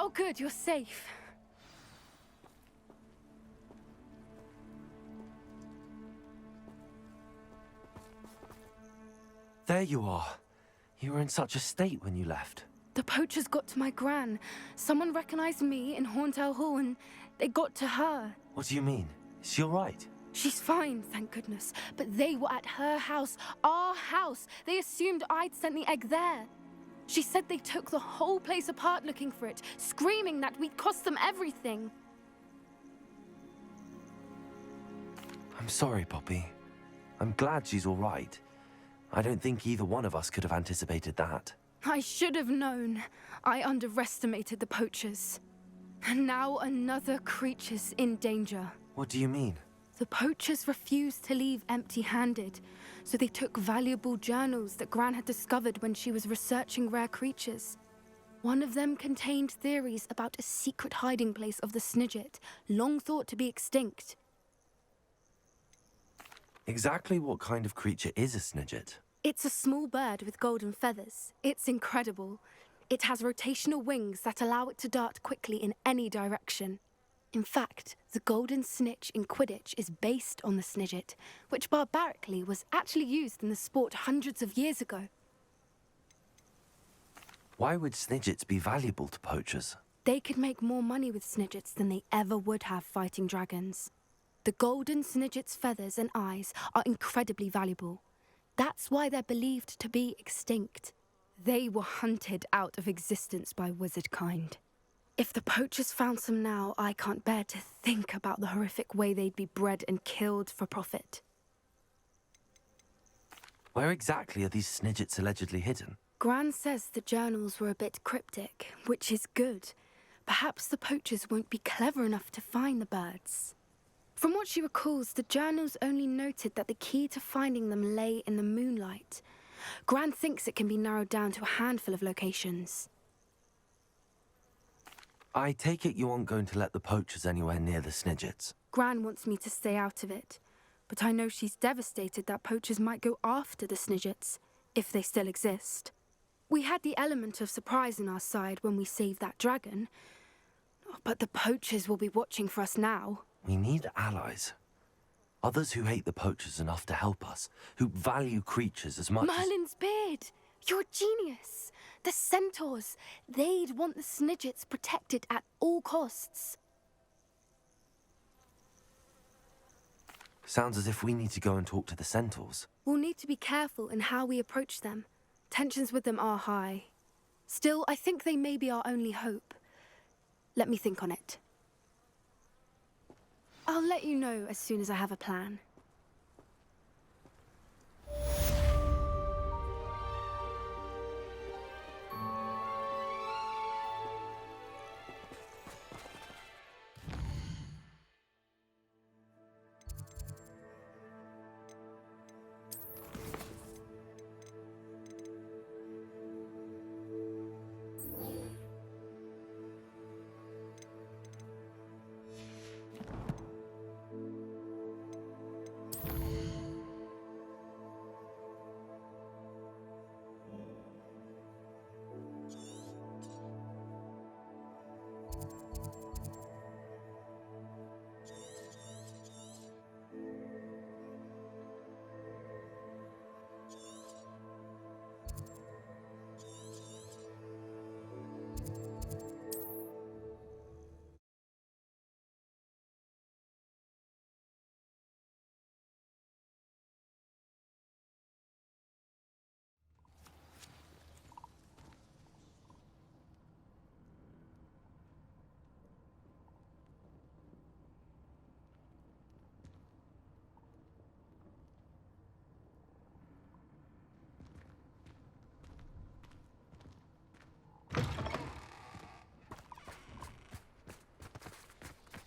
Oh good, you're safe. There you are. You were in such a state when you left. The poachers got to my gran. Someone recognized me in Horntail Hall and they got to her. What do you mean? Is she all right? She's fine, thank goodness. But they were at her house, our house. They assumed I'd sent the egg there. She said they took the whole place apart looking for it, screaming that we'd cost them everything. I'm sorry, Poppy. I'm glad she's all right. I don't think either one of us could have anticipated that. I should have known. I underestimated the poachers. And now another creature's in danger. What do you mean? The poachers refused to leave empty-handed, so they took valuable journals that Gran had discovered when she was researching rare creatures. One of them contained theories about a secret hiding place of the Snidget, long thought to be extinct. Exactly what kind of creature is a Snidget? It's a small bird with golden feathers. It's incredible. It has rotational wings that allow it to dart quickly in any direction. In fact, the golden snitch in Quidditch is based on the Snidget, which barbarically was actually used in the sport hundreds of years ago. Why would Snidgets be valuable to poachers? They could make more money with Snidgets than they ever would have fighting dragons. The golden Snidget's feathers and eyes are incredibly valuable. That's why they're believed to be extinct. They were hunted out of existence by wizard kind. If the poachers found some now, I can't bear to think about the horrific way they'd be bred and killed for profit. Where exactly are these Snidgets allegedly hidden? Gran says the journals were a bit cryptic, which is good. Perhaps the poachers won't be clever enough to find the birds. From what she recalls, the journals only noted that the key to finding them lay in the moonlight. Gran thinks it can be narrowed down to a handful of locations. I take it you aren't going to let the poachers anywhere near the Snidgets. Gran wants me to stay out of it, but I know she's devastated that poachers might go after the Snidgets, if they still exist. We had the element of surprise on our side when we saved that dragon, but the poachers will be watching for us now. We need allies. Others who hate the poachers enough to help us, who value creatures as much as... Merlin's beard! You're a genius! The centaurs! They'd want the Snidgets protected at all costs. Sounds as if we need to go and talk to the centaurs. We'll need to be careful in how we approach them. Tensions with them are high. Still, I think they may be our only hope. Let me think on it. I'll let you know as soon as I have a plan.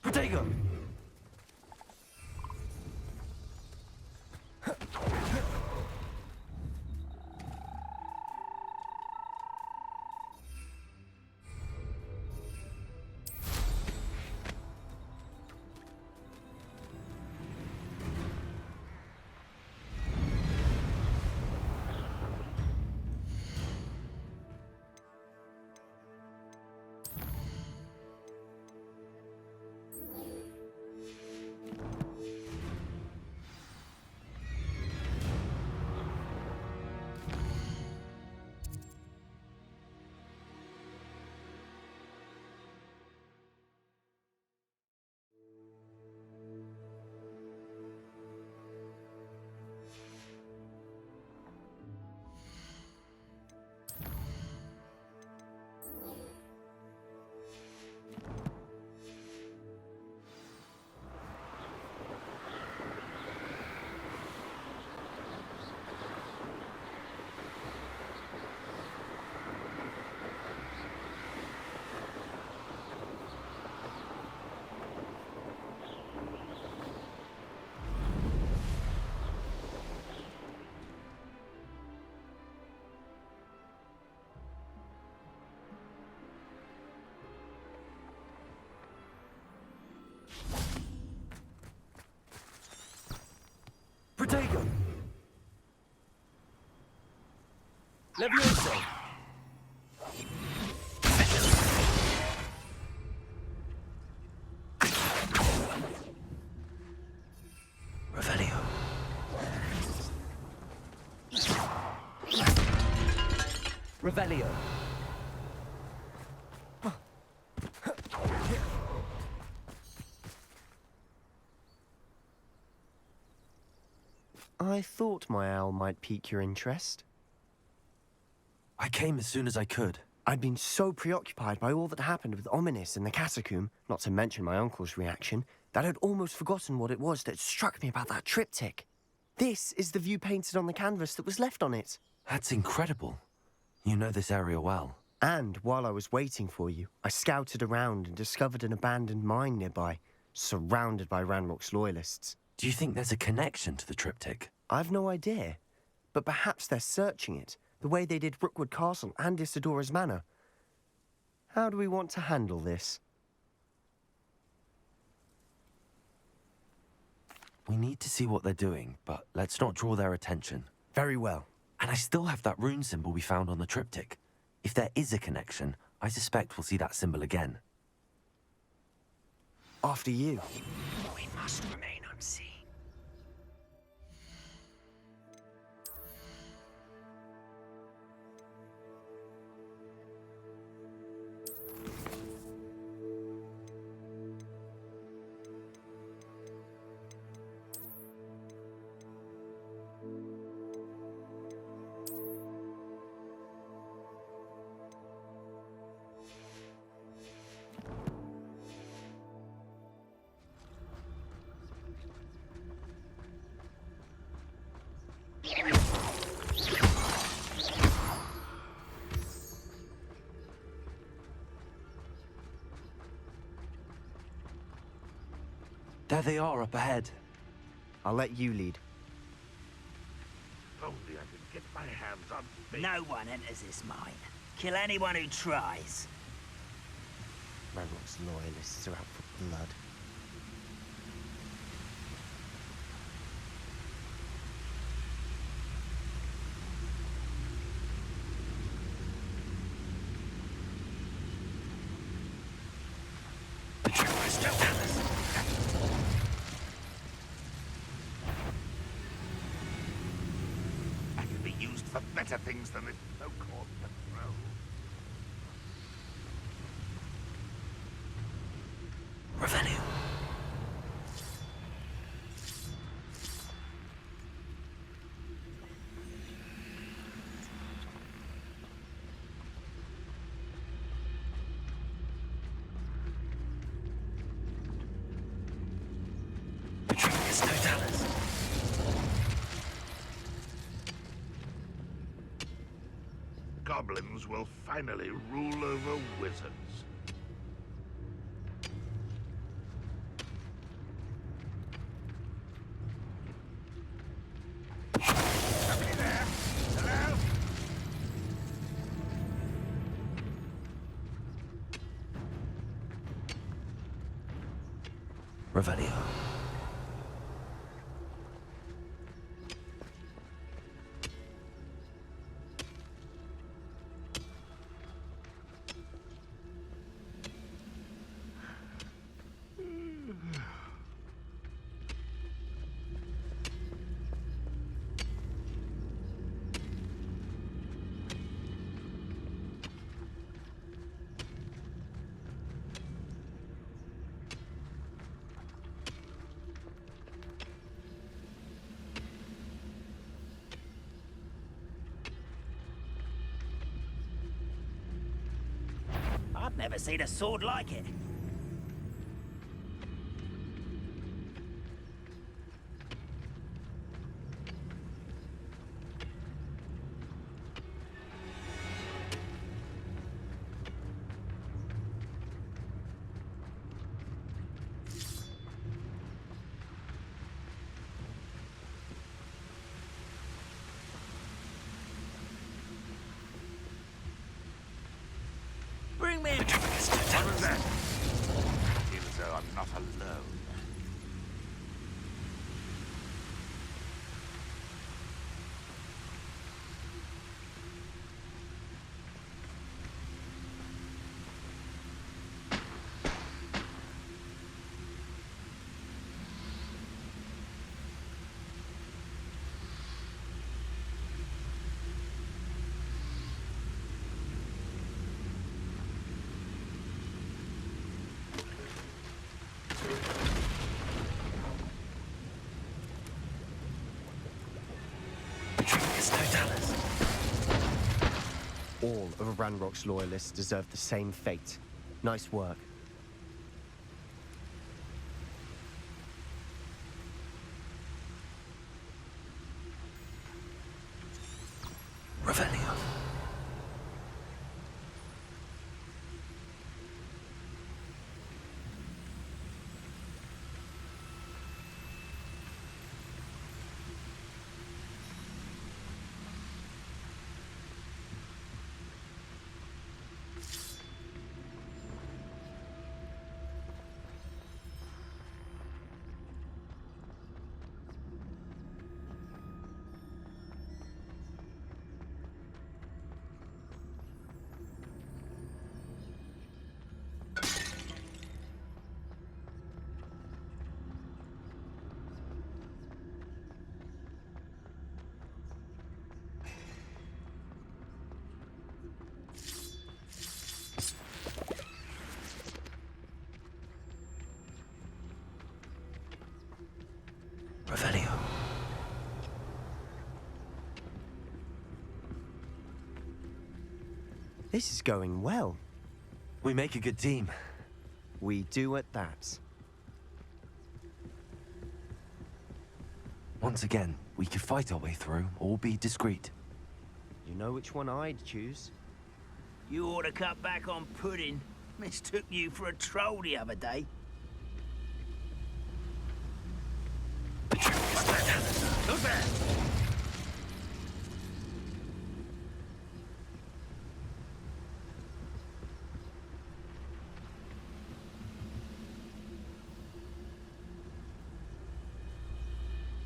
Protego! Levioso! Revelio. Revelio. I thought my owl might pique your interest. I came as soon as I could. I'd been so preoccupied by all that happened with Ominis and the catacomb, not to mention my uncle's reaction, that I'd almost forgotten what it was that struck me about that triptych. This is the view painted on the canvas that was left on it. That's incredible. You know this area well. And while I was waiting for you, I scouted around and discovered an abandoned mine nearby, surrounded by Ranrock's loyalists. Do you think there's a connection to the triptych? I've no idea, but perhaps they're searching it, the way they did Rookwood Castle and Isidora's Manor. How do we want to handle this? We need to see what they're doing, but let's not draw their attention. Very well. And I still have that rune symbol we found on the triptych. If there is a connection, I suspect we'll see that symbol again. After you. We must remain unseen. There they are up ahead. I'll let you lead. Only I could get my hands on bait. No one enters this mine. Kill anyone who tries. Ranrock's loyalists are out for blood. I can be used for better things than this so-called patrol. Revelio. Petronius Totalis. Goblins will finally rule over wizards. Somebody there? Hello? Revelio. I've never seen a sword like it. Bring me in. What was that? I feel as though I'm not alone. All of Ranrock's loyalists deserve the same fate. Nice work. Revelio. Revelio. This is going well. We make a good team. We do at that. Once again, we could fight our way through or be discreet. You know which one I'd choose? You ought to cut back on pudding. Mistook you for a troll the other day. Who's there?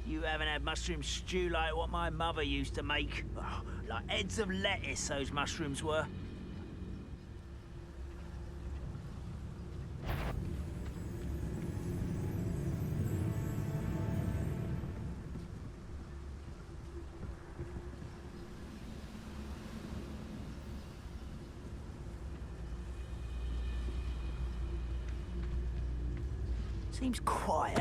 You haven't had mushroom stew like what my mother used to make. Oh, like heads of lettuce, those mushrooms were. Seems quiet.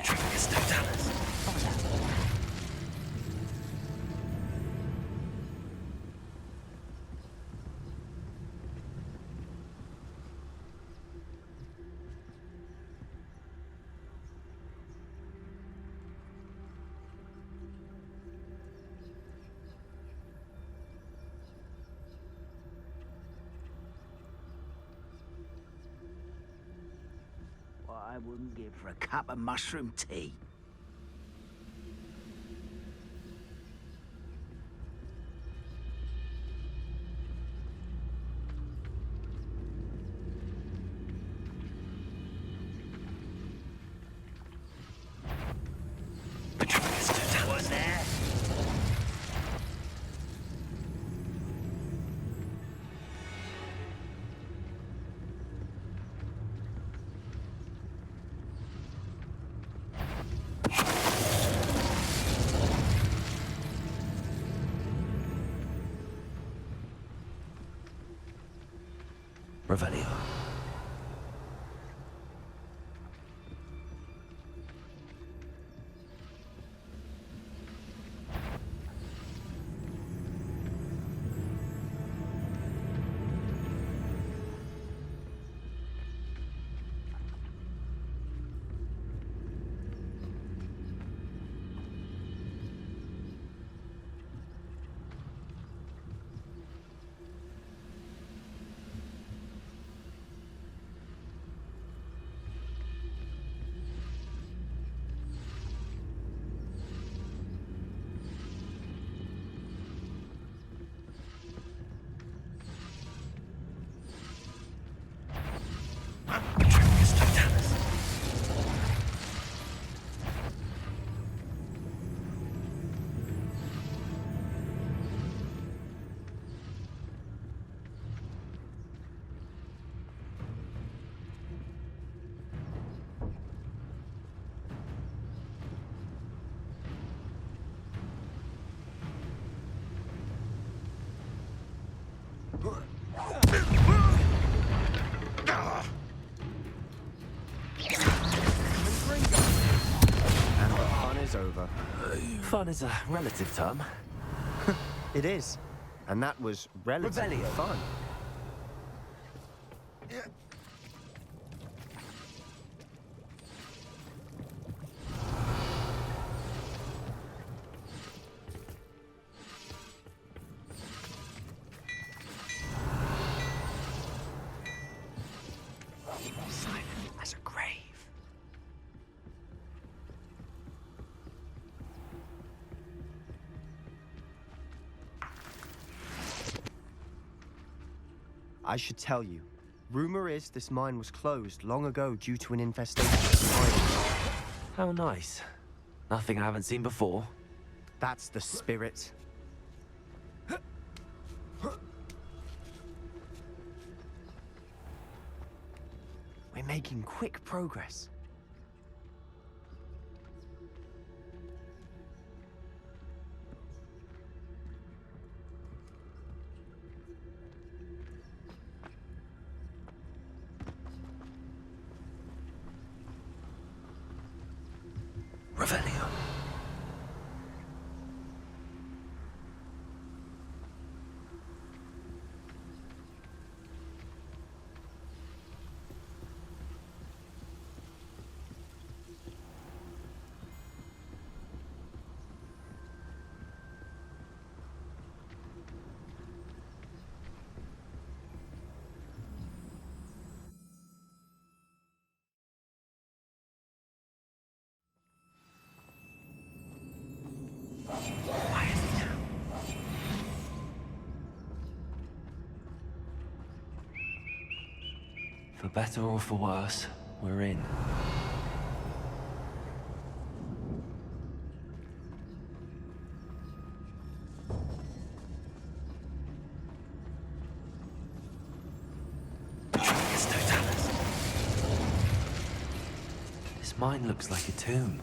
What I wouldn't give for a cup of mushroom tea. What's there? Revelio. And the fun is over. Fun is a relative term. It is. And that was relatively Revelio. fun. Silent as a grave. I should tell you, rumor is this mine was closed long ago due to an infestation of spiders. How nice. Nothing I haven't seen before. That's the spirit. We're making quick progress. Revelio. For better or for worse, we're in. It's Totalis. This mine looks like a tomb.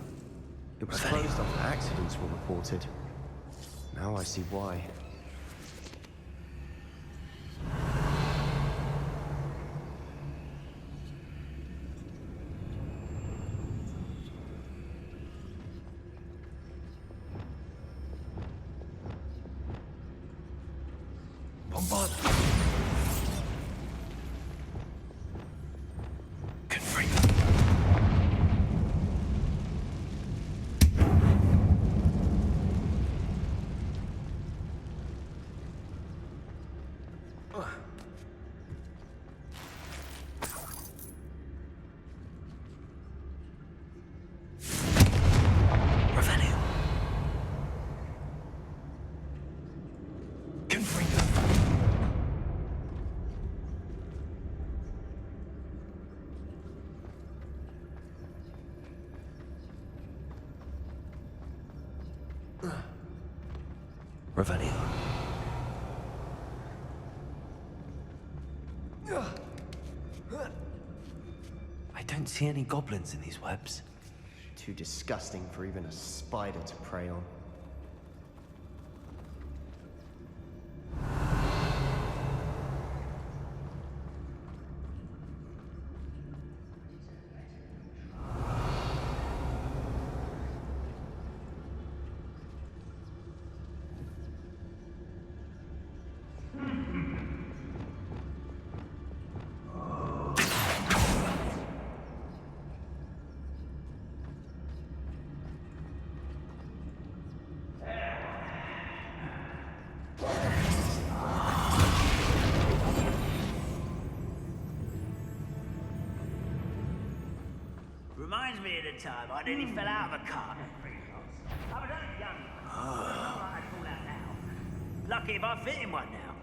It was Revelio. closed after accidents were reported. Now I see why. Bombard. Confront. Revelio. Confront. Revelio. I don't see any goblins in these webs. Too disgusting for even a spider to prey on. Reminds me of the time I nearly fell out of a car. I was only young. I'd fall out now. Lucky if I fit in one now.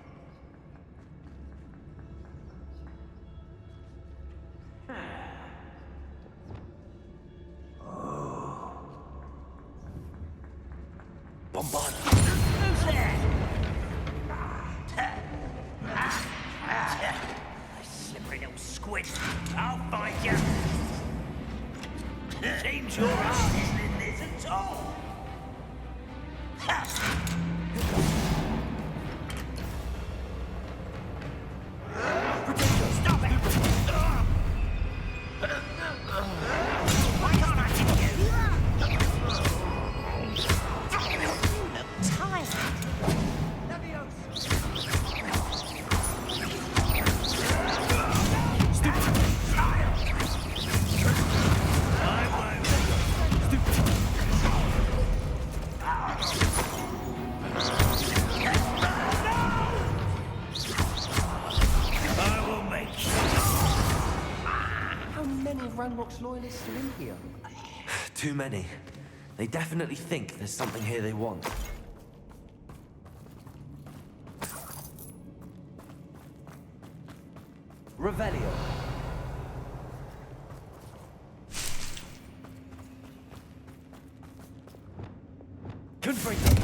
Bombard. Who's there? Slippery little squid. I'll find you. Seems your heart isn't in this at all. Stop it! Why can't I hit you? You look tired. of Ranrock's loyalists are in here? Too many. They definitely think there's something here they want. Revelio. Confringo.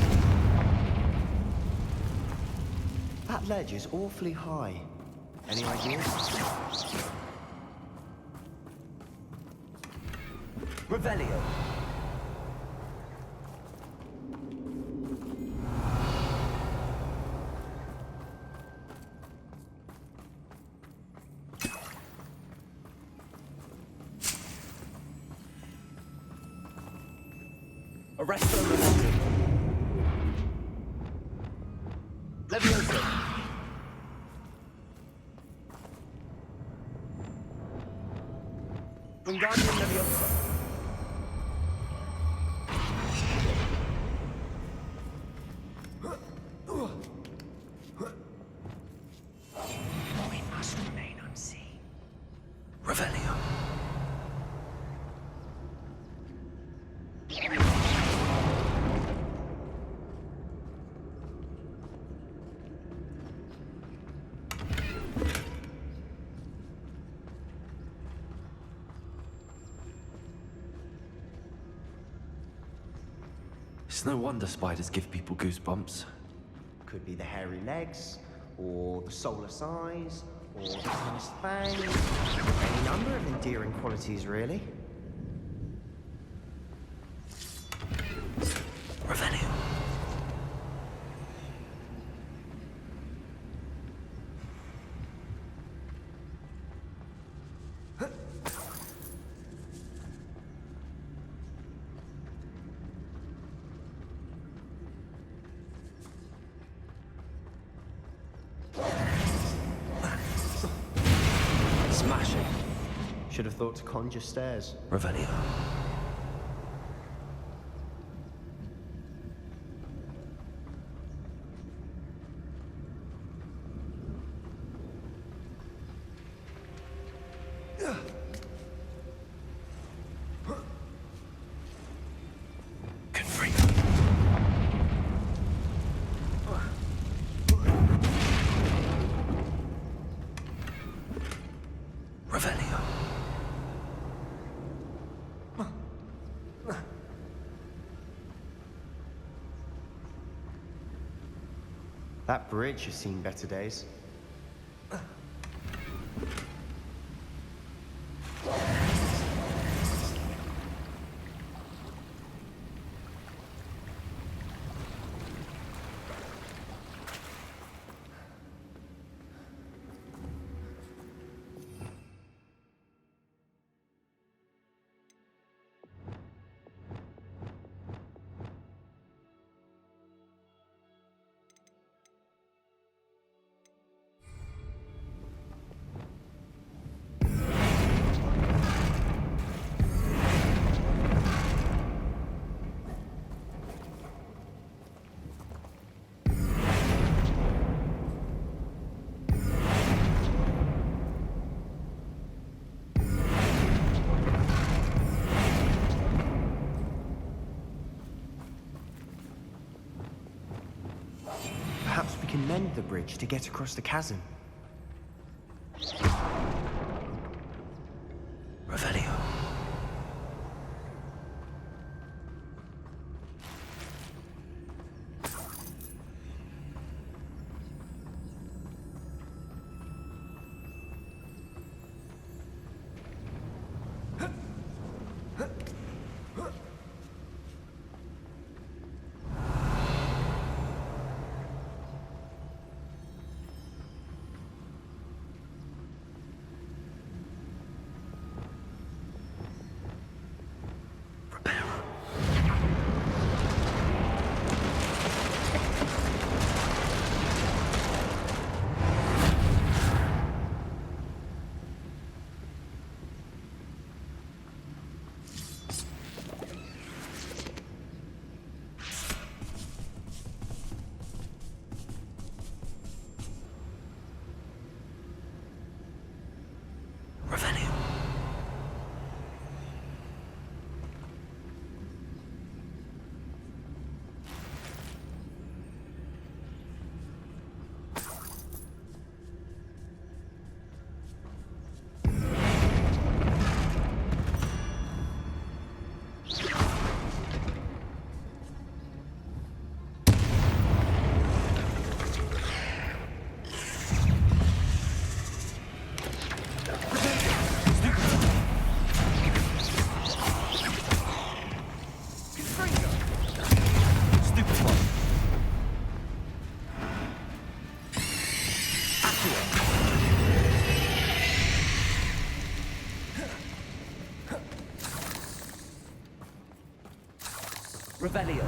That ledge is awfully high. Any ideas? Revelio. Arresto Revelio. Levioso. Wingardium Leviosa. We must remain unseen. Revelio. It's no wonder spiders give people goosebumps. Could be the hairy legs, or the soulless eyes, or the venomous fangs. Any number of endearing qualities, really. Revelio. Smashing. Should have thought to conjure stairs. Revelio. Confringo. Revelio. That bridge has seen better days. Perhaps we can mend the bridge to get across the chasm. Revelio. Revelio. Revelio.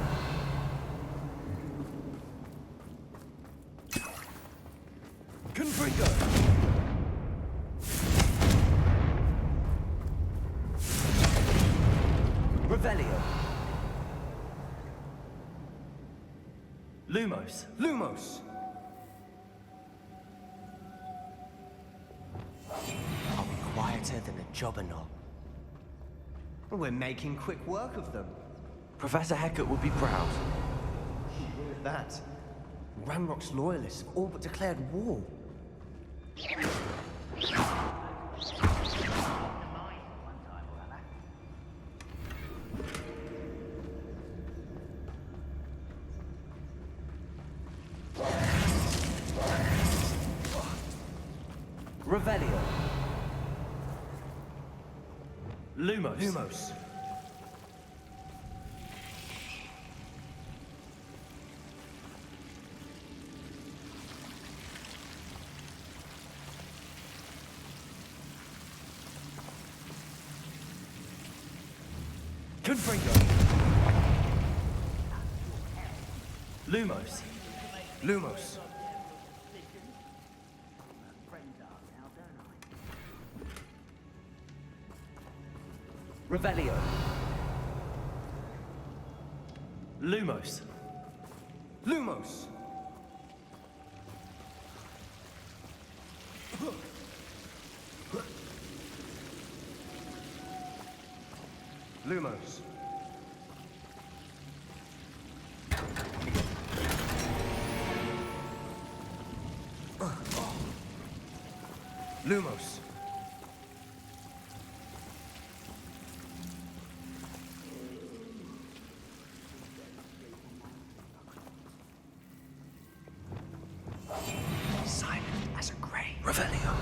Confringo. Revelio. Lumos. Lumos! Are we quieter than a jobberknoll? We're making quick work of them. Professor Hecat would be proud. Look at that. Ranrock's loyalists have all but declared war. Revelio. Lumos. Lumos. Confringo. Lumos. Lumos. Revelio. Lumos. Lumos! Lumos. Lumos. Silent as a grave. Revelio.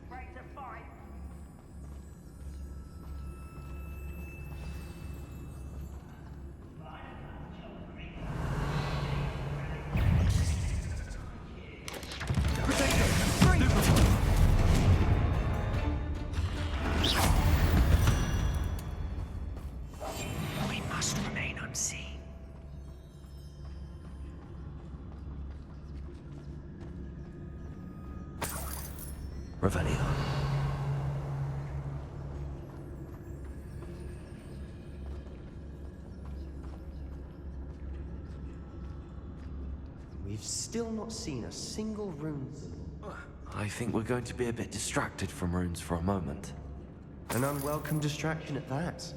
Break the fight. We must remain unseen. Revelio. We've still not seen a single rune. I think we're going to be a bit distracted from runes for a moment. An unwelcome distraction at that.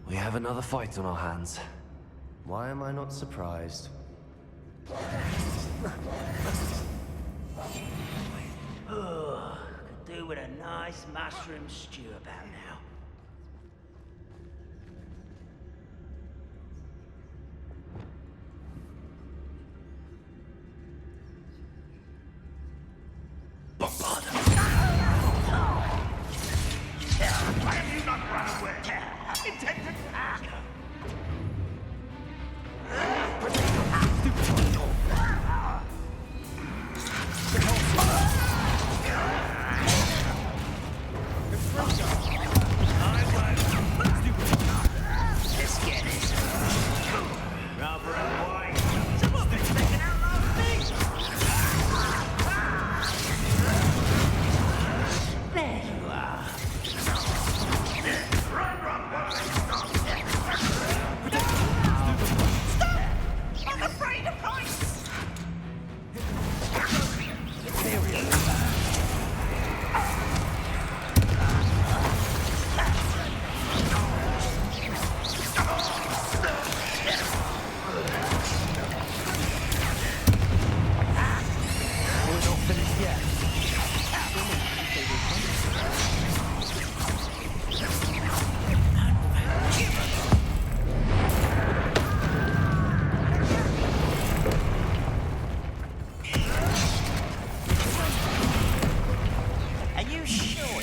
We have another fight on our hands. Why am I not surprised? Oh, could do with a nice mushroom stew about now. Why have you not run away? Intend to attack! Rubber and white. Someone's been taking out last thing. There you are. Stop! I'm afraid of heights. We're not finished yet. Are you sure?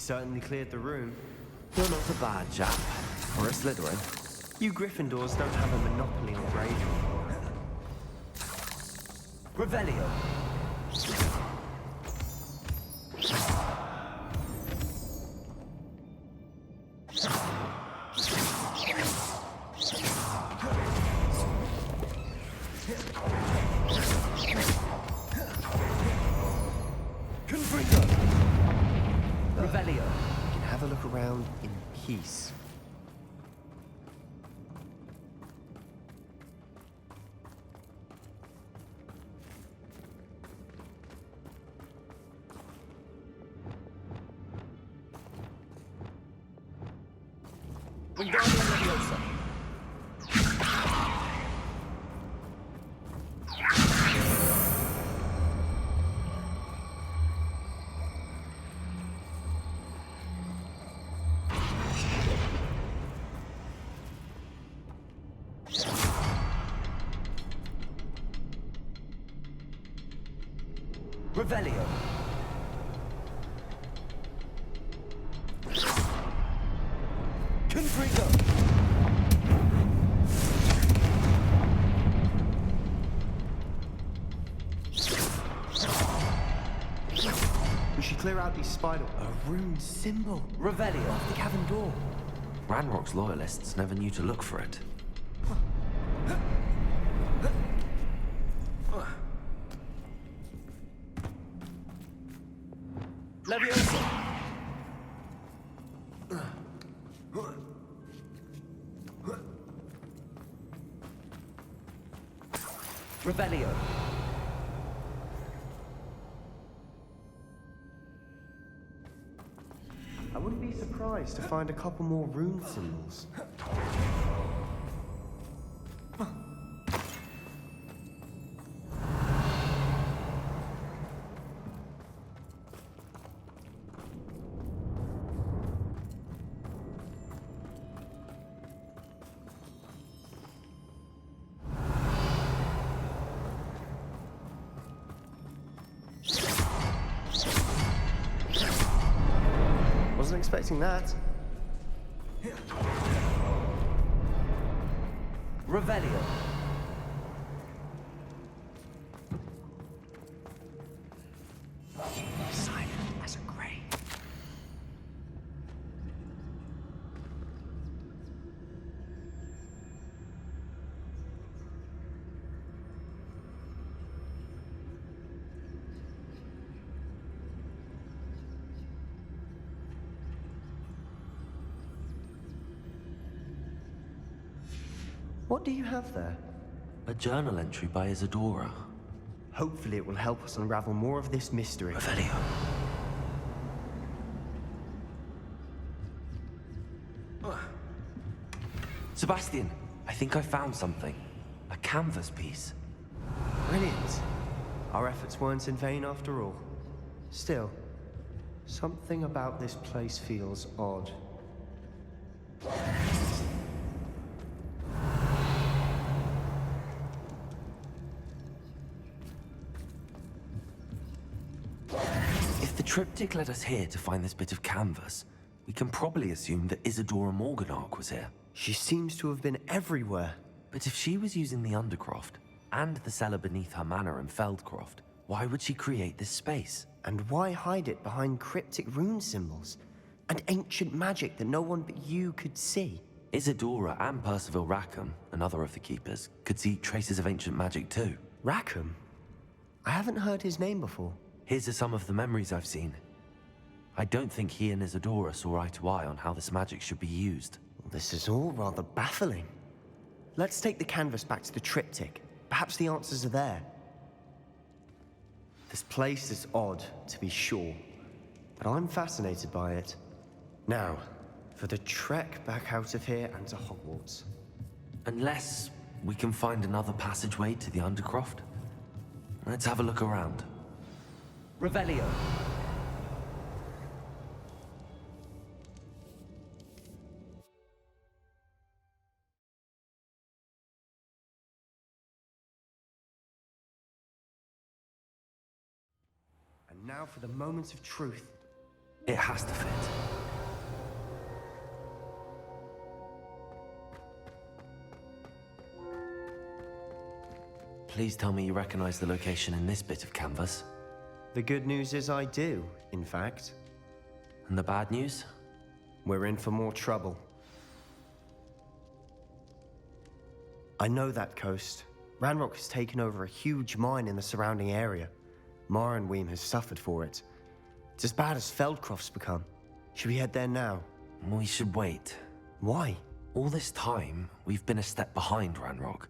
certainly cleared the room. You're not a bad chap. For a Slytherin. You Gryffindors don't have a monopoly on bravery. Revelio. Revelio. You can have a look around in peace. Wingardium Leviosa. Revelio. Confringo. We should clear out these spider... A rune symbol. Revelio. The cavern door. Ranrock's loyalists never knew to look for it. Leviosa. Revelio. I wouldn't be surprised to find a couple more rune symbols. Wasn't expecting that. Revelio. Silent as a grave. What do you have there? A journal entry by Isadora. Hopefully it will help us unravel more of this mystery. Revelio. Sebastian, I think I found something. A canvas piece. Brilliant. Our efforts weren't in vain after all. Still, something about this place feels odd. If the triptych led us here to find this bit of canvas, we can probably assume that Isadora Morganach was here. She seems to have been everywhere. But if she was using the Undercroft, and the cellar beneath her manor in Feldcroft, why would she create this space? And why hide it behind cryptic rune symbols? And ancient magic that no one but you could see? Isadora and Percival Rackham, another of the Keepers, could see traces of ancient magic too. Rackham? I haven't heard his name before. Here's are some of the memories I've seen. I don't think he and Isadora saw eye to eye on how this magic should be used. This is all rather baffling. Let's take the canvas back to the triptych. Perhaps the answers are there. This place is odd, to be sure, but I'm fascinated by it. Now, for the trek back out of here and to Hogwarts. Unless we can find another passageway to the Undercroft. Let's have a look around. Revelio. And now for the moment of truth. It has to fit. Please tell me you recognize the location in this bit of canvas. The good news is I do, in fact. And the bad news? We're in for more trouble. I know that coast. Ranrock has taken over a huge mine in the surrounding area. Marenweem has suffered for it. It's as bad as Feldcroft's become. Should we head there now? We should wait. Why? All this time, we've been a step behind Ranrock.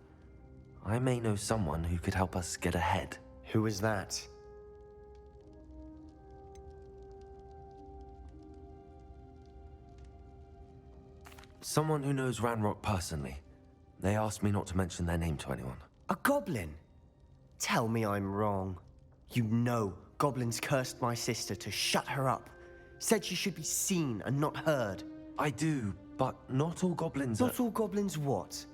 I may know someone who could help us get ahead. Who is that? Someone who knows Ranrock personally. They asked me not to mention their name to anyone. A goblin? Tell me I'm wrong. You know goblins cursed my sister to shut her up. Said she should be seen and not heard. I do, but not all goblins Not all goblins what?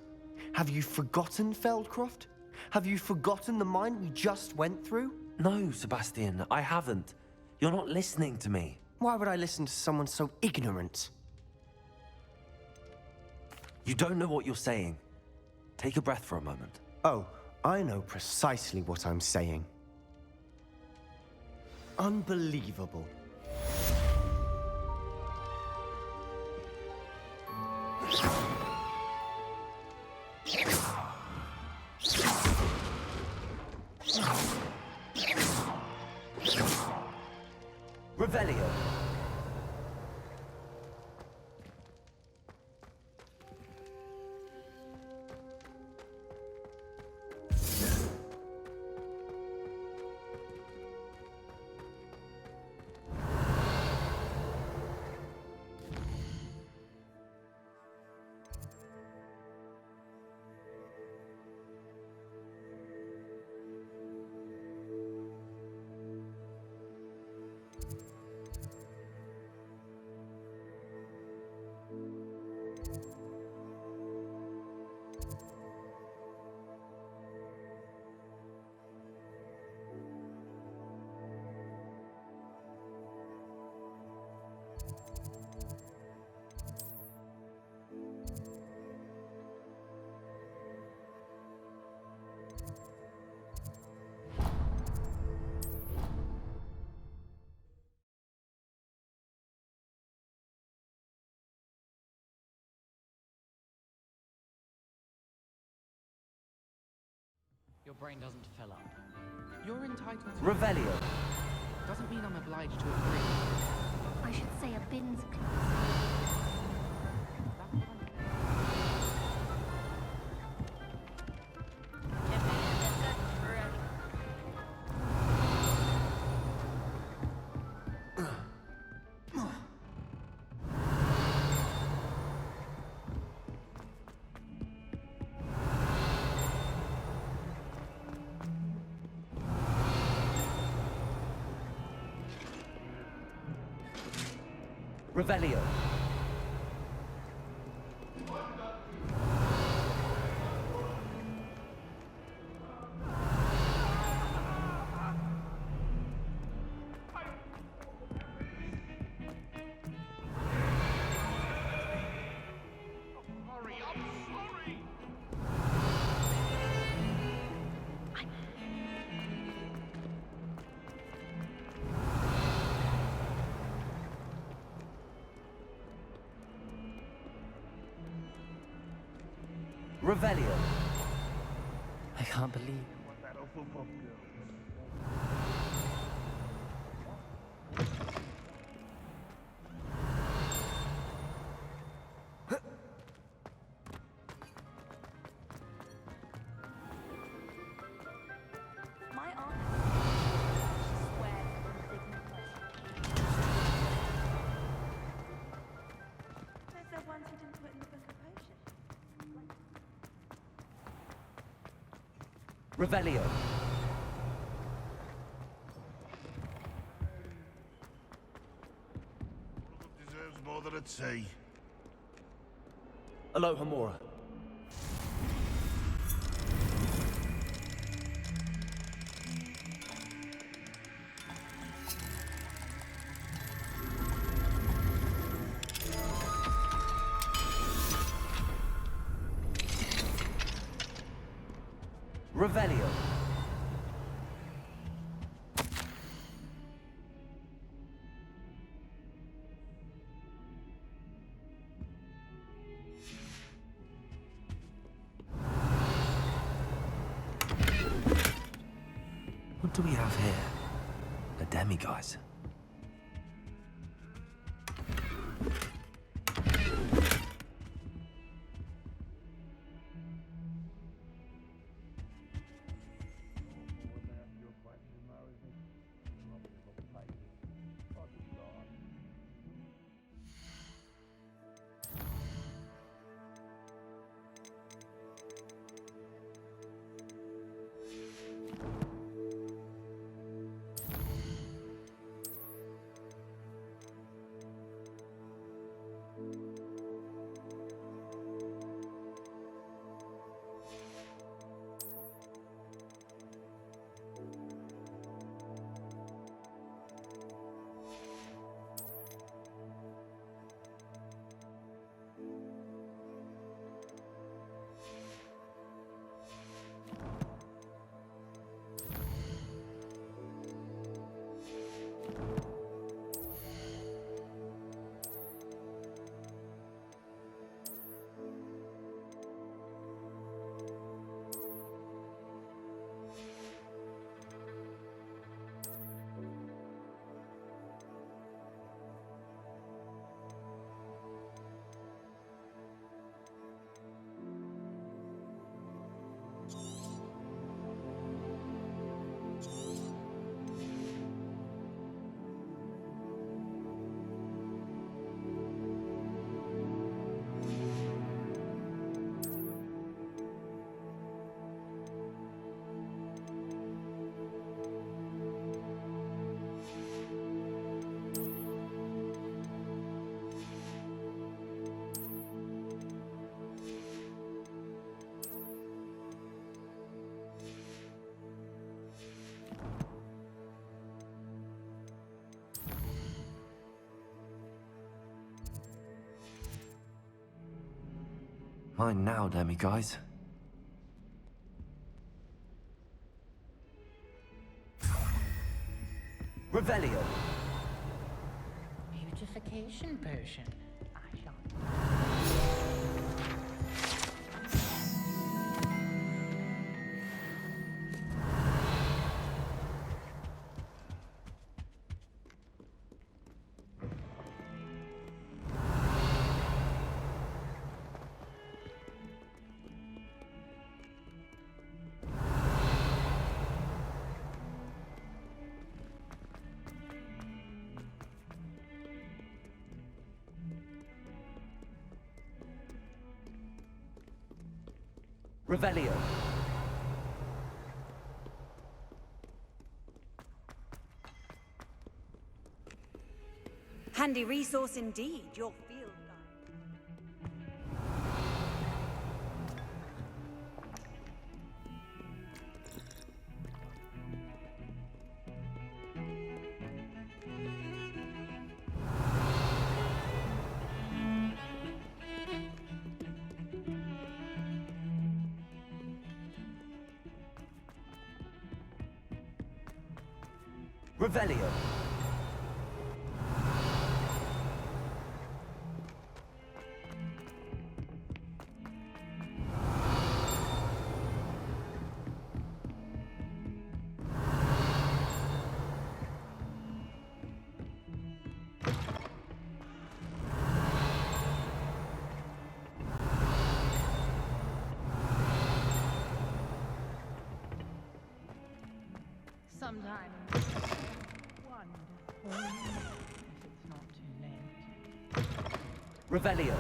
Have you forgotten Feldcroft? Have you forgotten the mine we just went through? No, Sebastian, I haven't. You're not listening to me. Why would I listen to someone so ignorant? You don't know what you're saying. Take a breath for a moment. Oh, I know precisely what I'm saying. Unbelievable. Revelio. Your brain doesn't fill up. You're entitled to... Revelio. Doesn't mean I'm obliged to agree. I should say a bins class. That's what I'm... Revelio. Hurry up, sorry! Revelio. I can't believe. What that awful pop girl. My aunt swears indignant person. There's the ones who didn't put in the book of potion. Revelio. Deserves more than a tea. Aloha, Mora. Revelio. What do we have here? A demiguise. Mine now, demiguise. Revelio. Beautification potion. I shall. Revelio. Handy resource indeed, your field guide. Revelio. Sometimes wonderful if it's not too late. Revelio.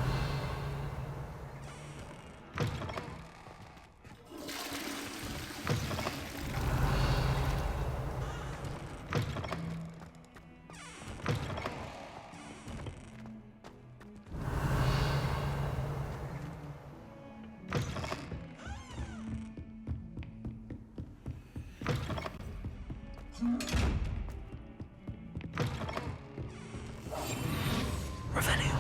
Revelio.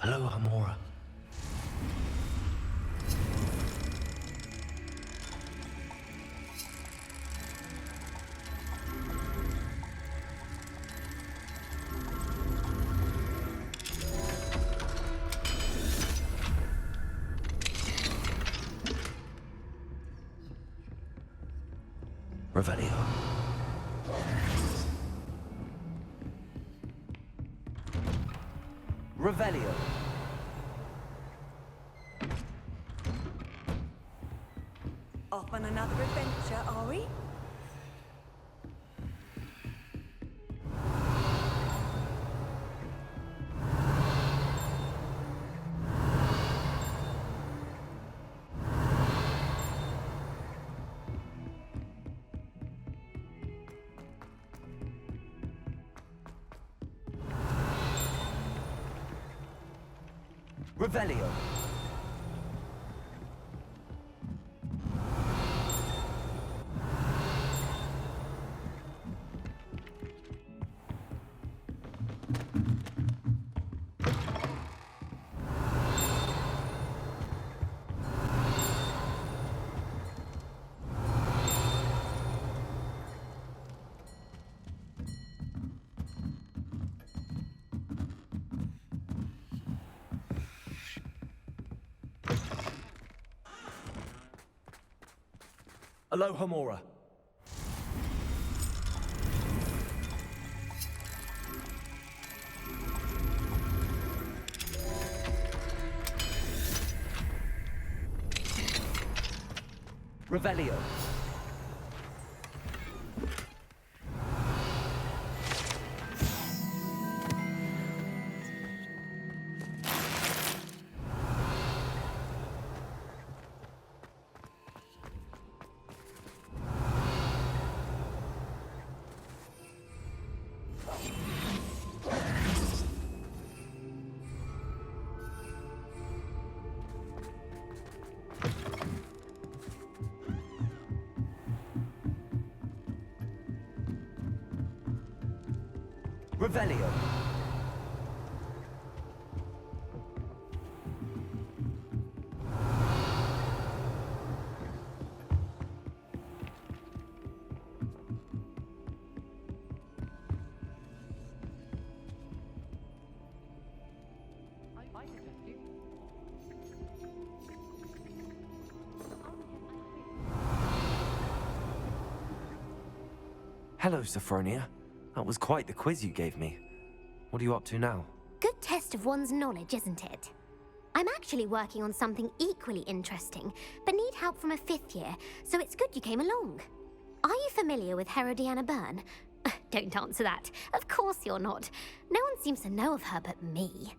Hello, Hamora. Revelio. Revelio. Off on another adventure, are we? Revelio. Hello, Hamora. Revelio. Revelio. I suggest you. Hello, Sophronia. That was quite the quiz you gave me. What are you up to now? Good test of one's knowledge, isn't it? I'm actually working on something equally interesting, but need help from a 5th year, so it's good you came along. Are you familiar with Herodiana Byrne? Don't answer that. Of course you're not. No one seems to know of her but me.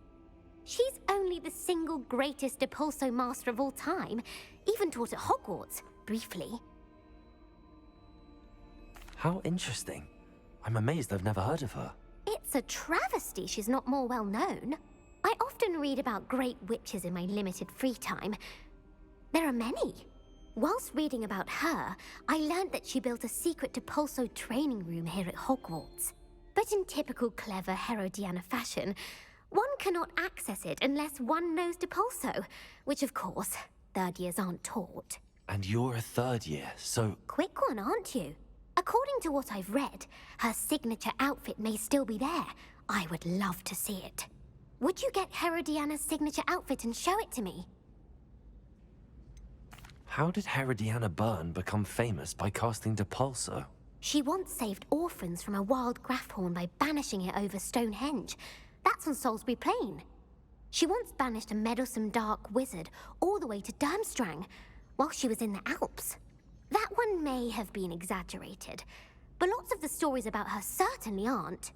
She's only the single greatest Depulso master of all time, even taught at Hogwarts, briefly. How interesting. I'm amazed I've never heard of her. It's a travesty she's not more well known. I often read about great witches in my limited free time. There are many. Whilst reading about her, I learned that she built a secret Depulso training room here at Hogwarts. But in typical clever Herodiana fashion, one cannot access it unless one knows Depulso, which of course, 3rd years aren't taught. And you're a 3rd year, so... Quick one, aren't you? According to what I've read, her signature outfit may still be there. I would love to see it. Would you get Herodiana's signature outfit and show it to me? How did Herodiana Byrne become famous by casting Depulso? She once saved orphans from a wild Grafhorn by banishing it over Stonehenge. That's on Salisbury Plain. She once banished a meddlesome dark wizard all the way to Durmstrang while she was in the Alps. That one may have been exaggerated, but lots of the stories about her certainly aren't.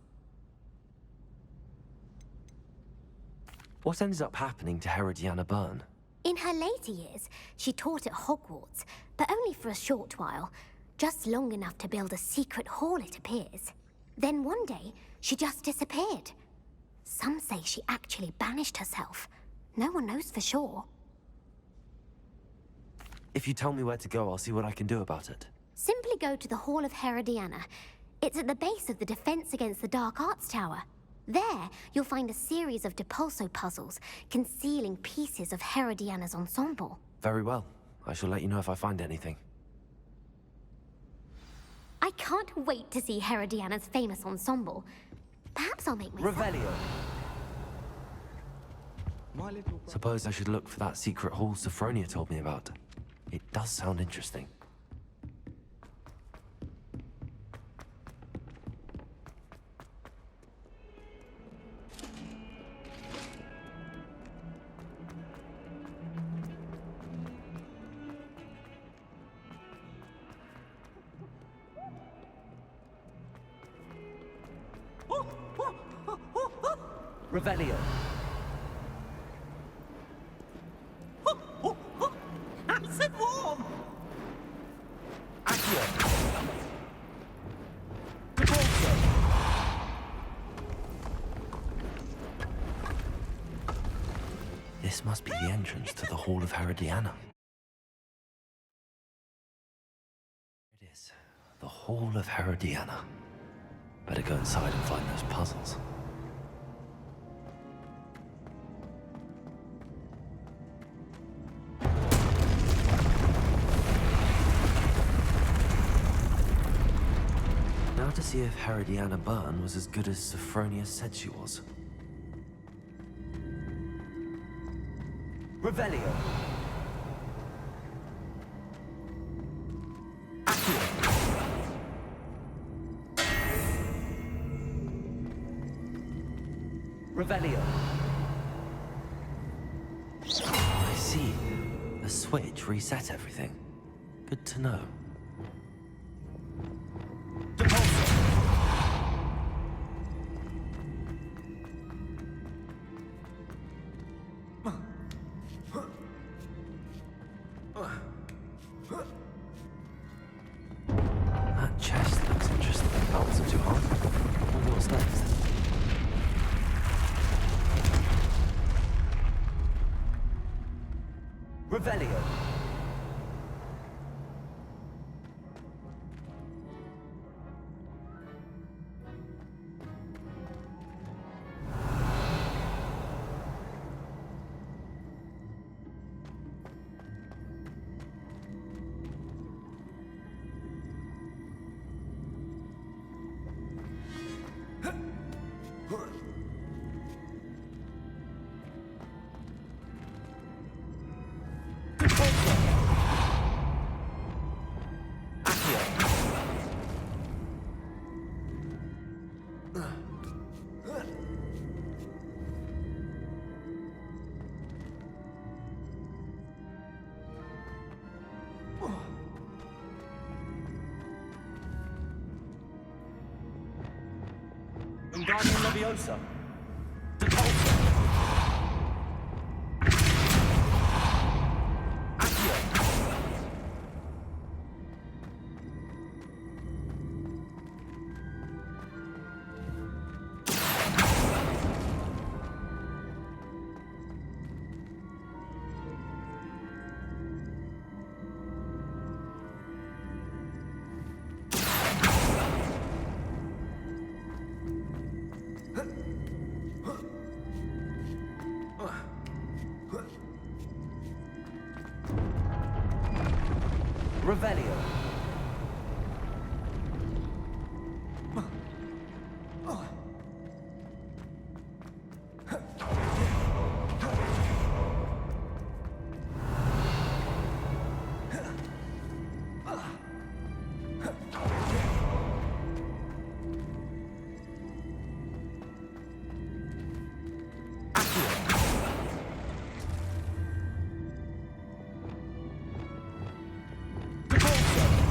What ended up happening to Herodiana Byrne? In her later years, she taught at Hogwarts, but only for a short while. Just long enough to build a secret hall, it appears. Then one day, she just disappeared. Some say she actually banished herself. No one knows for sure. If you tell me where to go, I'll see what I can do about it. Simply go to the Hall of Herodiana. It's at the base of the Defense Against the Dark Arts Tower. There, you'll find a series of Depulso puzzles concealing pieces of Herodiana's ensemble. Very well. I shall let you know if I find anything. I can't wait to see Herodiana's famous ensemble. Perhaps I'll make myself... Revelio. Suppose I should look for that secret hall Sophronia told me about. It does sound interesting. Revelio. Nice and warm! Accio. Depulso. This must be the entrance to the Hall of Herodiana. It is. The Hall of Herodiana. Better go inside and find those puzzles. Now to see if Herodiana Byrne was as good as Sophronia said she was. Revelio. Accio. Revelio. I see. The switch reset everything. Good to know. That chest looks interesting. That wasn't too hard. Wonder what's next. Revelio. Wingardium Leviosa. Depulso. Accio. Revelio. Depulso.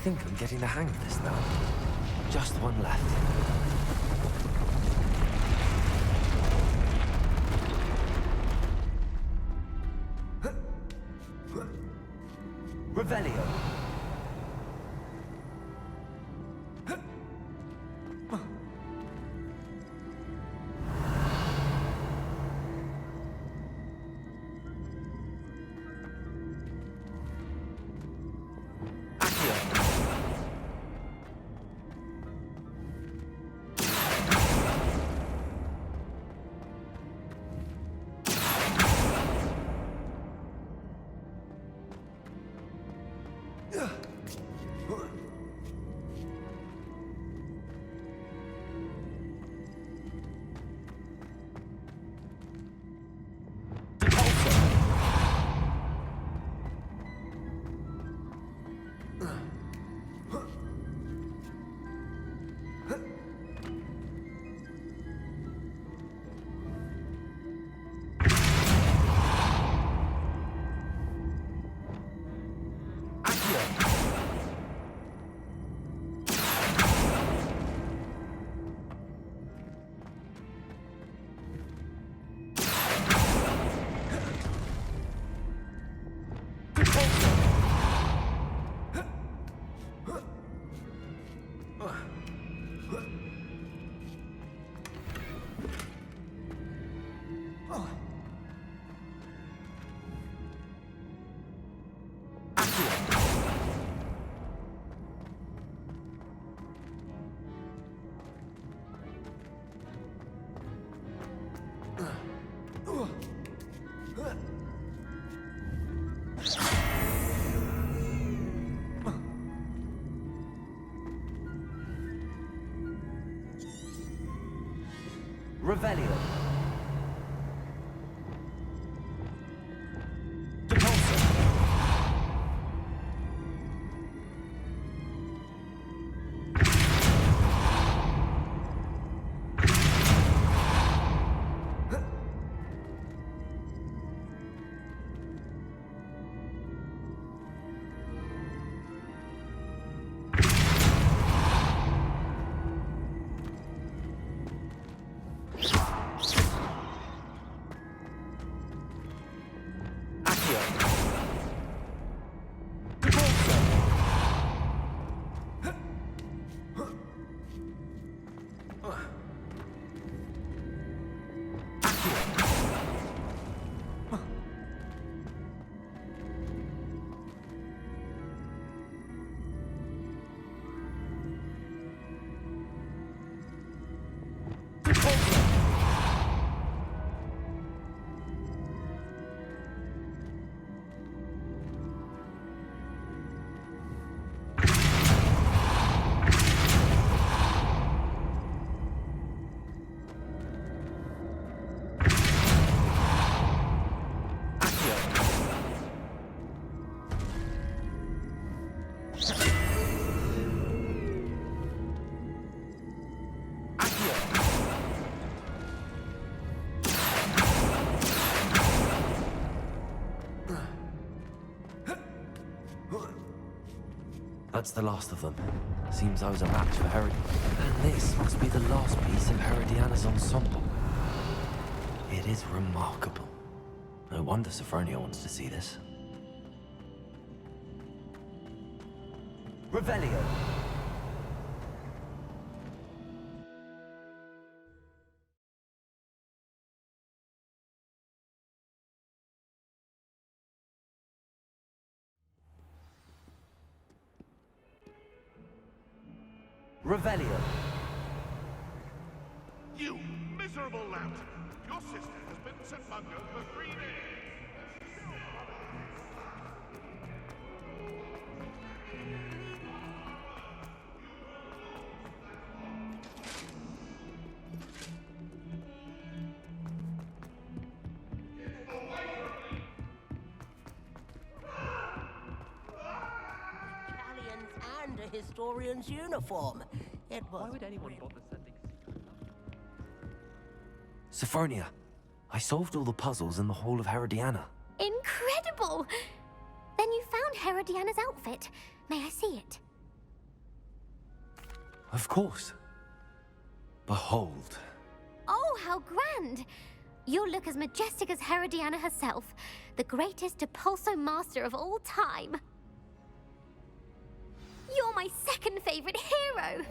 I think I'm getting the hang of this now. Just one left. Revelio. Revelio. Depulso. That's the last of them. Seems I was a match for Herod. And this must be the last piece of Herodiana's ensemble. It is remarkable. No wonder Sophronia wants to see this. Revelio. Revelio. You miserable lout! Your sister has been St. Mungo for 3 days! Italians and a historian's uniform. It was. Why would anyone bother sending secret? Sophronia, I solved all the puzzles in the Hall of Herodiana. Incredible! Then you found Herodiana's outfit. May I see it? Of course. Behold. Oh, how grand! You'll look as majestic as Herodiana herself, the greatest Depulso master of all time. You're my second favorite hero!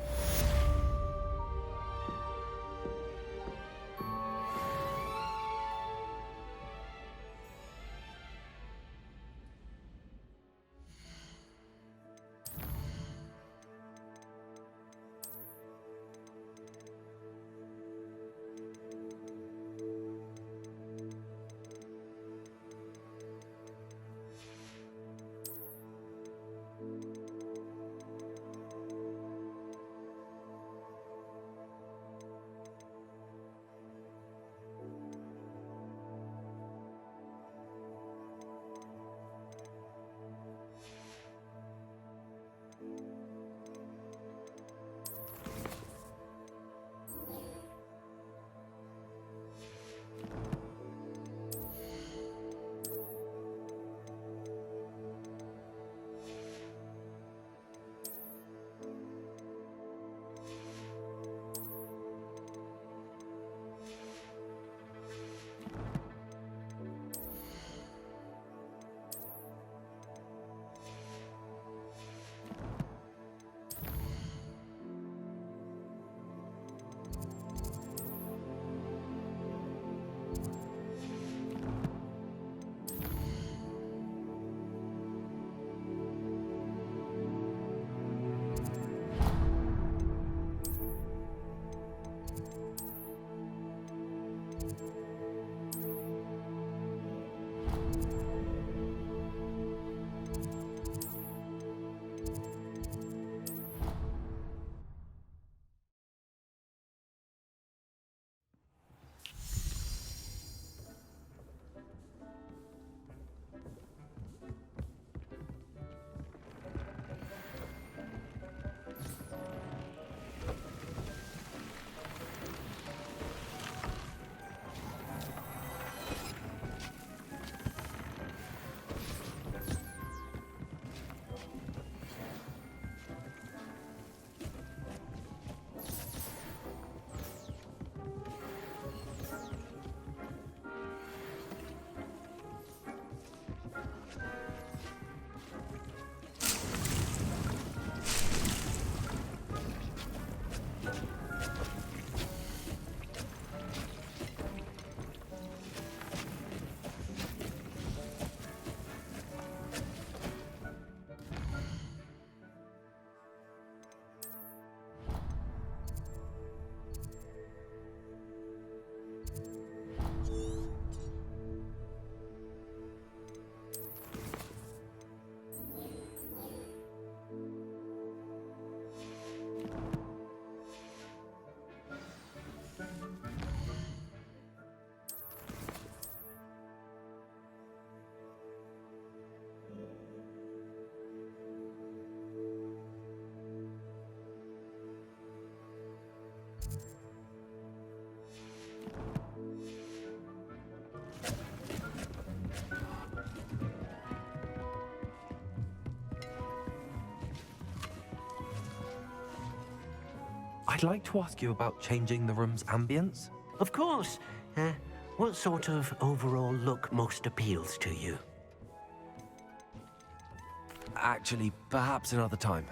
I'd like to ask you about changing the room's ambience. Of course. What sort of overall look most appeals to you? Actually, perhaps another time.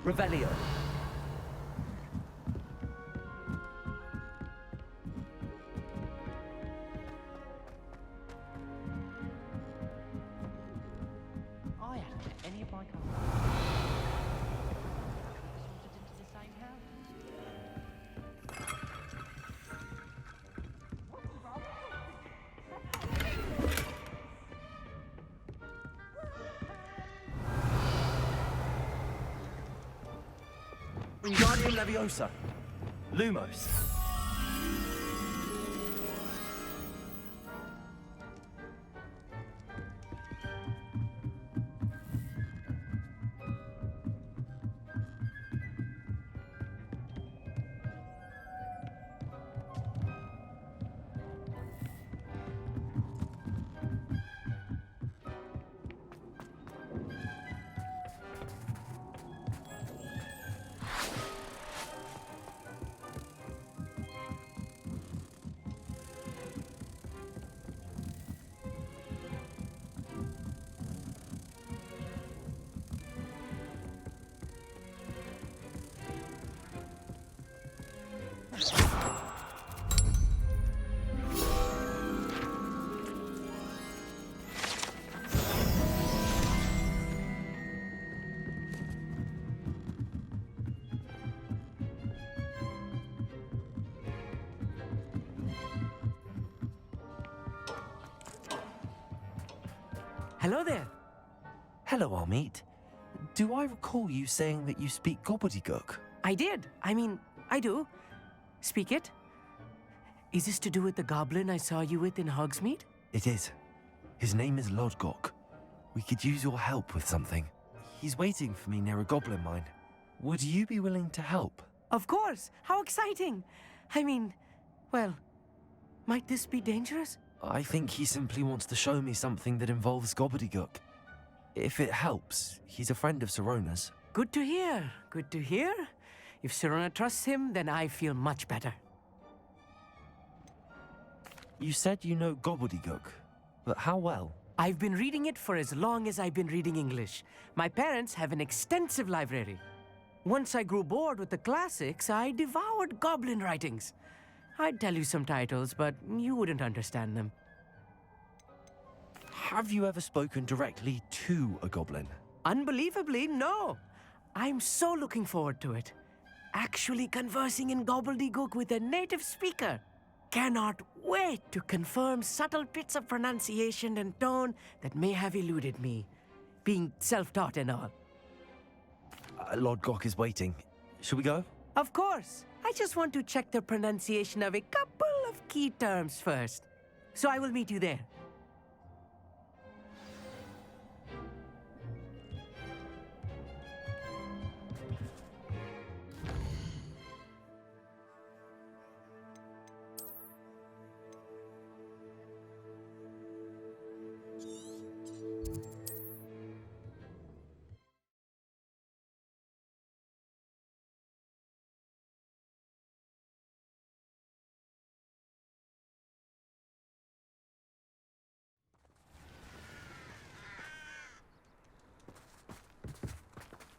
Revelio. I haven't let any of my customers sorted into the same house. Wingardium Leviosa. Lumos. Hello there. Hello, Amit. Do I recall you saying that you speak gobbledygook? I did. I mean, I do. Speak it. Is this to do with the goblin I saw you with in Hogsmeade? It is. His name is Lodgok. We could use your help with something. He's waiting for me near a goblin mine. Would you be willing to help? Of course. How exciting. I mean, well, might this be dangerous? I think he simply wants to show me something that involves gobbledygook. If it helps, he's a friend of Sirona's. Good to hear. Good to hear. If Sirona trusts him, then I feel much better. You said you know gobbledygook, but how well? I've been reading it for as long as I've been reading English. My parents have an extensive library. Once I grew bored with the classics, I devoured goblin writings. I'd tell you some titles, but you wouldn't understand them. Have you ever spoken directly to a goblin? Unbelievably, no. I'm so looking forward to it. Actually conversing in gobbledygook with a native speaker. Cannot wait to confirm subtle bits of pronunciation and tone that may have eluded me, being self-taught and all. Lodgok is waiting. Shall we go? Of course. I just want to check the pronunciation of a couple of key terms first. So I will meet you there.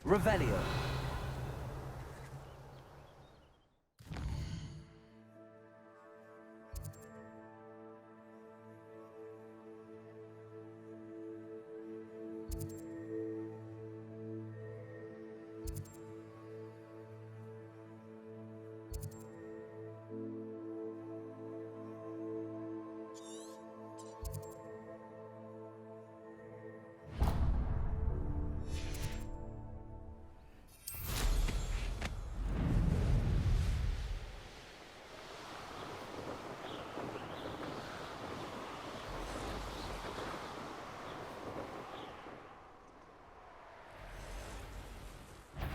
Revelio.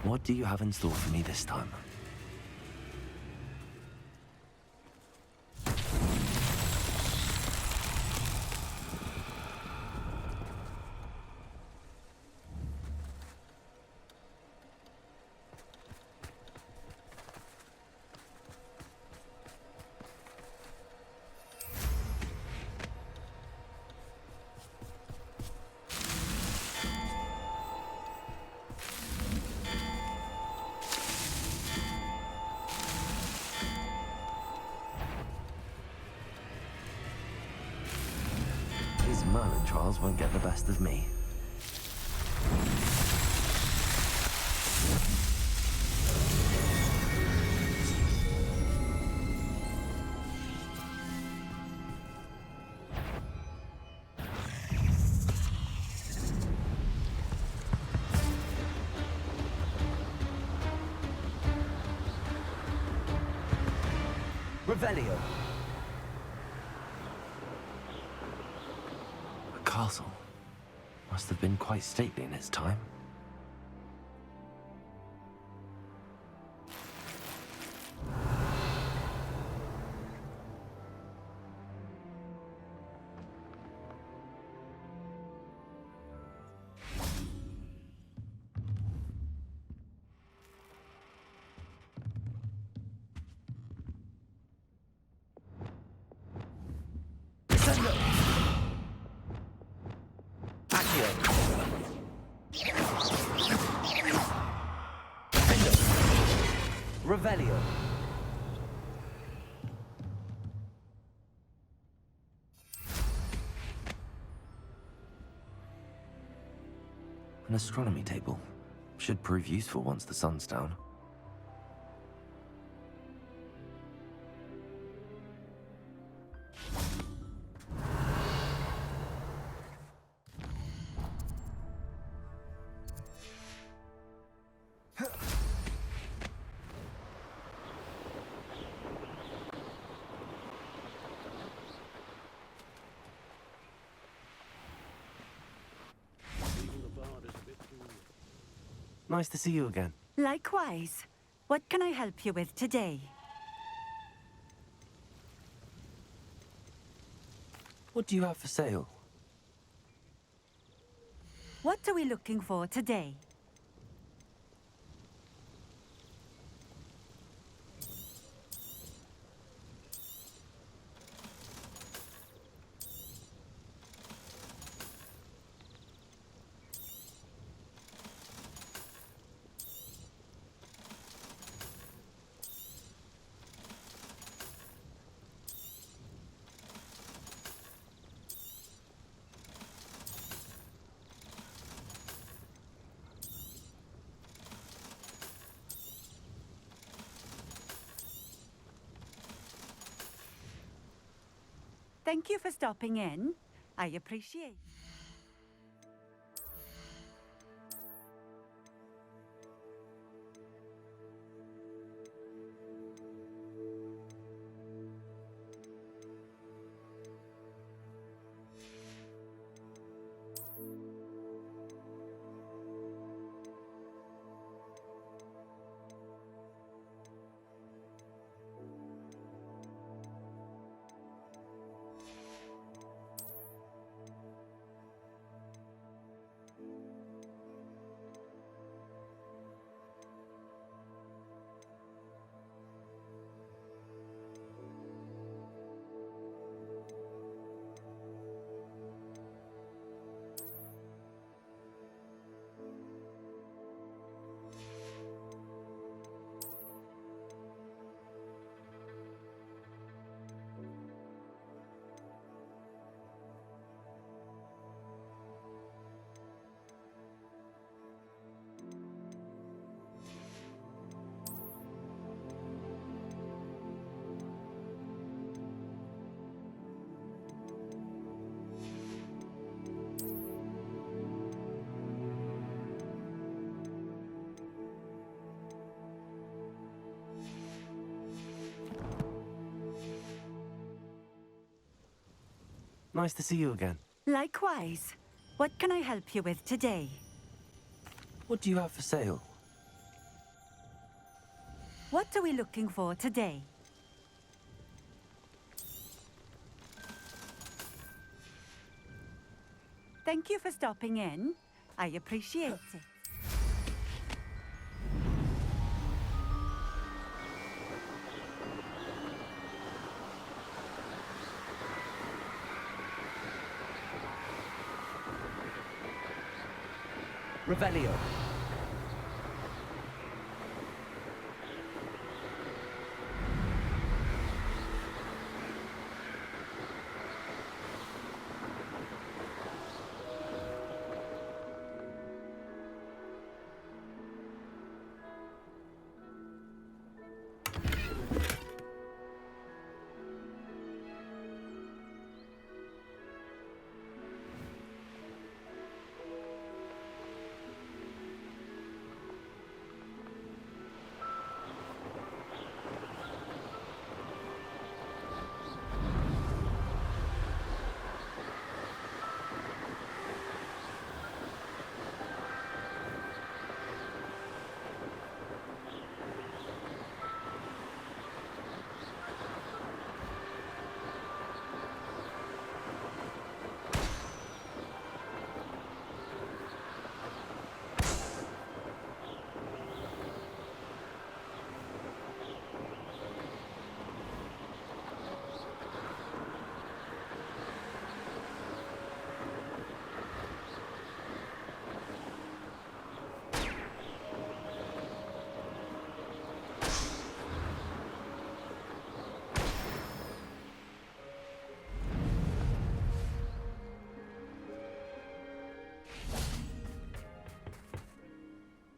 What do you have in store for me this time? These Merlin trials won't get the best of me. Revelio. A castle. Must have been quite stately in its time. Revelio. An astronomy table. Should prove useful once the sun's down. Nice to see you again. Likewise. What can I help you with today? What do you have for sale? What are we looking for today? Thank you for stopping in. I appreciate it. Nice to see you again. Likewise. What can I help you with today? What do you have for sale? What are we looking for today? Thank you for stopping in. I appreciate it. Revelio.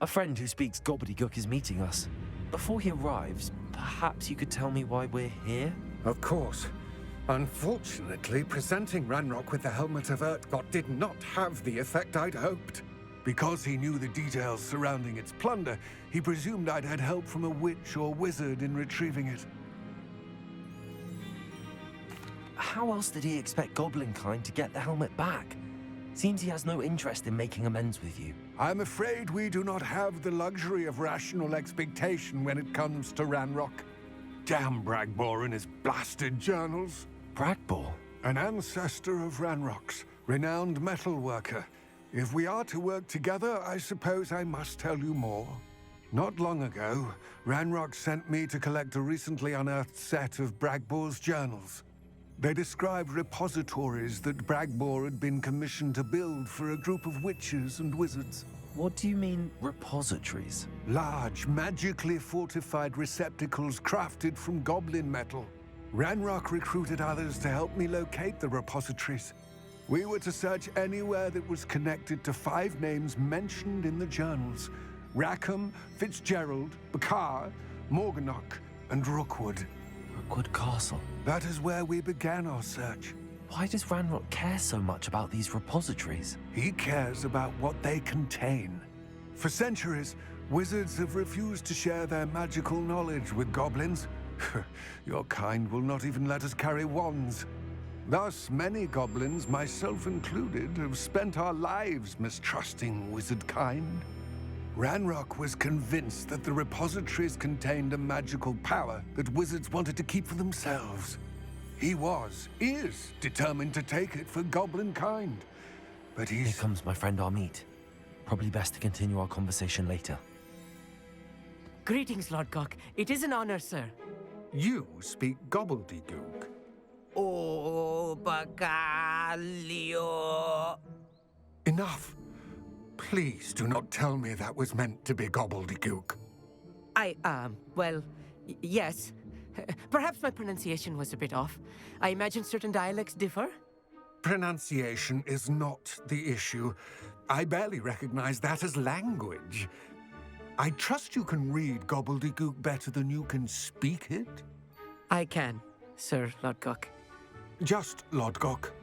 A friend who speaks gobbledygook is meeting us. Before he arrives, perhaps you could tell me why we're here? Of course. Unfortunately, presenting Ranrock with the Helmet of Urtkot did not have the effect I'd hoped. Because he knew the details surrounding its plunder, he presumed I'd had help from a witch or wizard in retrieving it. How else did he expect Goblinkind to get the helmet back? Seems he has no interest in making amends with you. I'm afraid we do not have the luxury of rational expectation when it comes to Ranrock. Damn Bragbor and his blasted journals. Bragbor? An ancestor of Ranrock's, renowned metalworker. If we are to work together, I suppose I must tell you more. Not long ago, Ranrock sent me to collect a recently unearthed set of Bragbor's journals. They described repositories that Bragbor had been commissioned to build for a group of witches and wizards. What do you mean, repositories? Large, magically fortified receptacles crafted from goblin metal. Ranrock recruited others to help me locate the repositories. We were to search anywhere that was connected to 5 names mentioned in the journals: Rackham, Fitzgerald, Bakar, Morganach, and Rookwood. Rookwood Castle? That is where we began our search. Why does Ranrock care so much about these repositories? He cares about what they contain. For centuries, wizards have refused to share their magical knowledge with goblins. Your kind will not even let us carry wands. Thus, many goblins, myself included, have spent our lives mistrusting wizard kind. Ranrock was convinced that the repositories contained a magical power that wizards wanted to keep for themselves. He is determined to take it for goblin kind. But Here comes my friend Amit. Probably best to continue our conversation later. Greetings, Lord Cock. It is an honor, sir. You speak gobbledygook. Oh, Bagalio. Enough. Please do not tell me that was meant to be gobbledygook. Well, yes. Perhaps my pronunciation was a bit off. I imagine certain dialects differ? Pronunciation is not the issue. I barely recognize that as language. I trust you can read gobbledygook better than you can speak it? I can, Sir Lodgok. Just Lodgok.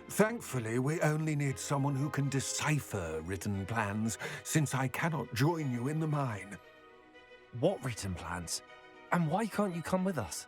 Thankfully, we only need someone who can decipher written plans, since I cannot join you in the mine. What written plans? And why can't you come with us?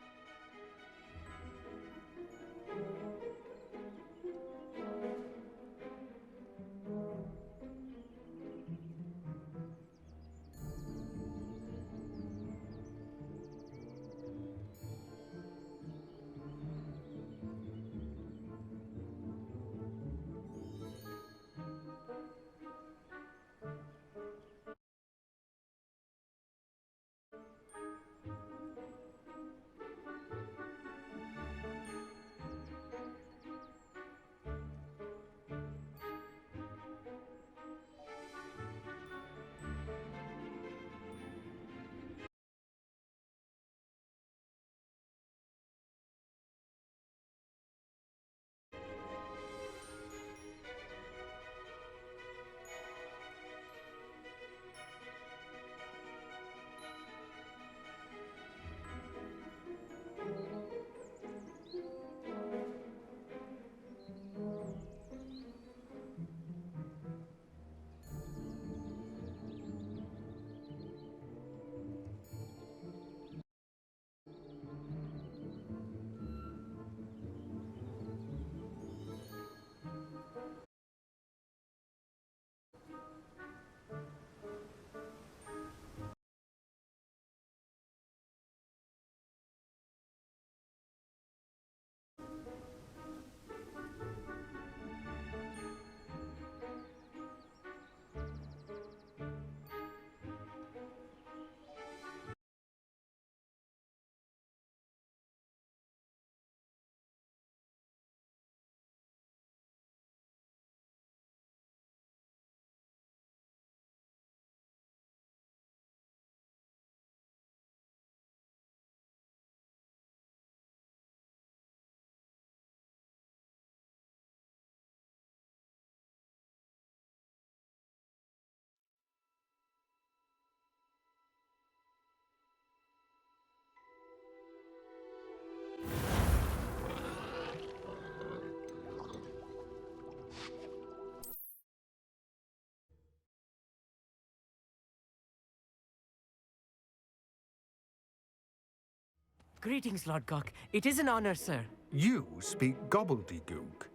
Greetings, Lord Gok. It is an honor, sir. You speak gobbledygook.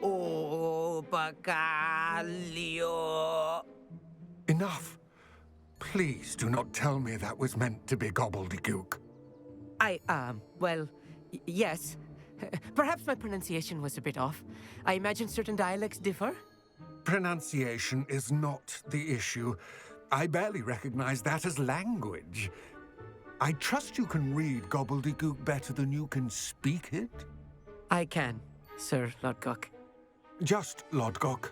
Oh, Bacalio. Enough. Please do not tell me that was meant to be gobbledygook. Well, yes. Perhaps my pronunciation was a bit off. I imagine certain dialects differ. Pronunciation is not the issue. I barely recognize that as language. I trust you can read gobbledygook better than you can speak it? I can, Sir Lord Gok. Just Lord Gok.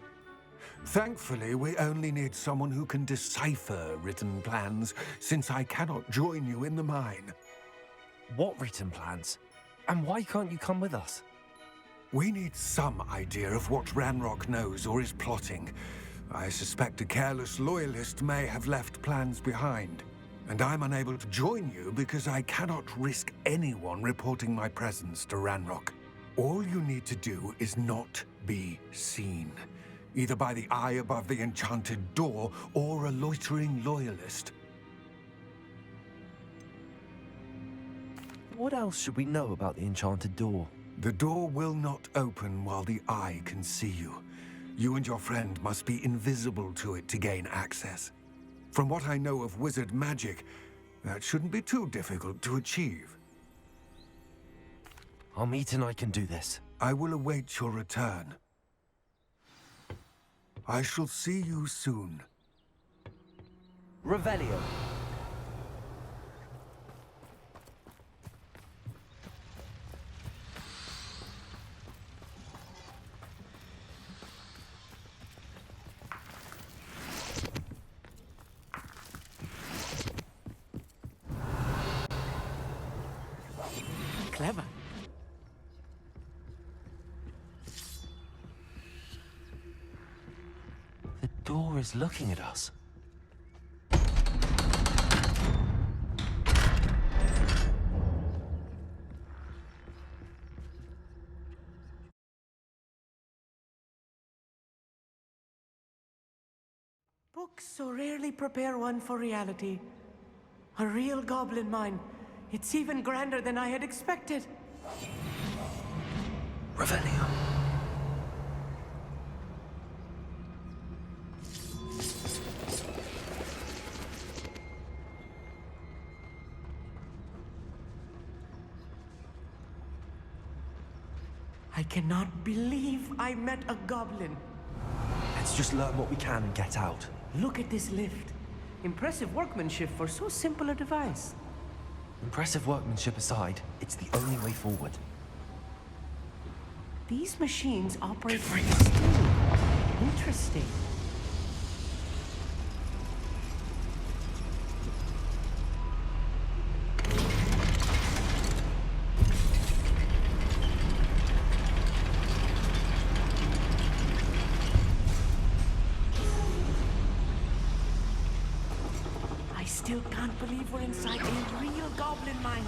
Thankfully, we only need someone who can decipher written plans, since I cannot join you in the mine. What written plans? And why can't you come with us? We need some idea of what Ranrock knows or is plotting. I suspect a careless loyalist may have left plans behind. And I'm unable to join you because I cannot risk anyone reporting my presence to Ranrock. All you need to do is not be seen, either by the eye above the enchanted door or a loitering loyalist. What else should we know about the enchanted door? The door will not open while the eye can see you. You and your friend must be invisible to it to gain access. From what I know of wizard magic, that shouldn't be too difficult to achieve. Our meet and I can do this. I will await your return. I shall see you soon. Revelio. Clever. The door is looking at us. Books so rarely prepare one for reality. A real goblin mine. It's even grander than I had expected. Revelio. I cannot believe I met a goblin. Let's just learn what we can and get out. Look at this lift. Impressive workmanship for so simple a device. Impressive workmanship aside, it's the only way forward. These machines operate by steam. Interesting. I still can't believe we're inside a real goblin mine.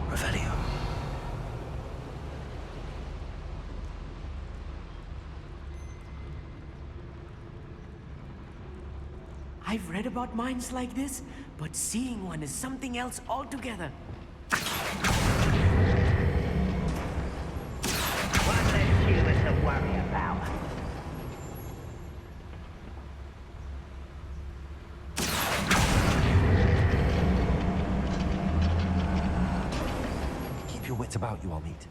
Revelio. I've read about mines like this, but seeing one is something else altogether. One less human to worry about. Keep your wits about you, Amit.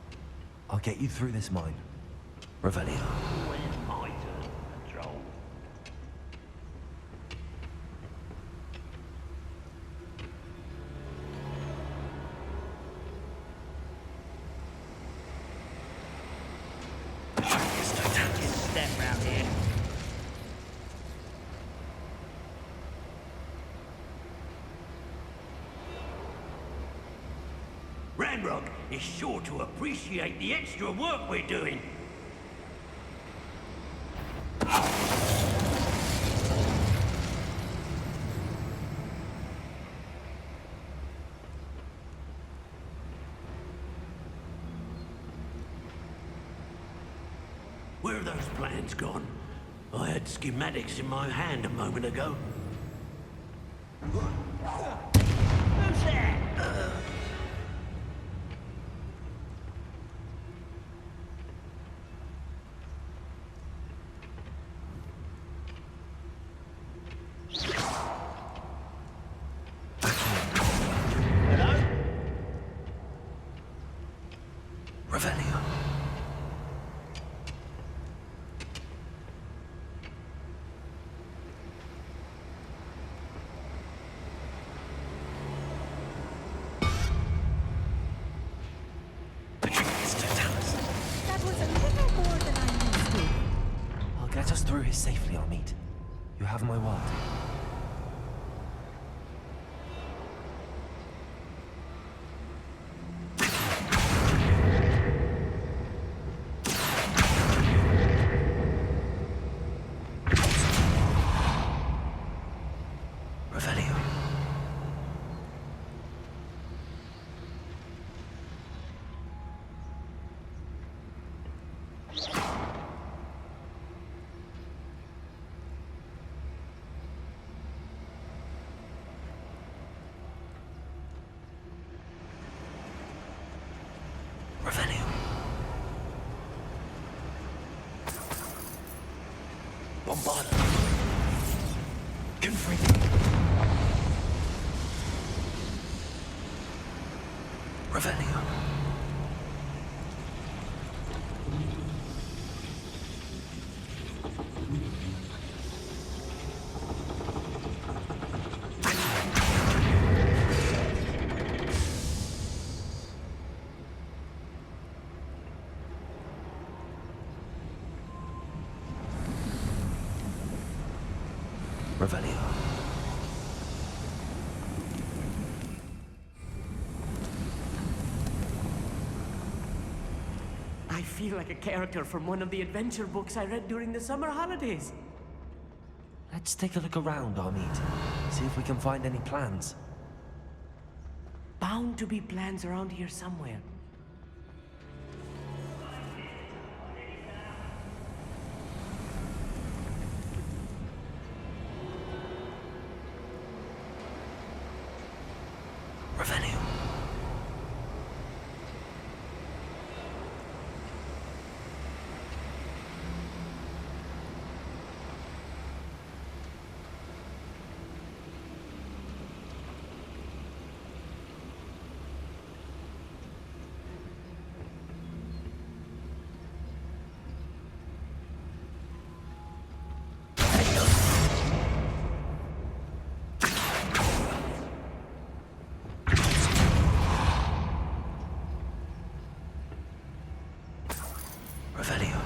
I'll get you through this mine. Revelio. Where's my turn, Patrol? Step round here. Ranrock is sure to appreciate the extra work we're doing. Where are those plans gone? I had schematics in my hand a moment ago. Who's that? Hello? Revelio. That was a little more than I'm used to. I'll get us through here safely, Amit. You have my word. Revelio. Revelio. Bombarda. Confringo. Revelio. Revelio. I feel like a character from one of the adventure books I read during the summer holidays. Let's take a look around, Amit. See if we can find any plans. Bound to be plans around here somewhere. Revelio. Revelio.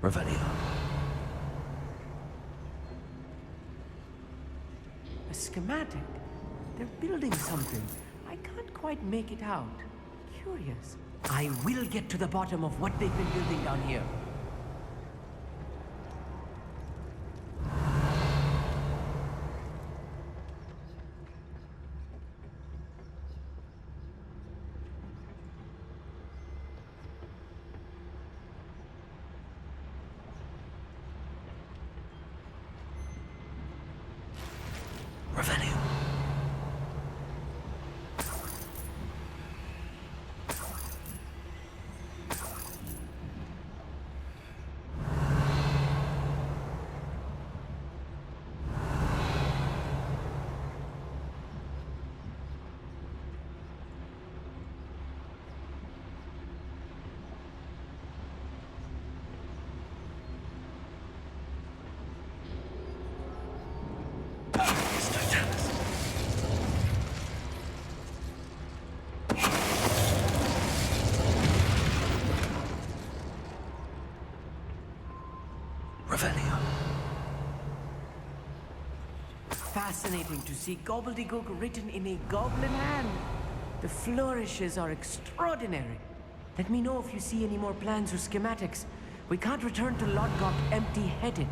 Revelio. A schematic? They're building something. I can't quite make it out. Curious. I will get to the bottom of what they've been building down here. Revelio. fascinating to see gobbledygook written in a goblin hand. The flourishes are extraordinary. Let me know if you see any more plans or schematics. We can't return to Lodgok empty-headed.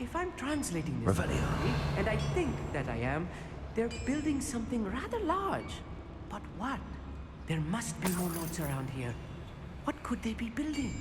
If I'm translating this Revelio. correctly, and I think that I am, they're building something rather large. But what? There must be more notes around here. What could they be building?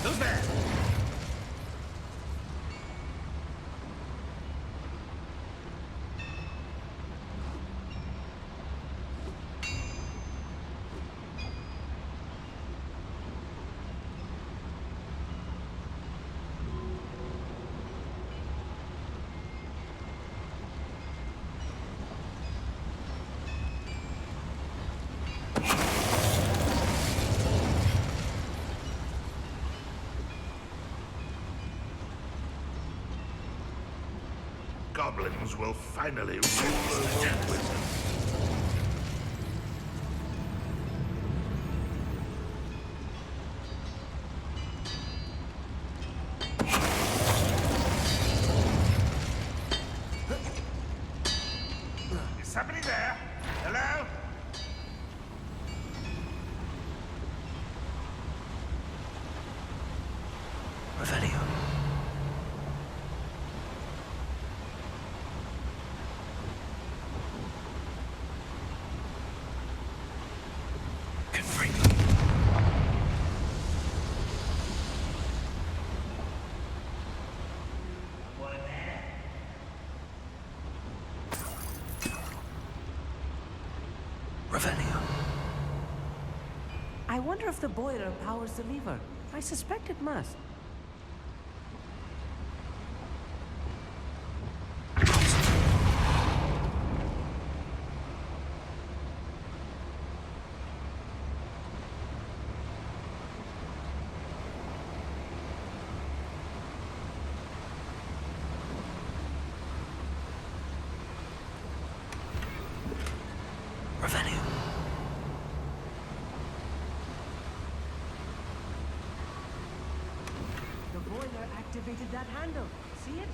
Who's there? Goblins will finally rule over wizards. Is somebody there? Hello? Revelio. Revelio. I wonder if the boiler powers the lever. I suspect it must. Revelio. The boiler activated that handle. See it?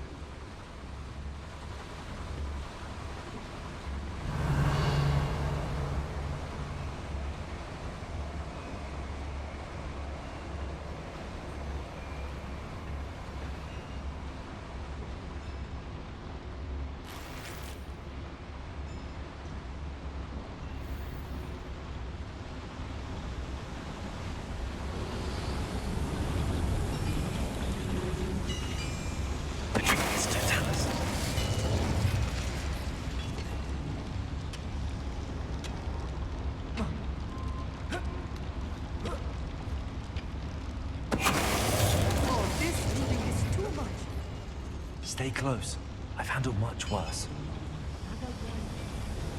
Stay close. I've handled much worse.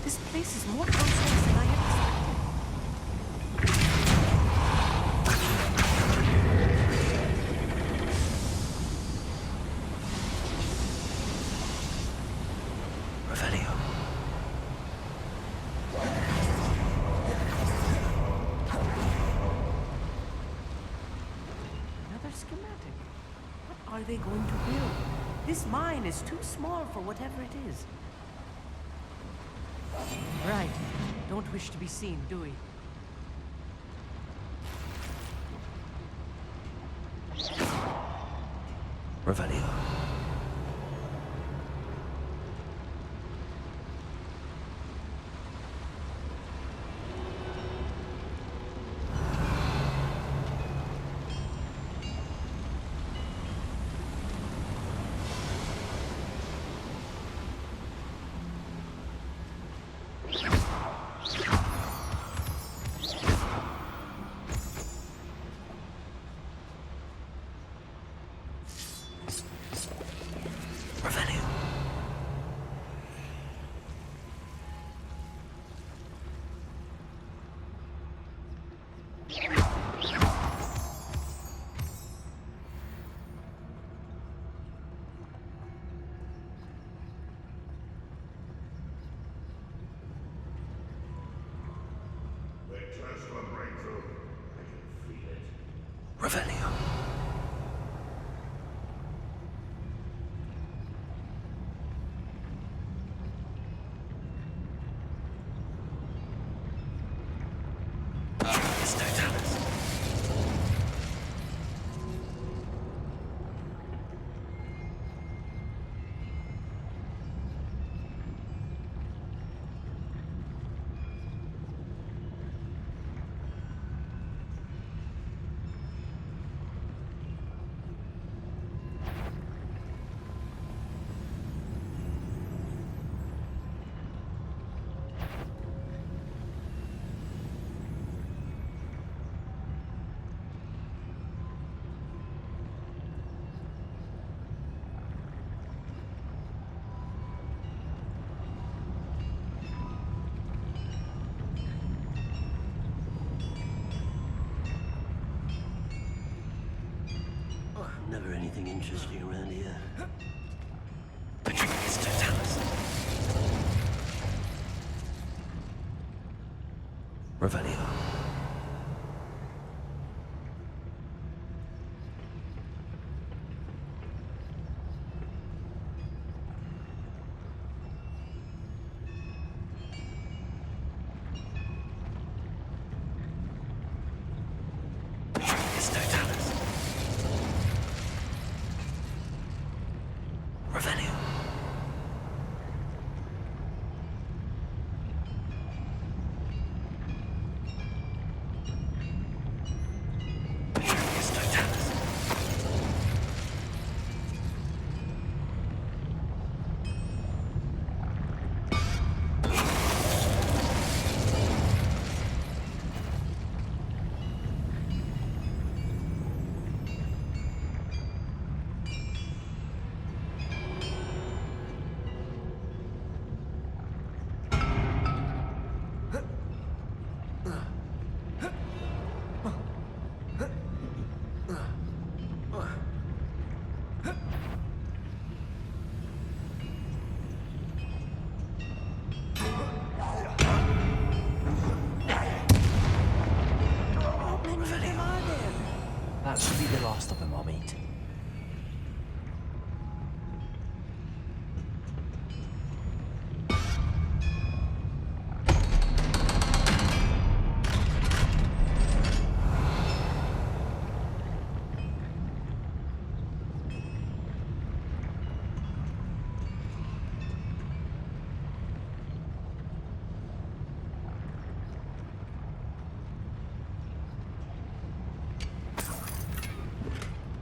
This place is more complex than I had expected. Revelio. Another schematic. What are they going to build? This mine is too small for whatever it is. Right. Don't wish to be seen, do we? Revelio. Revelio. Never anything interesting around here. Patricius Totalis. Revelio. Patricius Totalis. Revelio. Patricius Totalis. That should be the last of them I'll meet.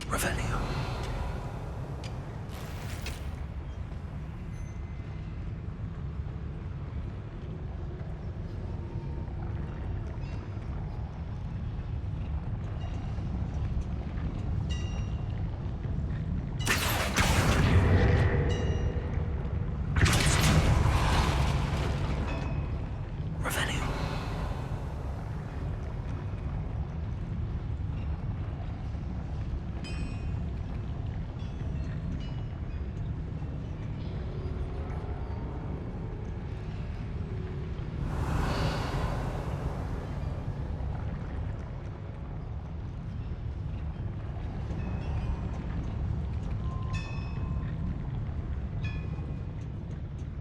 Revelio. Revelio.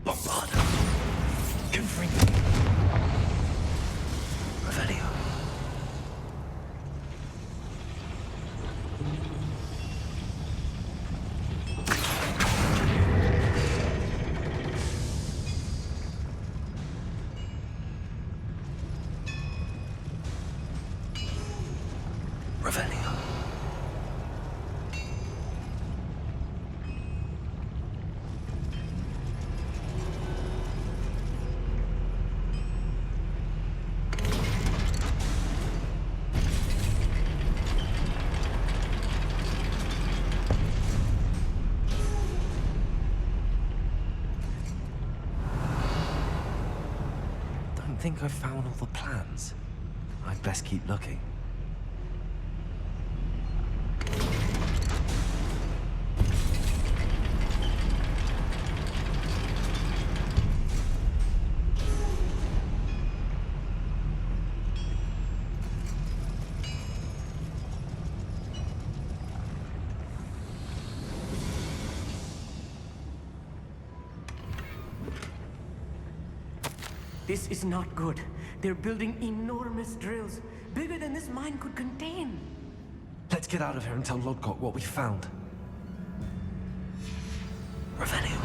Bombardo. Confringo. Revelio. Revelio. Don't think I've found all the plans. I'd best keep looking. This is not good. They're building enormous drills, bigger than this mine could contain. Let's get out of here and tell Lodgok what we found. Revelio.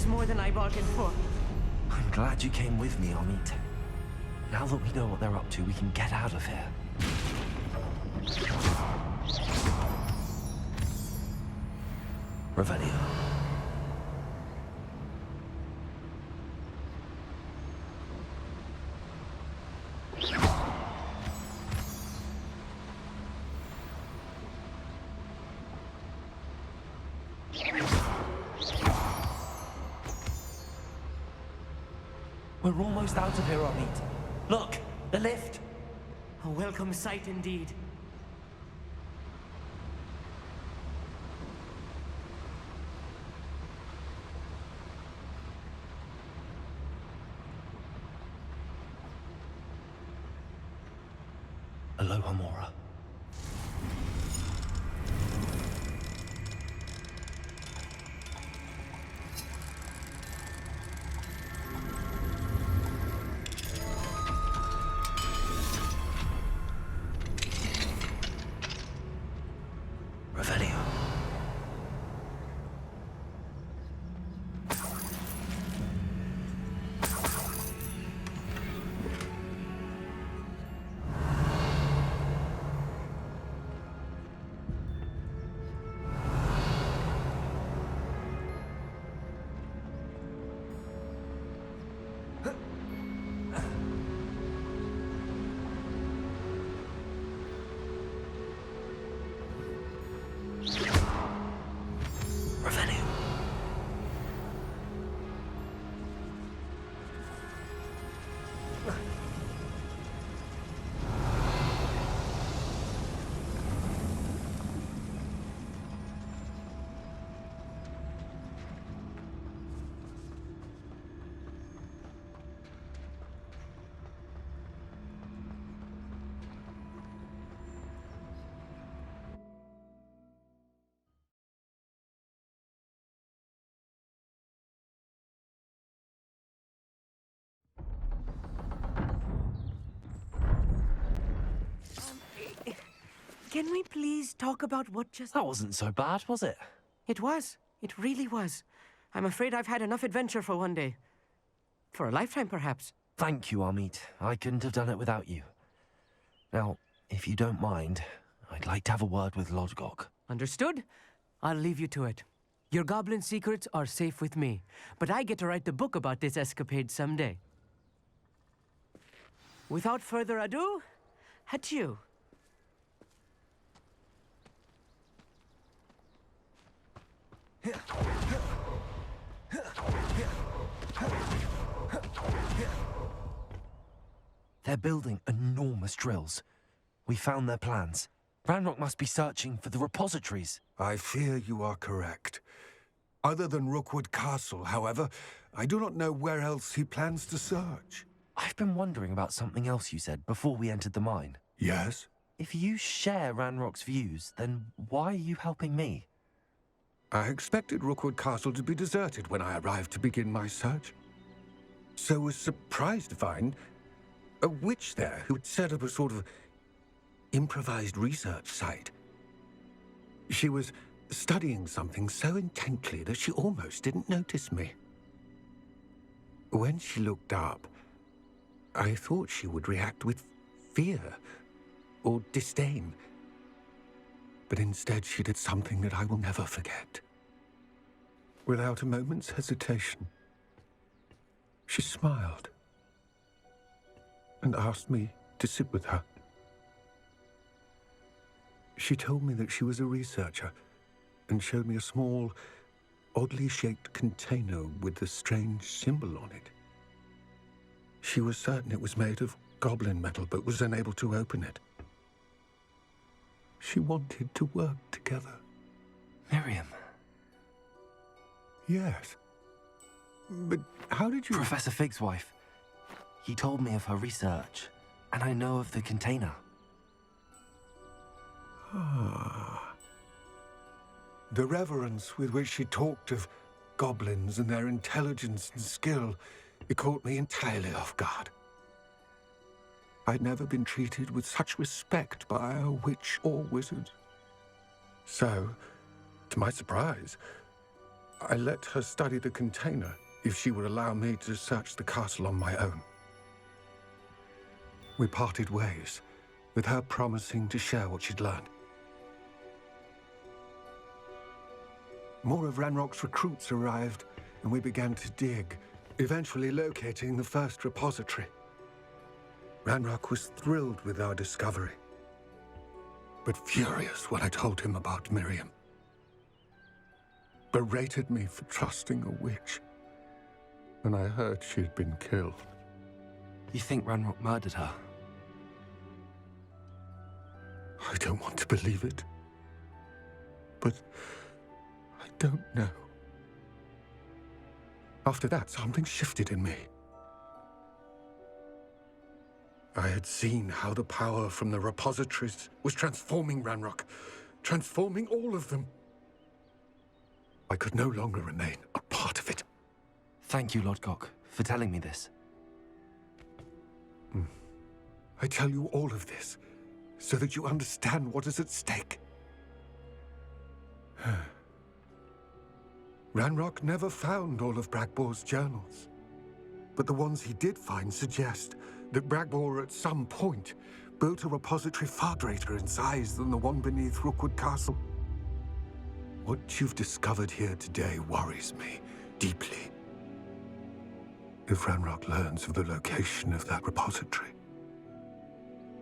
More than I bargained for. I'm glad you came with me, Amit. Now that we know what they're up to, we can get out of here. Revelio. We're almost out of here, Amit. Look, the lift. A welcome sight indeed. Aloha, Mora. Can we please talk about what just... That wasn't so bad, was it? It was. It really was. I'm afraid I've had enough adventure for one day. For a lifetime, perhaps. Thank you, Amit. I couldn't have done it without you. Now, if you don't mind, I'd like to have a word with Lodgok. Understood? I'll leave you to it. Your goblin secrets are safe with me, but I get to write the book about this escapade someday. Without further ado, adieu. They're building enormous drills. We found their plans. Ranrock must be searching for the repositories. I fear you are correct. Other than Rookwood Castle, however, I do not know where else he plans to search. I've been wondering about something else you said before we entered the mine. Yes? If you share Ranrock's views, then why are you helping me? I expected Rookwood Castle to be deserted when I arrived to begin my search. So was surprised to find a witch there who had set up a sort of improvised research site. She was studying something so intently that she almost didn't notice me. When she looked up, I thought she would react with fear or disdain. But instead she did something that I will never forget. Without a moment's hesitation, she smiled and asked me to sit with her. She told me that she was a researcher and showed me a small, oddly shaped container with a strange symbol on it. She was certain it was made of goblin metal, but was unable to open it. She wanted to work together. Miriam. Yes. But how did you... Professor Fig's wife. He told me of her research, and I know of the container. Ah. The reverence with which she talked of goblins and their intelligence and skill, it caught me entirely off guard. I'd never been treated with such respect by a witch or wizard. So, to my surprise, I let her study the container if she would allow me to search the castle on my own. We parted ways, with her promising to share what she'd learned. More of Ranrock's recruits arrived, and we began to dig, eventually locating the first repository. Ranrock was thrilled with our discovery, but furious when I told him about Miriam. Berated me for trusting a witch, and I heard she'd been killed. You think Ranrock murdered her? I don't want to believe it, but I don't know. After that, something shifted in me. I had seen how the power from the repositories was transforming Ranrock, transforming all of them. I could no longer remain a part of it. Thank you, Lodgok, for telling me this. I tell you all of this so that you understand what is at stake. Ranrock never found all of Bragbor's journals, but the ones he did find suggest that Bragbor at some point built a repository far greater in size than the one beneath Rookwood Castle. What you've discovered here today worries me deeply. If Ranrock learns of the location of that repository,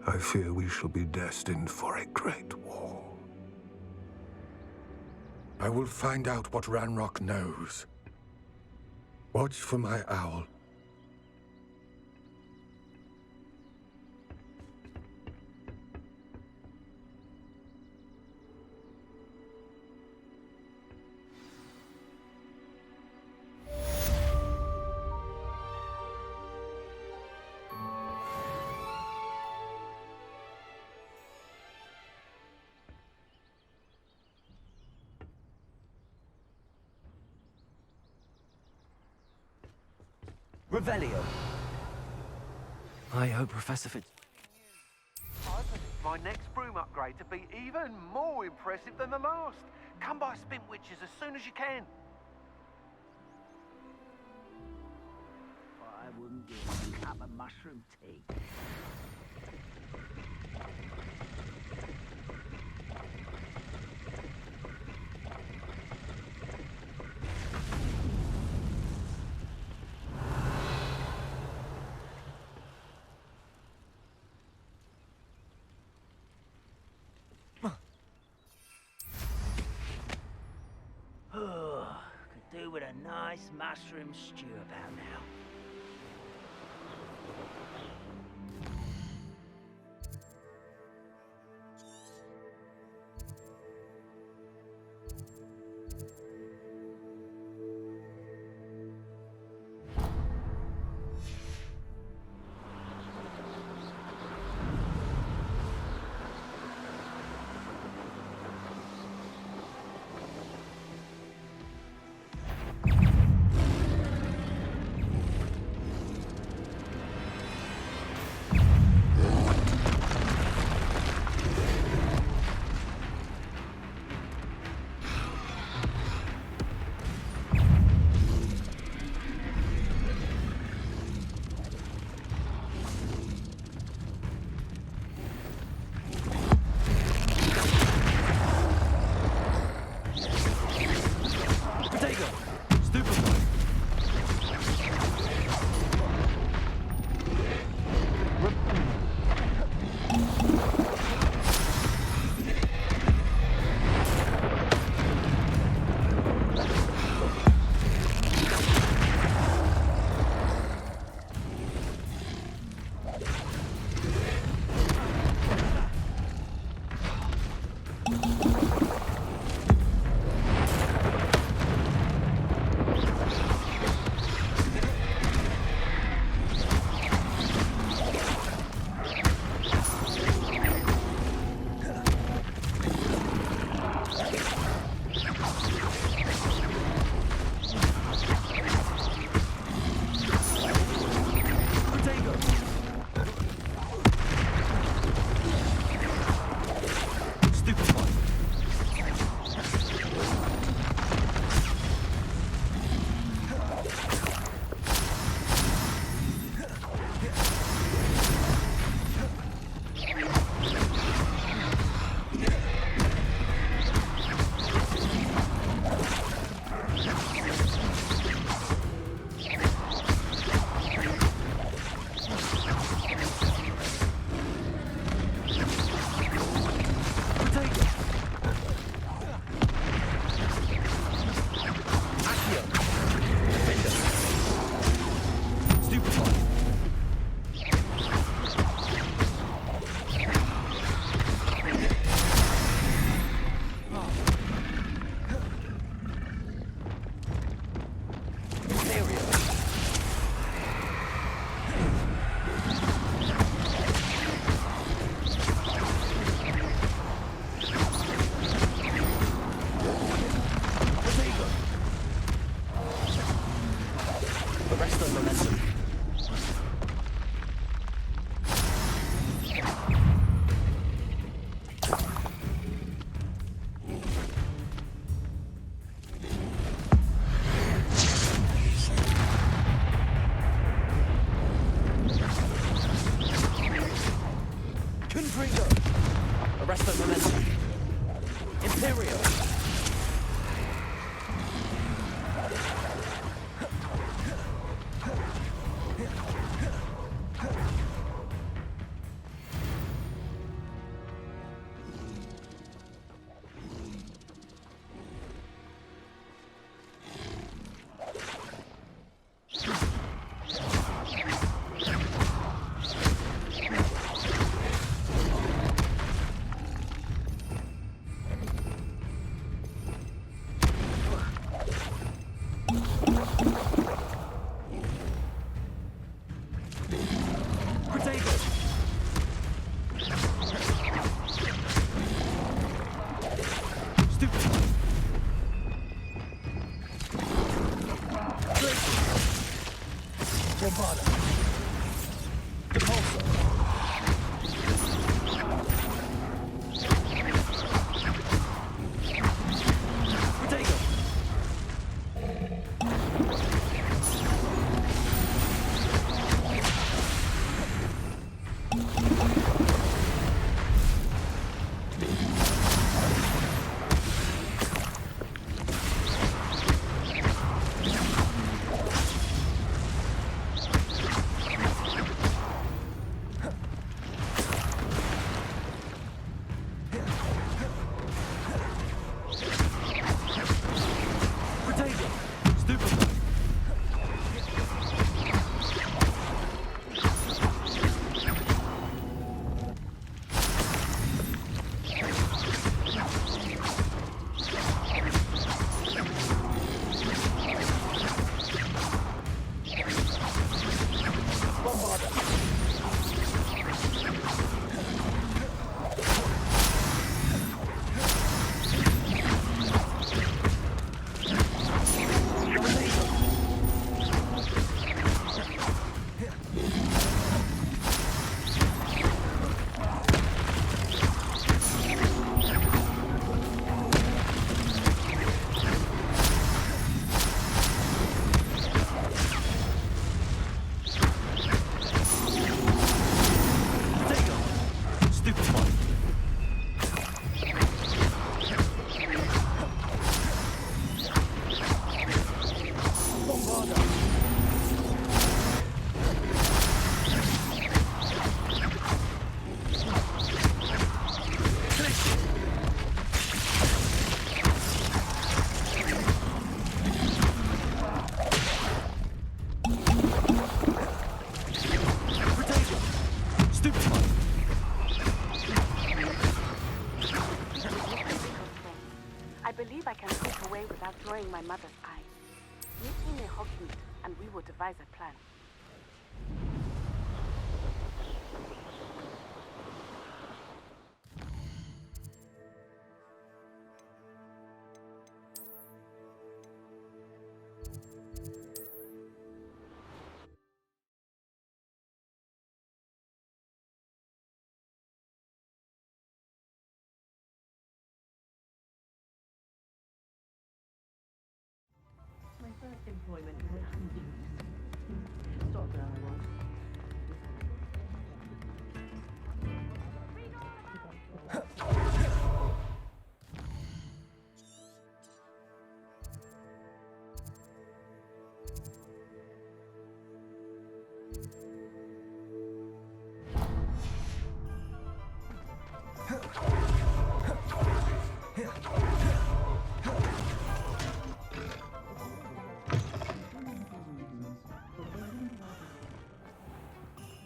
I fear we shall be destined for a great war. I will find out what Ranrock knows. Watch for my owl. Revelio. I hope Professor Fitz... My next broom upgrade to be even more impressive than the last. Come by Spin Witches as soon as you can. I wouldn't give a cup of mushroom tea. Could do with a nice mushroom stew about now. Arrest the momentum. Confringo. Arrest the momentum. Imperial. I believe I can slip away without drawing my mother's eye. Meet me near Hogwarts, and we will devise a plan. My first employment was stop there, I want.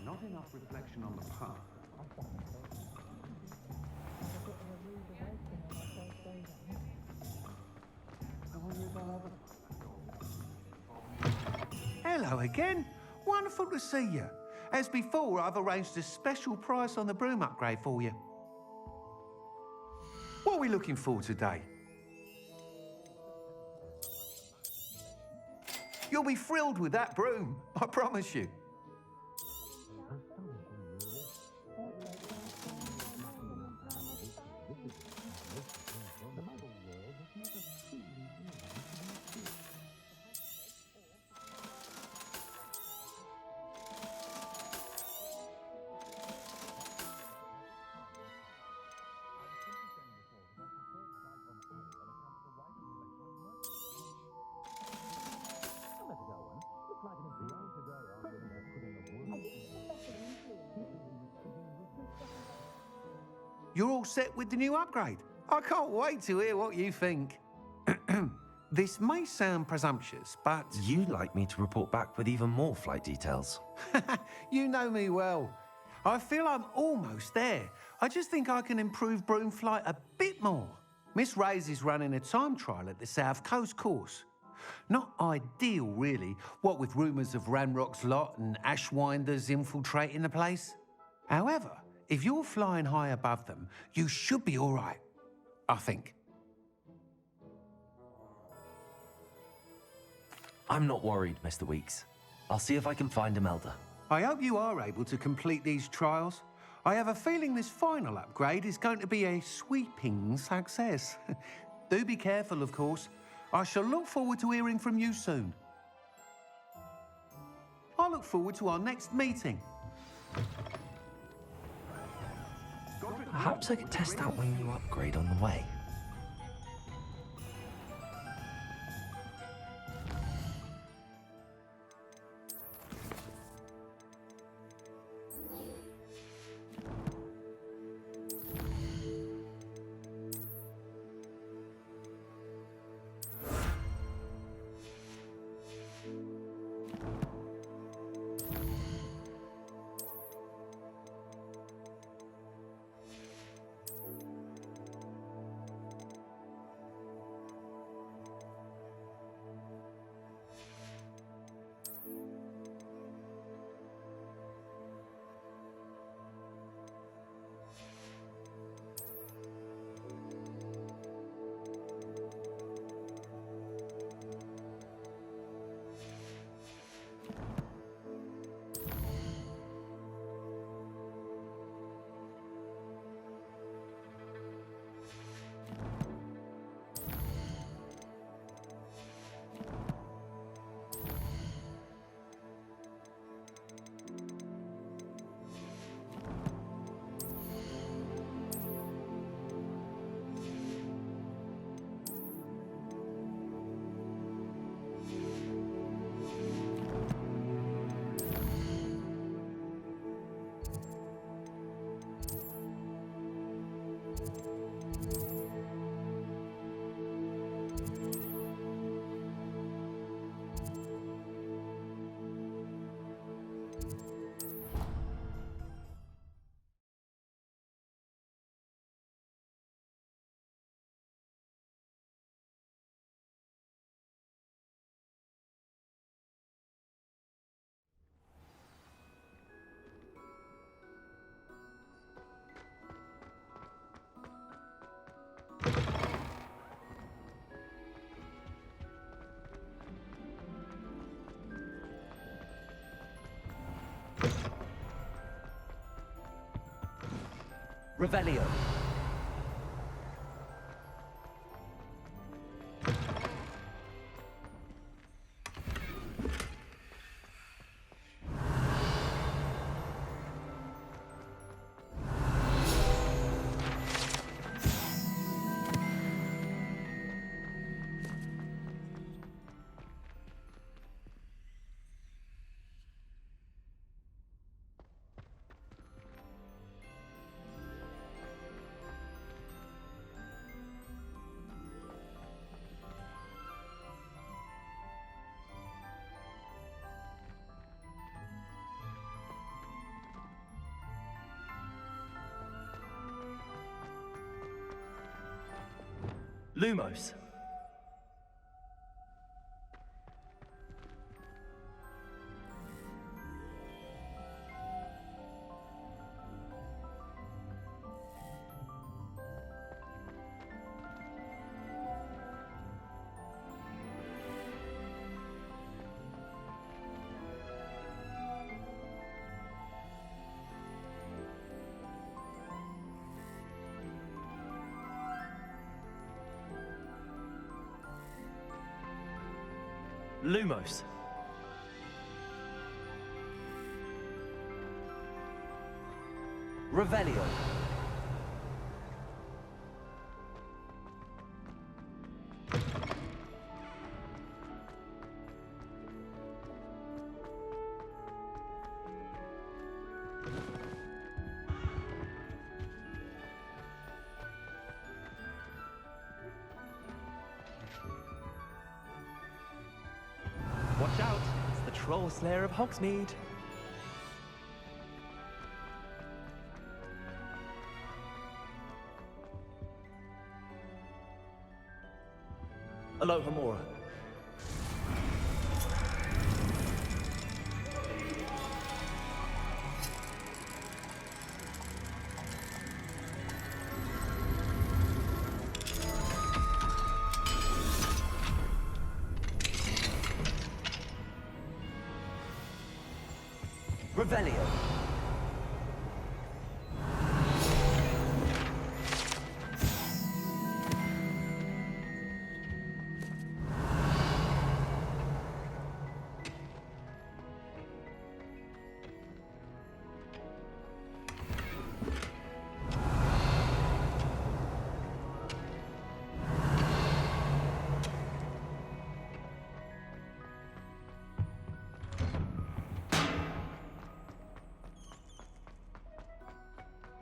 Not enough reflection on the path. Hello again. Wonderful to see you. As before, I've arranged a special price on the broom upgrade for you. What are we looking for today? You'll be thrilled with that broom, I promise you. You're all set with the new upgrade. I can't wait to hear what you think. This may sound presumptuous, but... You'd like me to report back with even more flight details. You know me well. I feel I'm almost there. I just think I can improve broom flight a bit more. Miss Ray's is running a time trial at the South Coast course. Not ideal, really, what with rumours of Ranrock's lot and Ashwinders infiltrating the place. However, if you're flying high above them, you should be all right, I think. I'm not worried, Mr. Weeks. I'll see if I can find Imelda. I hope you are able to complete these trials. I have a feeling this final upgrade is going to be a sweeping success. Do be careful, of course. I shall look forward to hearing from you soon. I look forward to our next meeting. Perhaps I could test out my new upgrade on the way. Revelio. Lumos. Lumos. Revelio. Watch out! It's the Troll Slayer of Hogsmeade. Aloha Mora. Revelio.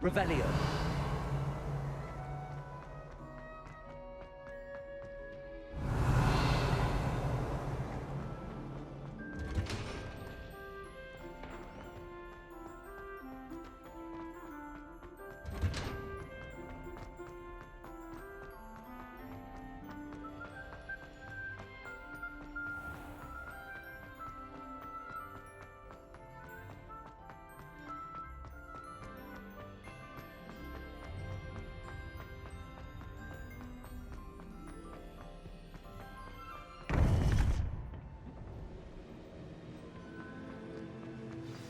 Revelio.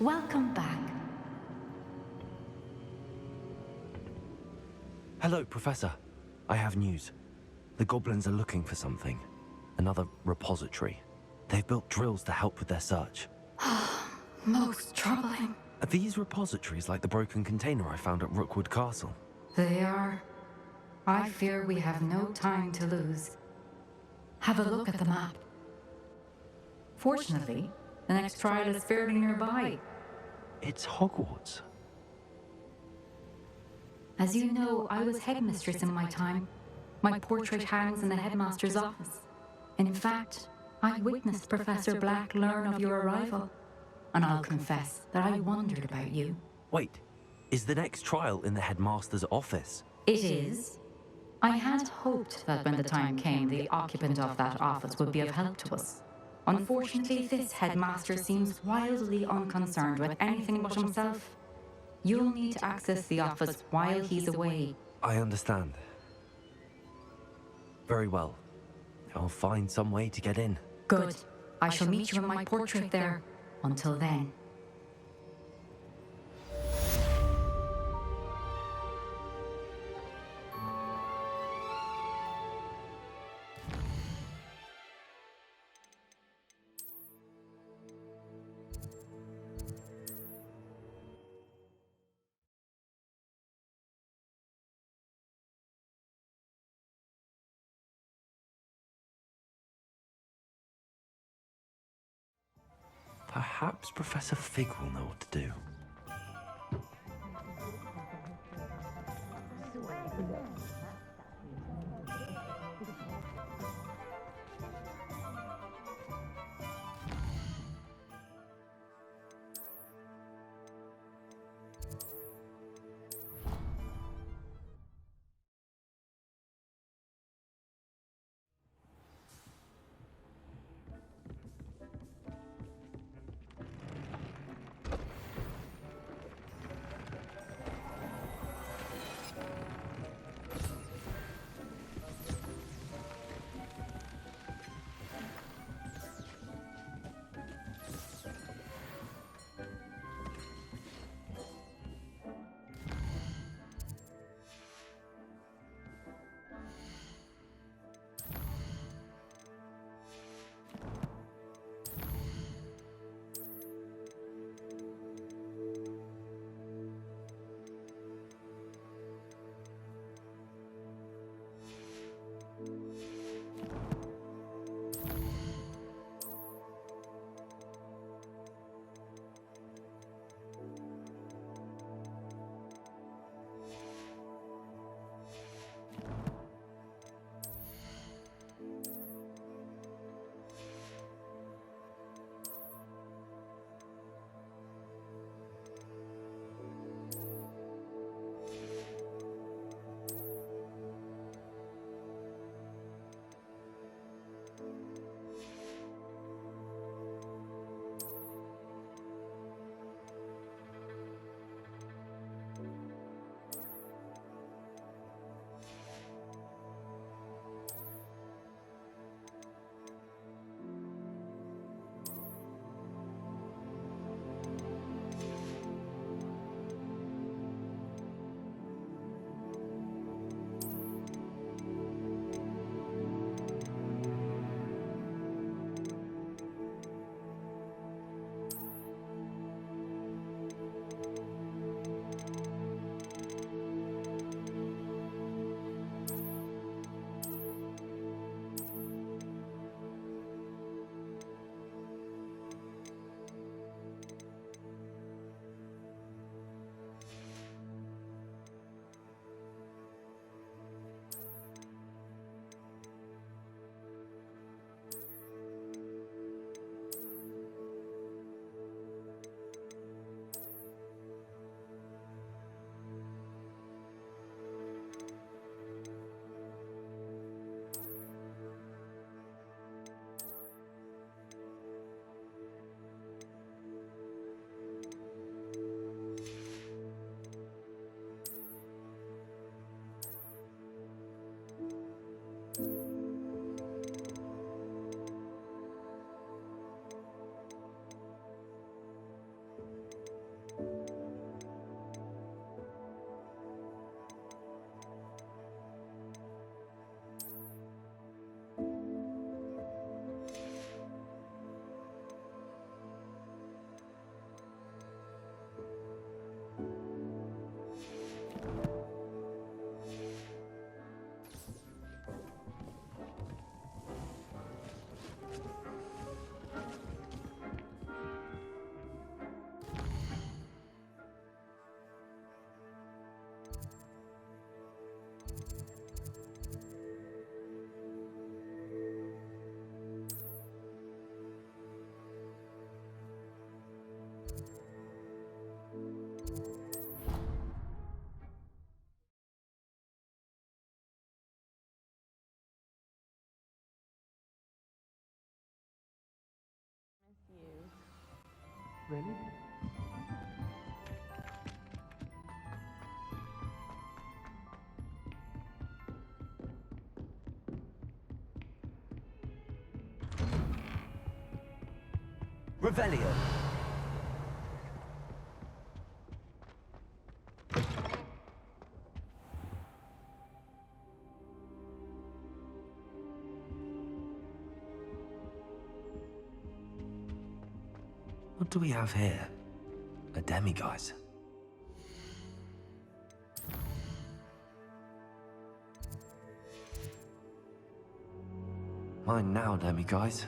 Welcome back. Hello, Professor. I have news. The goblins are looking for something. Another repository. They've built drills to help with their search. Most troubling. Are these repositories like the broken container I found at Rookwood Castle? They are. I fear we have no time to lose. Have a look at the map. Fortunately, the next trial is fairly nearby. It's Hogwarts. As you know, I was headmistress in my time. My portrait hangs in the headmaster's office. And in fact, I witnessed Professor Black learn of your arrival. And I'll confess that I wondered about you. Wait, is the next trial in the headmaster's office? It is. I had hoped that when the time came, the occupant of that office would be of help to us. Unfortunately, this headmaster seems wildly unconcerned with anything but himself. You'll need to access the office while he's away. I understand. Very well. I'll find some way to get in. Good. I shall meet you in my portrait there. Until then. Perhaps Professor Fig will know what to do. Really? Revelio. What do we have here? A demiguise. Mine now, demiguise.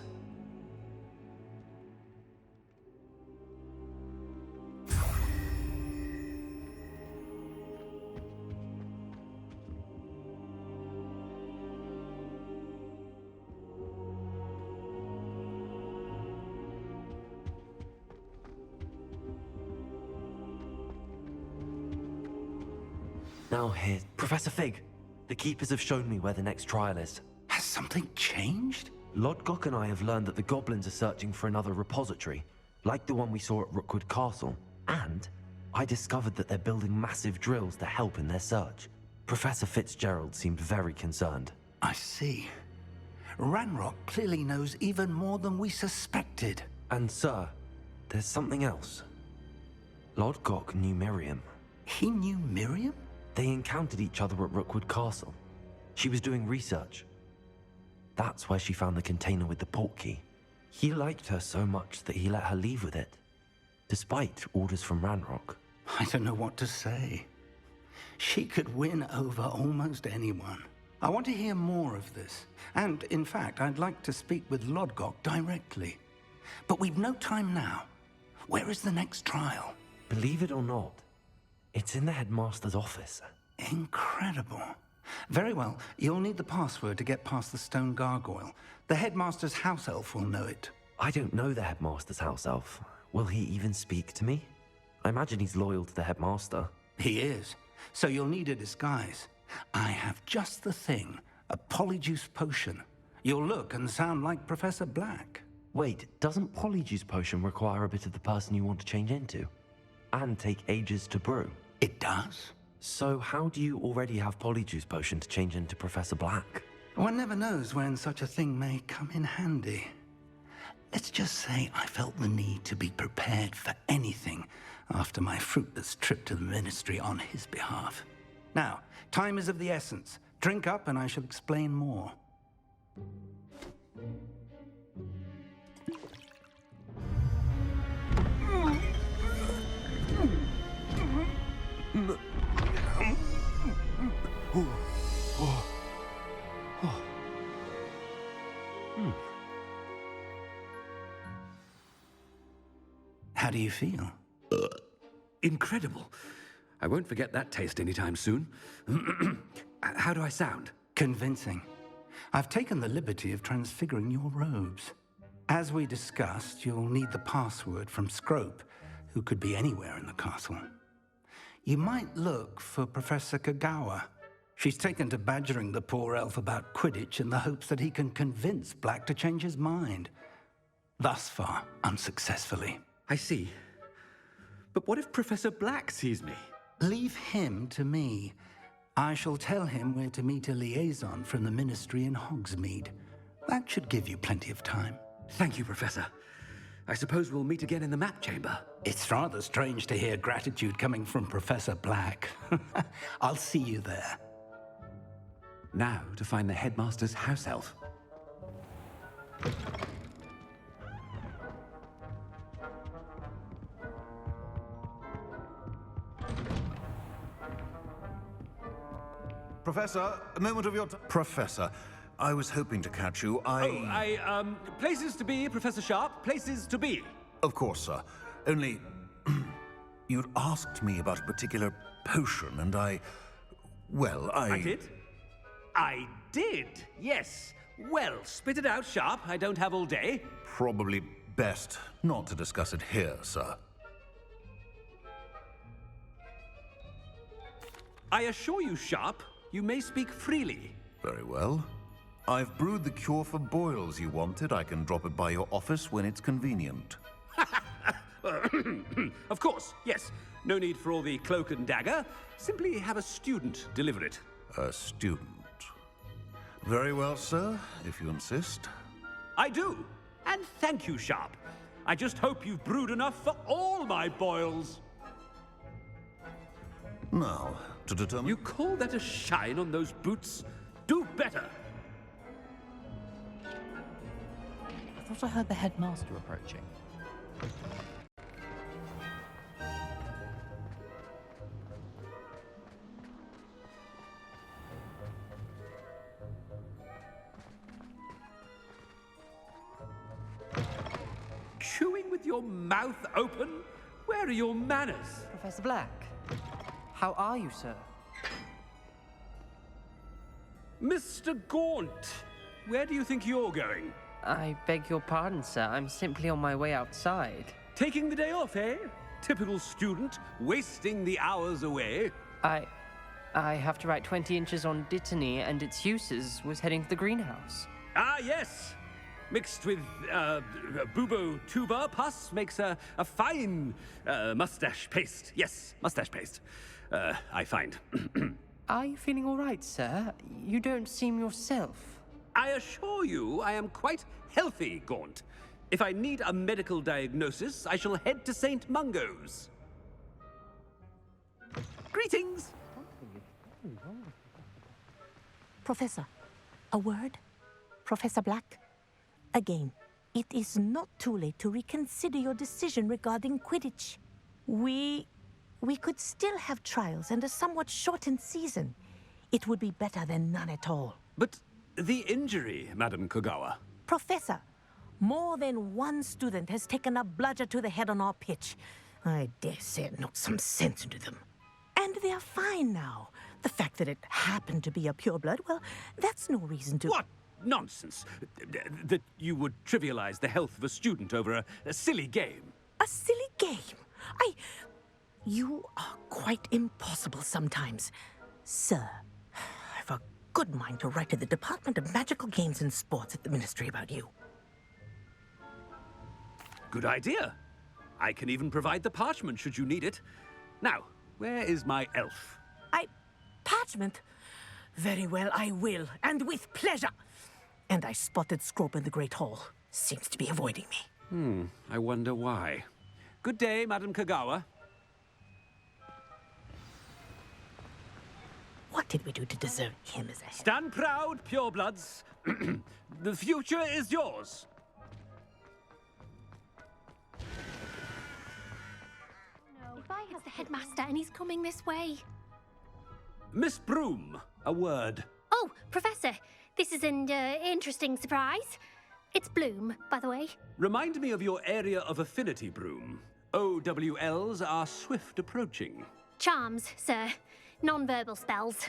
Now here, Professor Fig. The Keepers have shown me where the next trial is. Has something changed? Lodgok and I have learned that the goblins are searching for another repository, like the one we saw at Rookwood Castle. And I discovered that they're building massive drills to help in their search. Professor Fitzgerald seemed very concerned. I see. Ranrock clearly knows even more than we suspected. And sir, there's something else. Lodgok knew Miriam. He knew Miriam? They encountered each other at Rookwood Castle. She was doing research. That's where she found the container with the portkey. He liked her so much that he let her leave with it, despite orders from Ranrock. I don't know what to say. She could win over almost anyone. I want to hear more of this. And, in fact, I'd like to speak with Lodgok directly. But we've no time now. Where is the next trial? Believe it or not, it's in the headmaster's office. Incredible. Very well. You'll need the password to get past the stone gargoyle. The headmaster's house elf will know it. I don't know the headmaster's house elf. Will he even speak to me? I imagine he's loyal to the headmaster. He is. So you'll need a disguise. I have just the thing. A polyjuice potion. You'll look and sound like Professor Black. Wait, doesn't polyjuice potion require a bit of the person you want to change into? And take ages to brew? It does. So how do you already have polyjuice potion to change into Professor Black? One never knows when such a thing may come in handy. Let's just say I felt the need to be prepared for anything after my fruitless trip to the Ministry on his behalf. Now, time is of the essence. Drink up and I shall explain more. How do you feel? Incredible. I won't forget that taste anytime soon. How do I sound? Convincing. I've taken the liberty of transfiguring your robes. As we discussed, you'll need the password from Scrope, who could be anywhere in the castle. You might look for Professor Kagawa. She's taken to badgering the poor elf about Quidditch in the hopes that he can convince Black to change his mind. Thus far, unsuccessfully. I see. But what if Professor Black sees me? Leave him to me. I shall tell him where to meet a liaison from the Ministry in Hogsmeade. That should give you plenty of time. Thank you, Professor. I suppose we'll meet again in the map chamber. It's rather strange to hear gratitude coming from Professor Black. I'll see you there. Now to find the headmaster's house elf. Professor, a moment of your time. Professor, I was hoping to catch you. Places to be, Professor Sharp. Places to be. Of course, sir. Only, you'd asked me about a particular potion, and I did? I did, yes. Well, spit it out, Sharp. I don't have all day. Probably best not to discuss it here, sir. I assure you, Sharp, you may speak freely. Very well. I've brewed the cure for boils you wanted. I can drop it by your office when it's convenient. Of course, yes. No need for all the cloak and dagger. Simply have a student deliver it. A student. Very well, sir, if you insist. I do. And thank you, Sharp. I just hope you've brewed enough for all my boils. Now, to determine... You call that a shine on those boots? Do better. I thought I heard the headmaster approaching. Chewing with your mouth open? Where are your manners? Professor Black, how are you, sir? Mr. Gaunt, where do you think you're going? I beg your pardon, sir. I'm simply on my way outside. Taking the day off, eh? Typical student, wasting the hours away. I have to write 20 inches on Dittany and its uses. Was heading to the greenhouse. Ah, yes. Mixed with bubo tuber pus makes a fine mustache paste. Yes, mustache paste. I find. Are you feeling all right, sir? You don't seem yourself. I assure you I am quite healthy, Gaunt. If I need a medical diagnosis, I shall head to St. Mungo's. Greetings! Professor, a word? Professor Black? Again, it is not too late to reconsider your decision regarding Quidditch. We could still have trials and a somewhat shortened season. It would be better than none at all. But the injury, Madam Kogawa. Professor, more than one student has taken a bludger to the head on our pitch. I dare say it knocked some sense into them. And they're fine now. The fact that it happened to be a pureblood, well, that's no reason to... What nonsense! That you would trivialize the health of a student over a silly game. A silly game? You are quite impossible sometimes. Sir, I've a good mind to write to the Department of Magical Games and Sports at the Ministry about you. Good idea. I can even provide the parchment should you need it. Now, where is my elf? Parchment? Very well, I will, and with pleasure. And I spotted Scrope in the Great Hall. Seems to be avoiding me. I wonder why. Good day, Madam Kogawa. What did we do to deserve him as a head? Stand proud, purebloods. The future is yours. It's the headmaster and he's coming this way. Miss Broom, a word. Oh, Professor, this is an interesting surprise. It's Bloom, by the way. Remind me of your area of affinity, Broom. OWLs are swift approaching. Charms, sir. Non-verbal spells.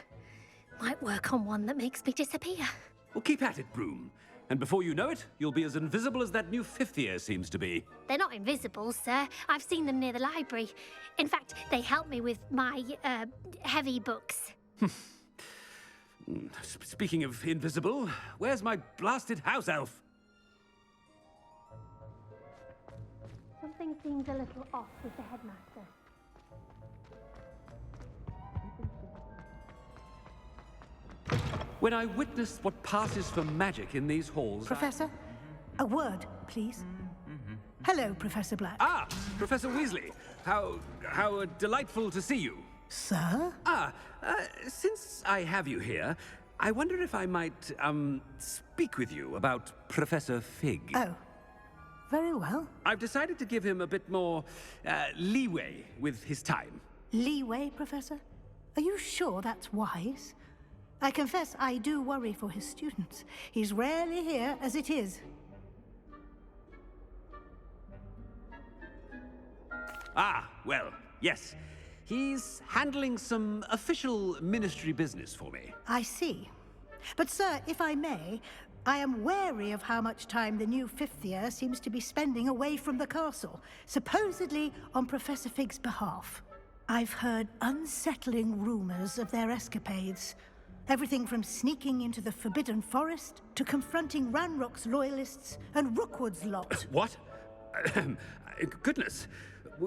Might work on one that makes me disappear. Well, keep at it, Broom. And before you know it, you'll be as invisible as that new fifth year seems to be. They're not invisible, sir. I've seen them near the library. In fact, they help me with my, heavy books. Speaking of invisible, where's my blasted house elf? Something seems a little off with the headmaster. When I witness what passes for magic in these halls... Professor, a word, please. Hello, Professor Black. Ah, Professor Weasley. How delightful to see you. Sir? Since I have you here, I wonder if I might, speak with you about Professor Fig. Oh, very well. I've decided to give him a bit more, leeway with his time. Leeway, Professor? Are you sure that's wise? I confess I do worry for his students. He's rarely here as it is. Ah, well, yes. He's handling some official ministry business for me. I see. But, sir, if I may, I am wary of how much time the new fifth year seems to be spending away from the castle, supposedly on Professor Fig's behalf. I've heard unsettling rumors of their escapades. Everything from sneaking into the Forbidden Forest to confronting Ranrock's loyalists and Rookwood's lot. What? Goodness.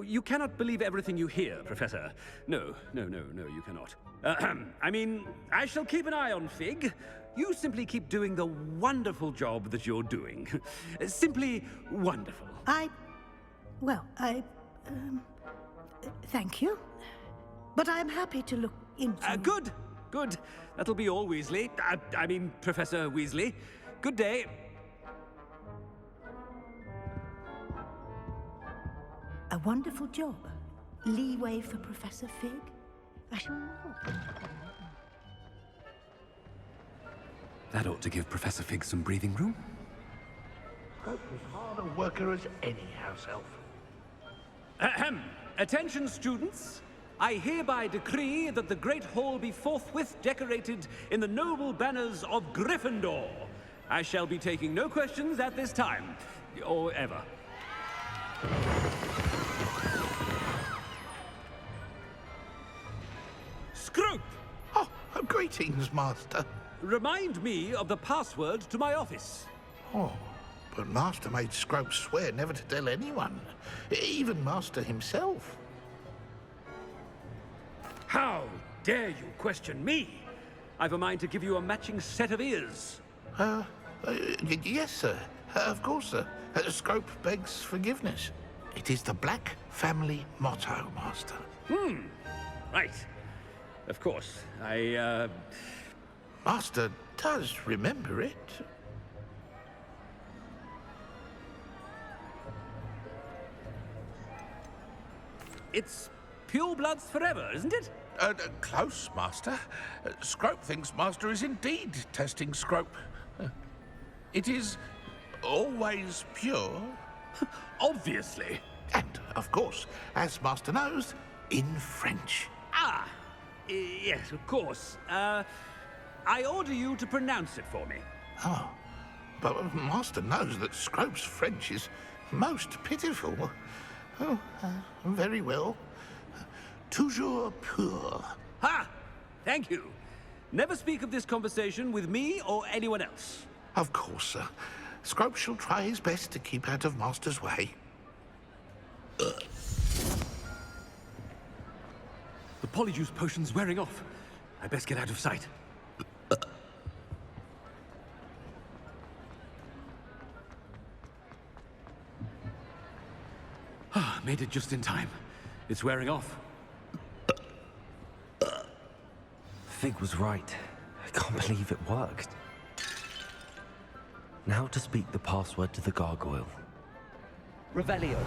You cannot believe everything you hear, Professor. No, you cannot. I mean, I shall keep an eye on Fig. You simply keep doing the wonderful job that you're doing. Simply wonderful. Thank you. But I'm happy to look into... Good. That'll be all, Weasley. I mean, Professor Weasley. Good day. A wonderful job. Leeway for Professor Fig? I shall know. That ought to give Professor Fig some breathing room. Hope was hard a worker as any house elf. Ahem. Attention, students. I hereby decree that the Great Hall be forthwith decorated in the noble banners of Gryffindor. I shall be taking no questions at this time, or ever. Scrope! Oh, greetings, Master. Remind me of the password to my office. Oh, but Master made Scrope swear never to tell anyone, even Master himself. How dare you question me? I've a mind to give you a matching set of ears. Yes, sir. Of course, sir. Scrope begs forgiveness. It is the Black family motto, Master. Right. Of course. Master does remember it. It's pure bloods forever, isn't it? Close, Master. Scrope thinks Master is indeed testing Scrope. It is always pure. Obviously. And, of course, as Master knows, in French. Yes, of course. I order you to pronounce it for me. Oh, but Master knows that Scrope's French is most pitiful. Oh, very well. Toujours pur. Ha! Thank you. Never speak of this conversation with me or anyone else. Of course, sir. Scrope shall try his best to keep out of Master's way. The polyjuice potion's wearing off. I best get out of sight. Made it just in time. It's wearing off. Fig was right. I can't believe it worked. Now to speak the password to the gargoyle. Revelio.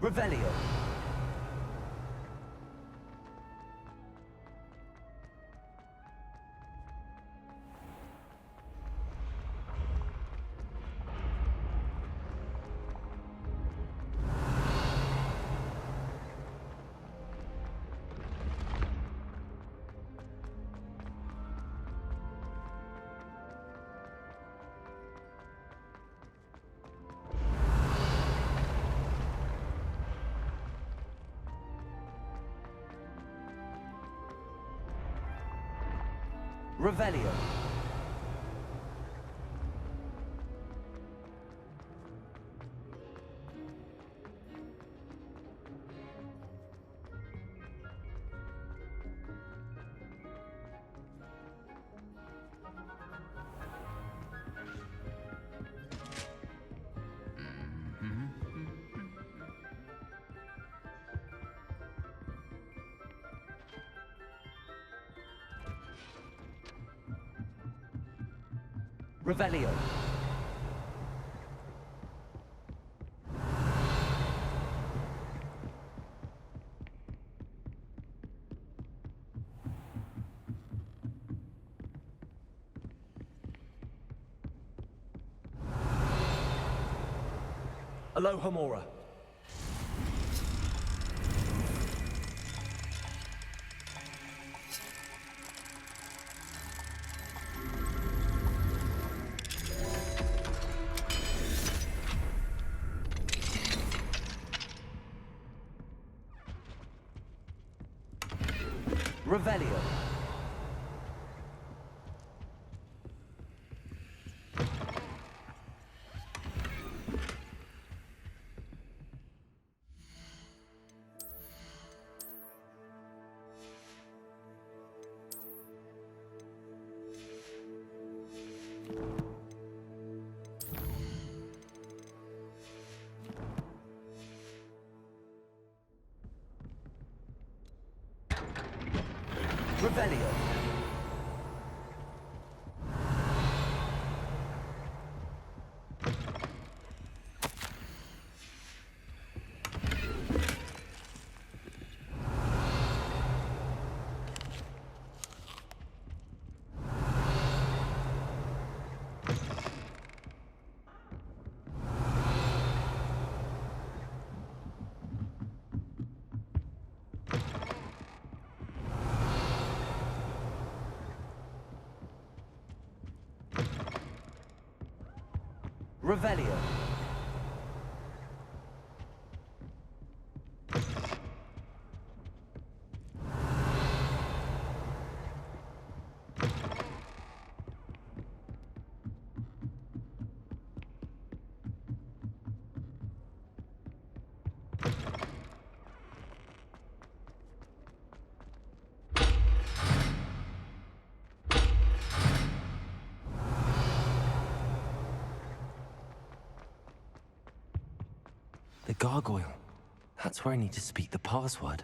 Revelio. Revelio. Revelio. Alohomora. Revelio. Revelio. Revelio. The gargoyle. That's where I need to speak the password.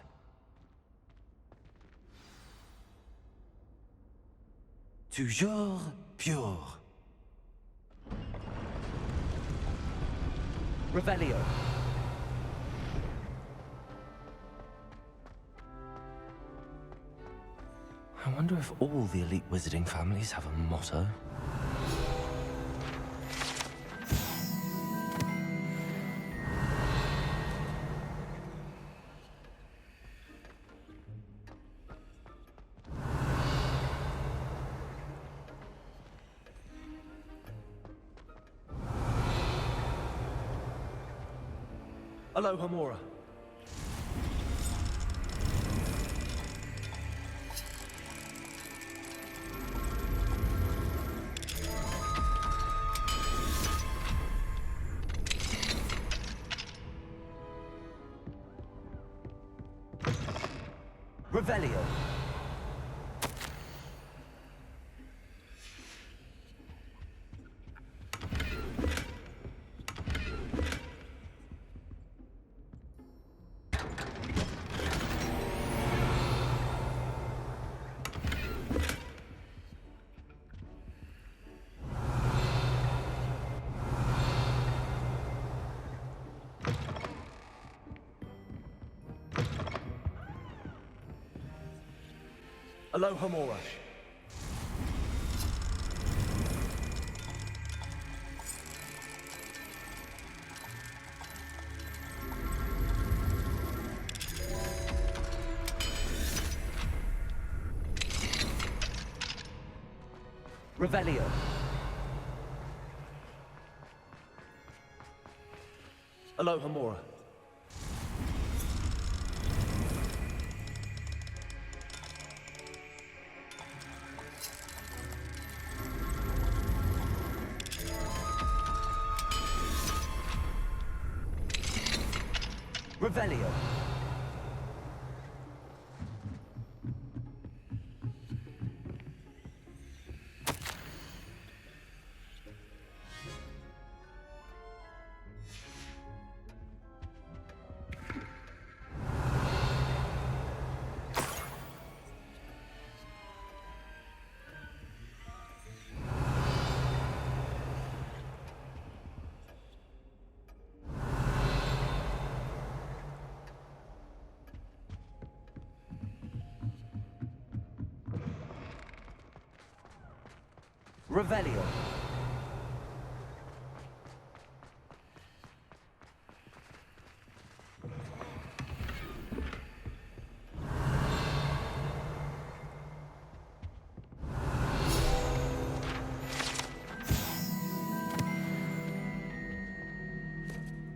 Toujours pure. Revelio. I wonder if all the elite wizarding families have a motto. Aloha Mora. Revelio. Aloha Mora. Revelio. Aloha Mora. Revelio. Revelio.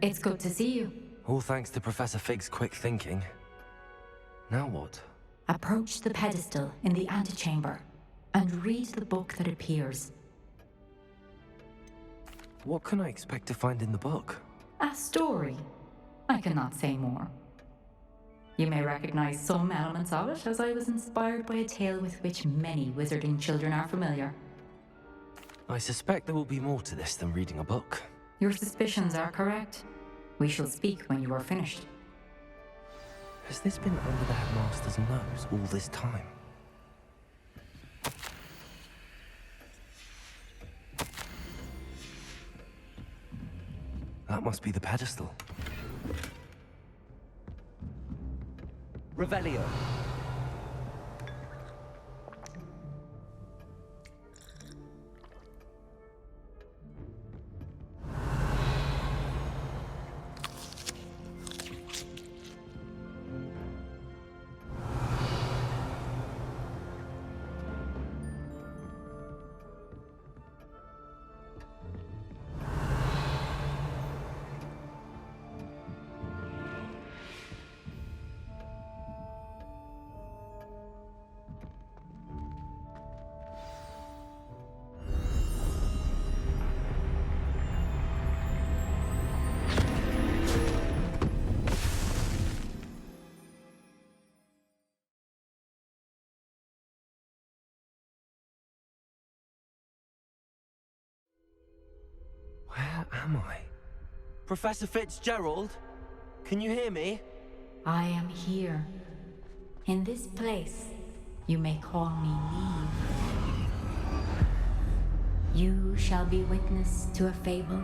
It's good to see you. All thanks to Professor Fig's quick thinking. Now what? Approach the pedestal in the antechamber and read the book that appears. What can I expect to find in the book? A story. I cannot say more. You may recognize some elements of it, as I was inspired by a tale with which many wizarding children are familiar. I suspect there will be more to this than reading a book. Your suspicions are correct. We shall speak when you are finished. Has this been under the headmaster's nose all this time? That must be the pedestal. Revelio. Where am I? Professor Fitzgerald? Can you hear me? I am here. In this place, you may call me Neve. You shall be witness to a fable.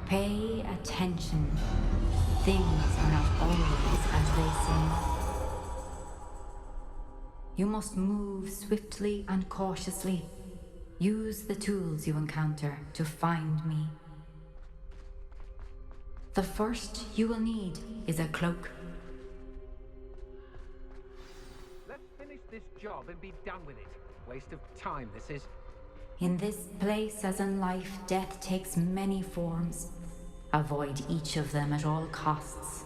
Pay attention. Things are not always as they seem. You must move swiftly and cautiously. Use the tools you encounter to find me. The first you will need is a cloak. Let's finish this job and be done with it. Waste of time, this is. In this place, as in life, death takes many forms. Avoid each of them at all costs.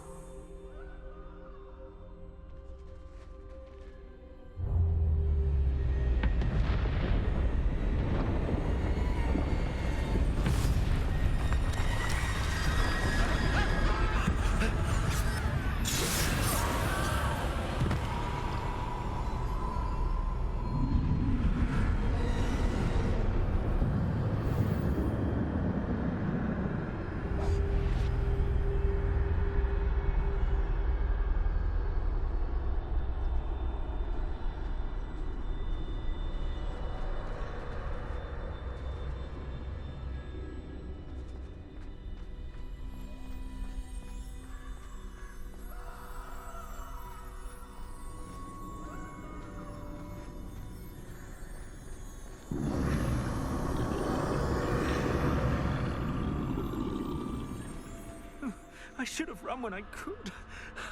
I should have run when I could.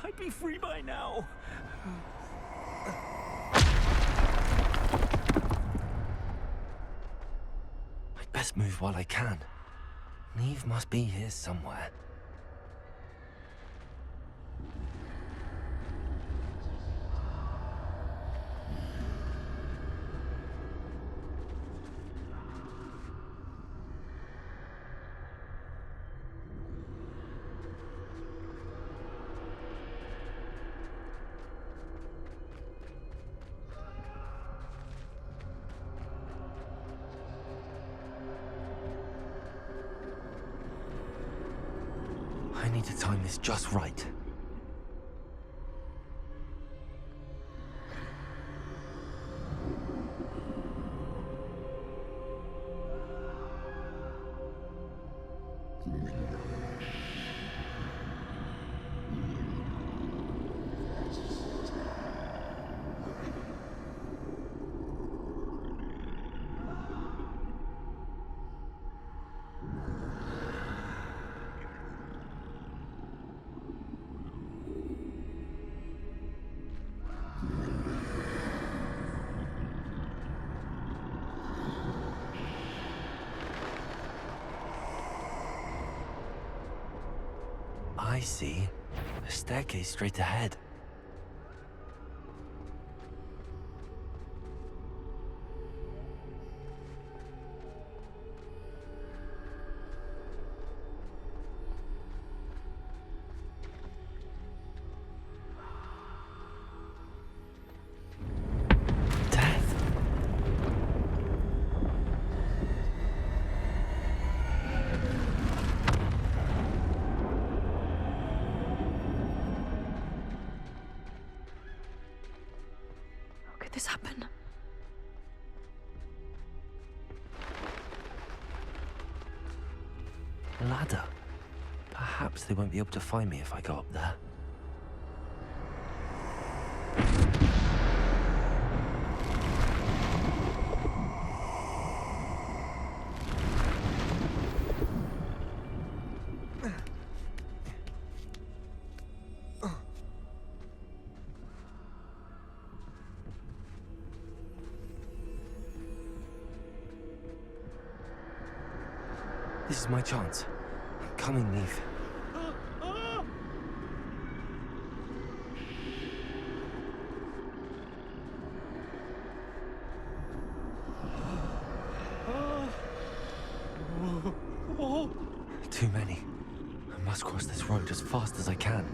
I'd be free by now. I'd best move while I can. Neve must be here somewhere. I need to time this just right. I see. A staircase straight ahead. this happen? A ladder. Perhaps they won't be able to find me if I go up there. This is my chance. Coming, Neve. Too many. I must cross this road as fast as I can.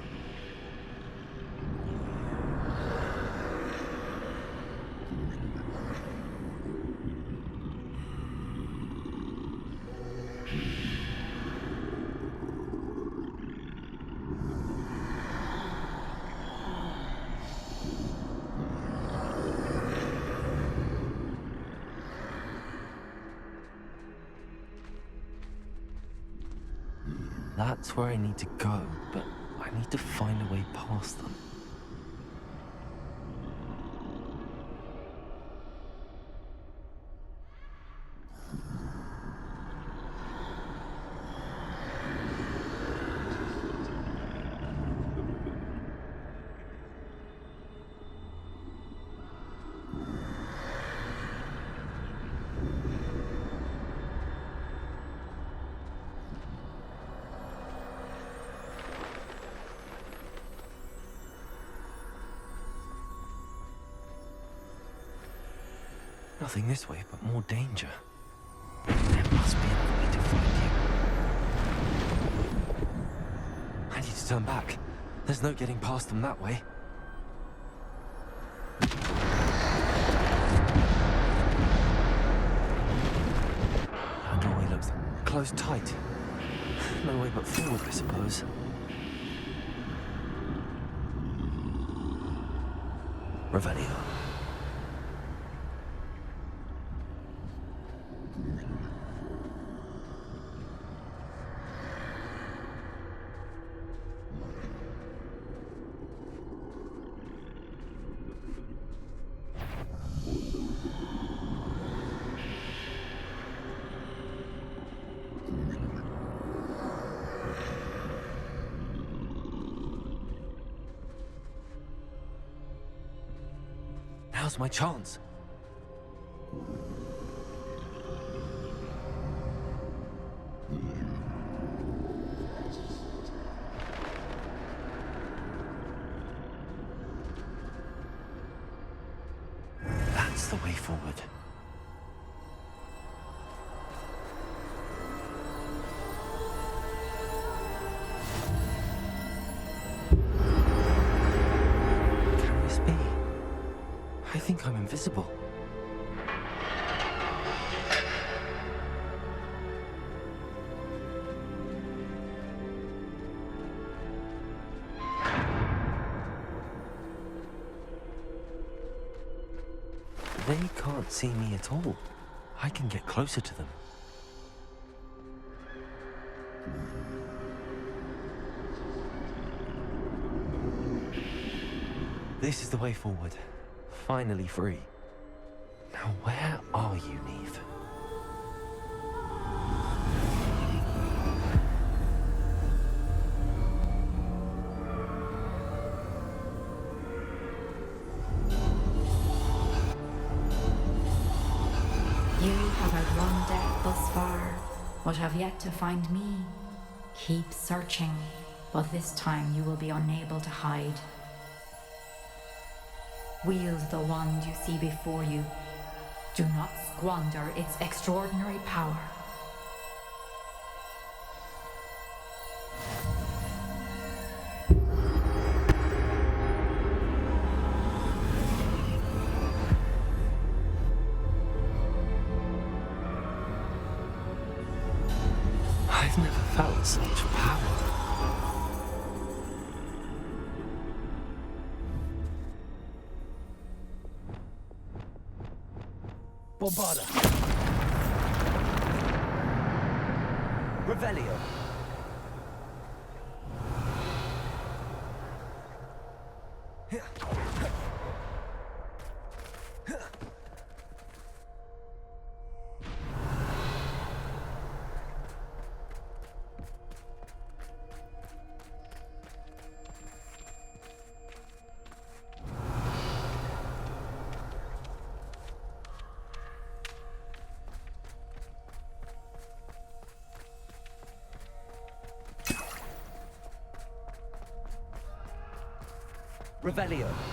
That's where I need to go, but I need to find a way past them. Nothing this way, but more danger. There must be another way to find you. I need to turn back. There's no getting past them that way. That doorway looks closed tight. No way but forward, I suppose. Revelio. Now's my chance. That's the way forward. Can this be? I think I'm invisible. They can't see me at all. I can get closer to them. This is the way forward. Finally free. Now where are you, Neve? You have outrun death thus far, but have yet to find me. Keep searching, but this time you will be unable to hide. Wield the wand you see before you. Do not squander its extraordinary power. I've never felt such power. Bombarda. Revelio. Revelio.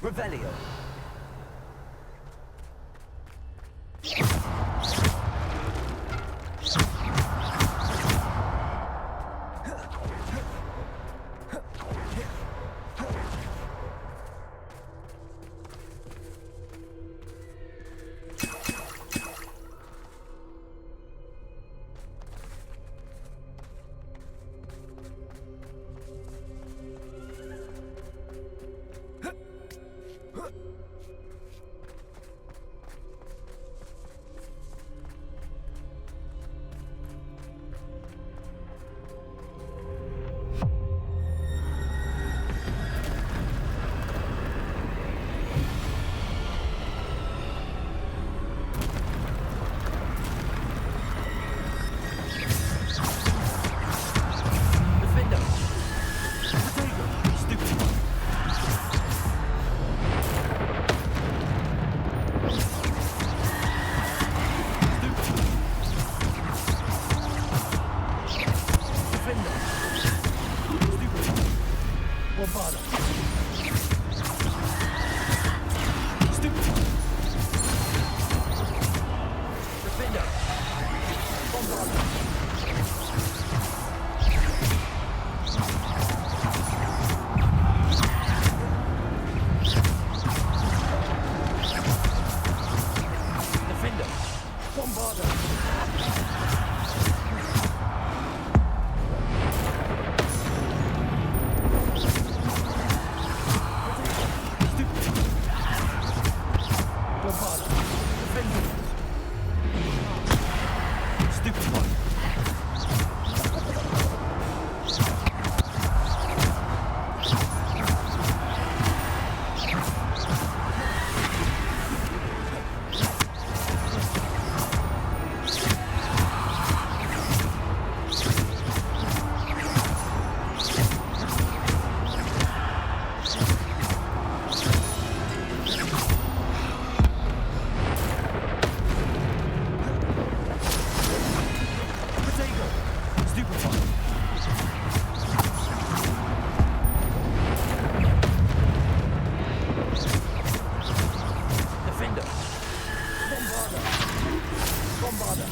Revelio. Defender! Bombarder!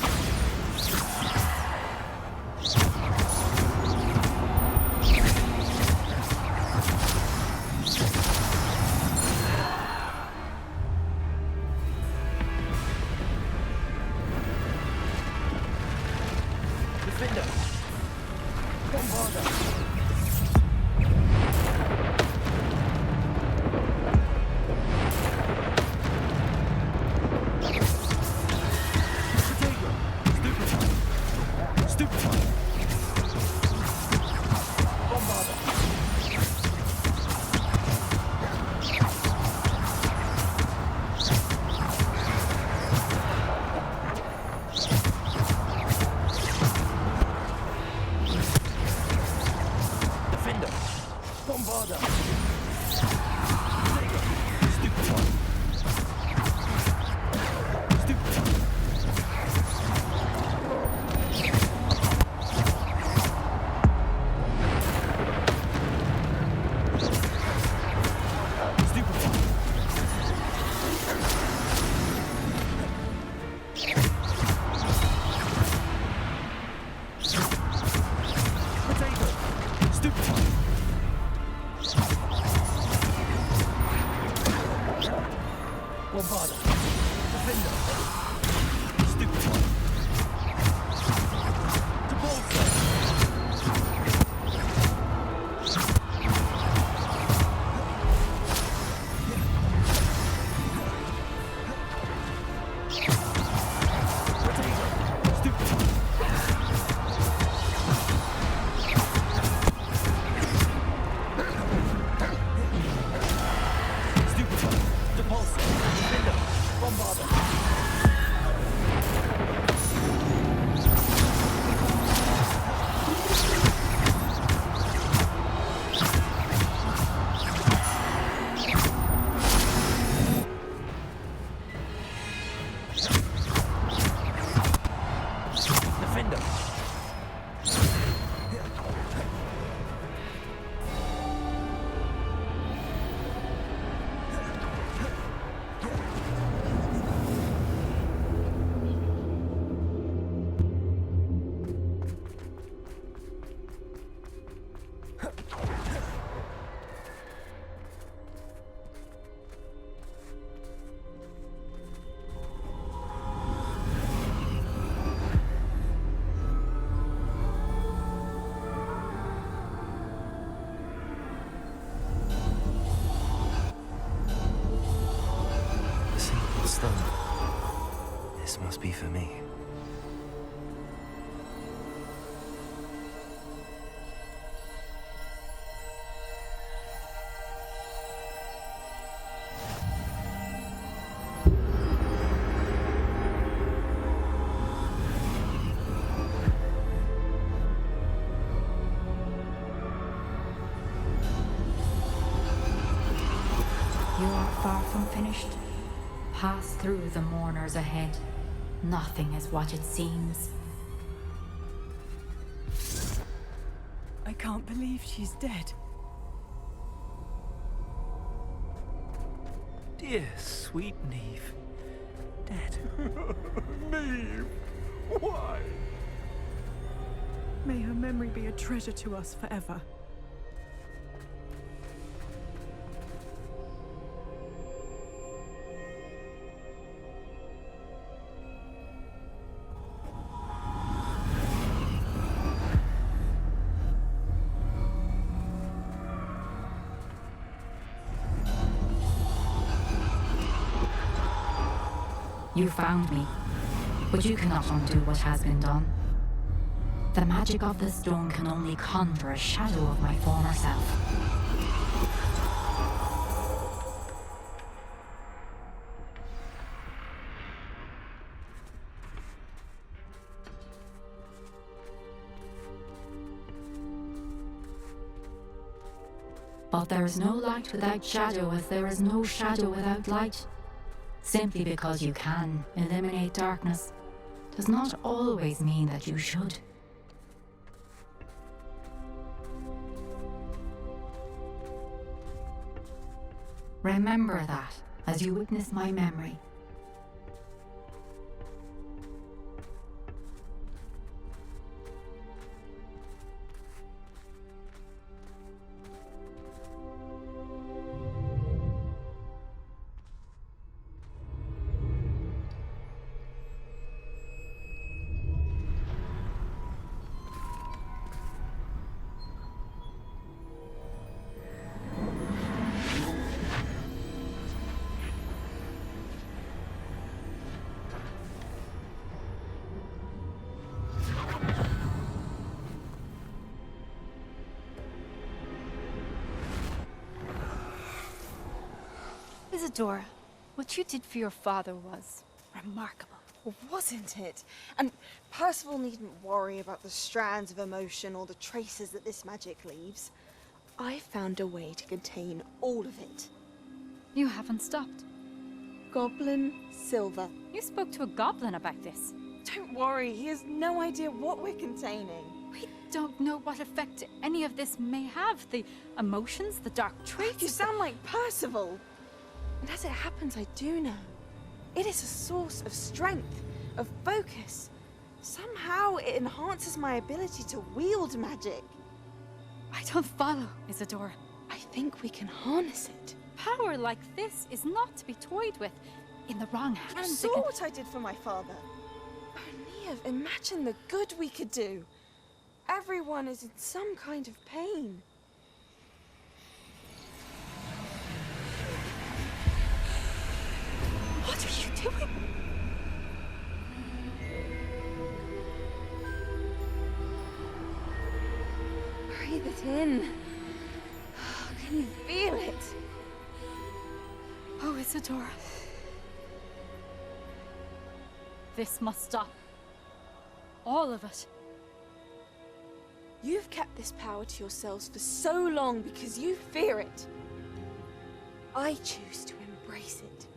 Defender! Bombarder! Defender! Bombarder! Stupefy! Stupefy! Potato! Stupefy! Bombarder! Defender! Stupefy! Depulsar! Potato! Stupefy! Stupefy! Depulsar! Defender! Bombarder! Defender! A simple stone. This must be for me. You are far from finished. Pass through the mourners ahead. Nothing is what it seems. I can't believe she's dead. Dear sweet Neve. Dead. Neve! Why? May her memory be a treasure to us forever. You found me, but you cannot undo what has been done. The magic of the stone can only conjure a shadow of my former self. But there is no light without shadow, as there is no shadow without light. Simply because you can eliminate darkness does not always mean that you should. Remember that as you witness my memory. Isadora, what you did for your father was remarkable. Well, wasn't it? And Percival needn't worry about the strands of emotion or the traces that this magic leaves. I found a way to contain all of it. You haven't stopped. Goblin Silver. You spoke to a goblin about this. Don't worry, he has no idea what we're containing. We don't know what effect any of this may have. The emotions, the dark traits. You sound like Percival. And as it happens, I do know. It is a source of strength, of focus. Somehow it enhances my ability to wield magic. I don't follow, Isadora. I think we can harness it. Power like this is not to be toyed with. In the wrong hands, You saw what I did for my father. Oh, Neve, imagine the good we could do. Everyone is in some kind of pain. What are you doing? Breathe it in. Can you feel it? Oh, Isadora. This must stop. All of it. You've kept this power to yourselves for so long because you fear it. I choose to embrace it.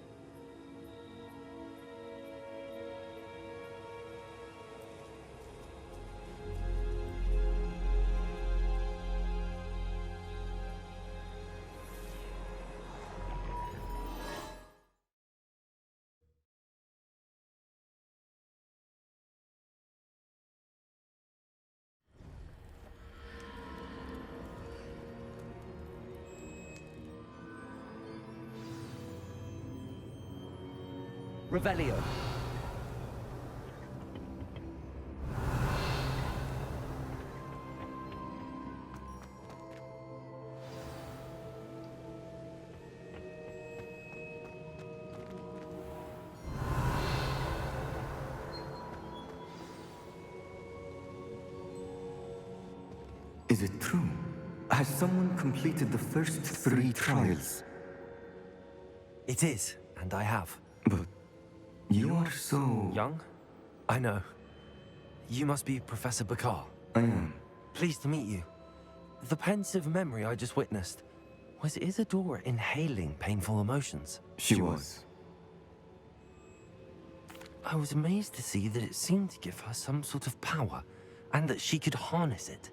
Revelio. Is it true? Has someone completed the first 3 trials? It is, and I have. But you are so... Young? I know. You must be Professor Bakar. I am. Pleased to meet you. The pensive memory I just witnessed, was Isadora inhaling painful emotions? She was. I was amazed to see that it seemed to give her some sort of power, and that she could harness it.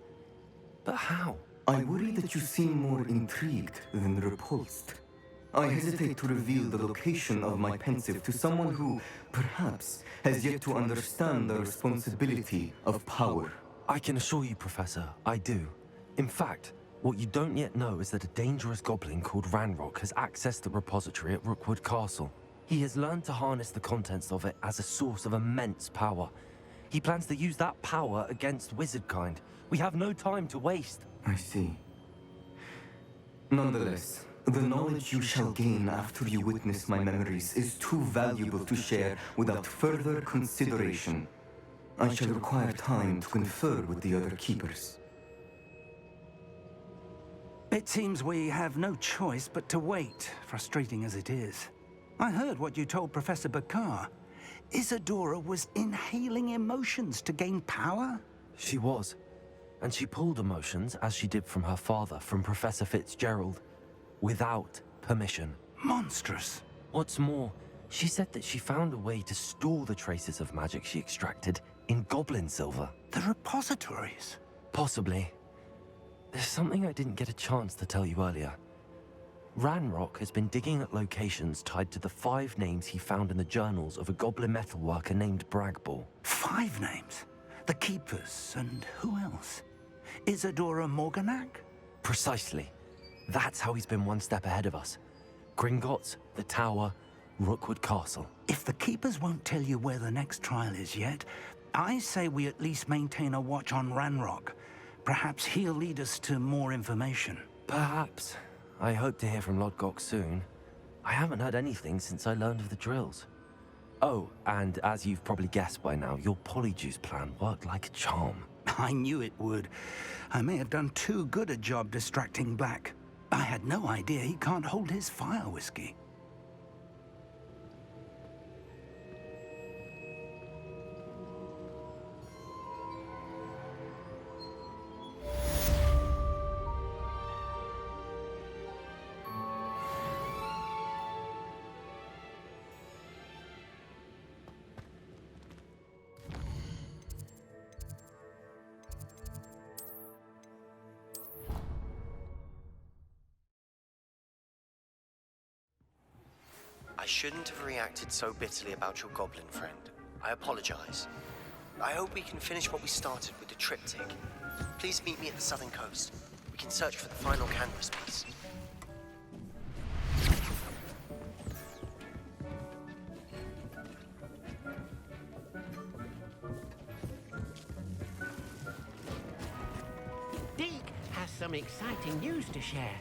But how? I worry that you seem more intrigued than repulsed. I hesitate to reveal the location of my pensive to someone who, perhaps, has yet to understand the responsibility of power. I can assure you, Professor, I do. In fact, what you don't yet know is that a dangerous goblin called Ranrock has accessed the repository at Rookwood Castle. He has learned to harness the contents of it as a source of immense power. He plans to use that power against wizardkind. We have no time to waste. I see. Nonetheless, the knowledge you shall gain after you witness my memories is too valuable to share without further consideration. I shall require time to confer with the other keepers. It seems we have no choice but to wait, frustrating as it is. I heard what you told Professor Bakar. Isadora was inhaling emotions to gain power? She was. And she pulled emotions, as she did from her father, from Professor Fitzgerald, without permission. Monstrous. What's more, she said that she found a way to store the traces of magic she extracted in goblin silver. The repositories? Possibly. There's something I didn't get a chance to tell you earlier. Ranrock has been digging at locations tied to the 5 names he found in the journals of a goblin metalworker named Bragball. 5 names? The Keepers, and who else? Isadora Morganac? Precisely. That's how he's been one step ahead of us. Gringotts, the Tower, Rookwood Castle. If the Keepers won't tell you where the next trial is yet, I say we at least maintain a watch on Ranrock. Perhaps he'll lead us to more information. Perhaps. I hope to hear from Lodgok soon. I haven't heard anything since I learned of the drills. Oh, and as you've probably guessed by now, your polyjuice plan worked like a charm. I knew it would. I may have done too good a job distracting Black. I had no idea he can't hold his fire whiskey. I shouldn't have reacted so bitterly about your goblin friend. I apologize. I hope we can finish what we started with the triptych. Please meet me at the southern coast. We can search for the final canvas piece. Deke has some exciting news to share.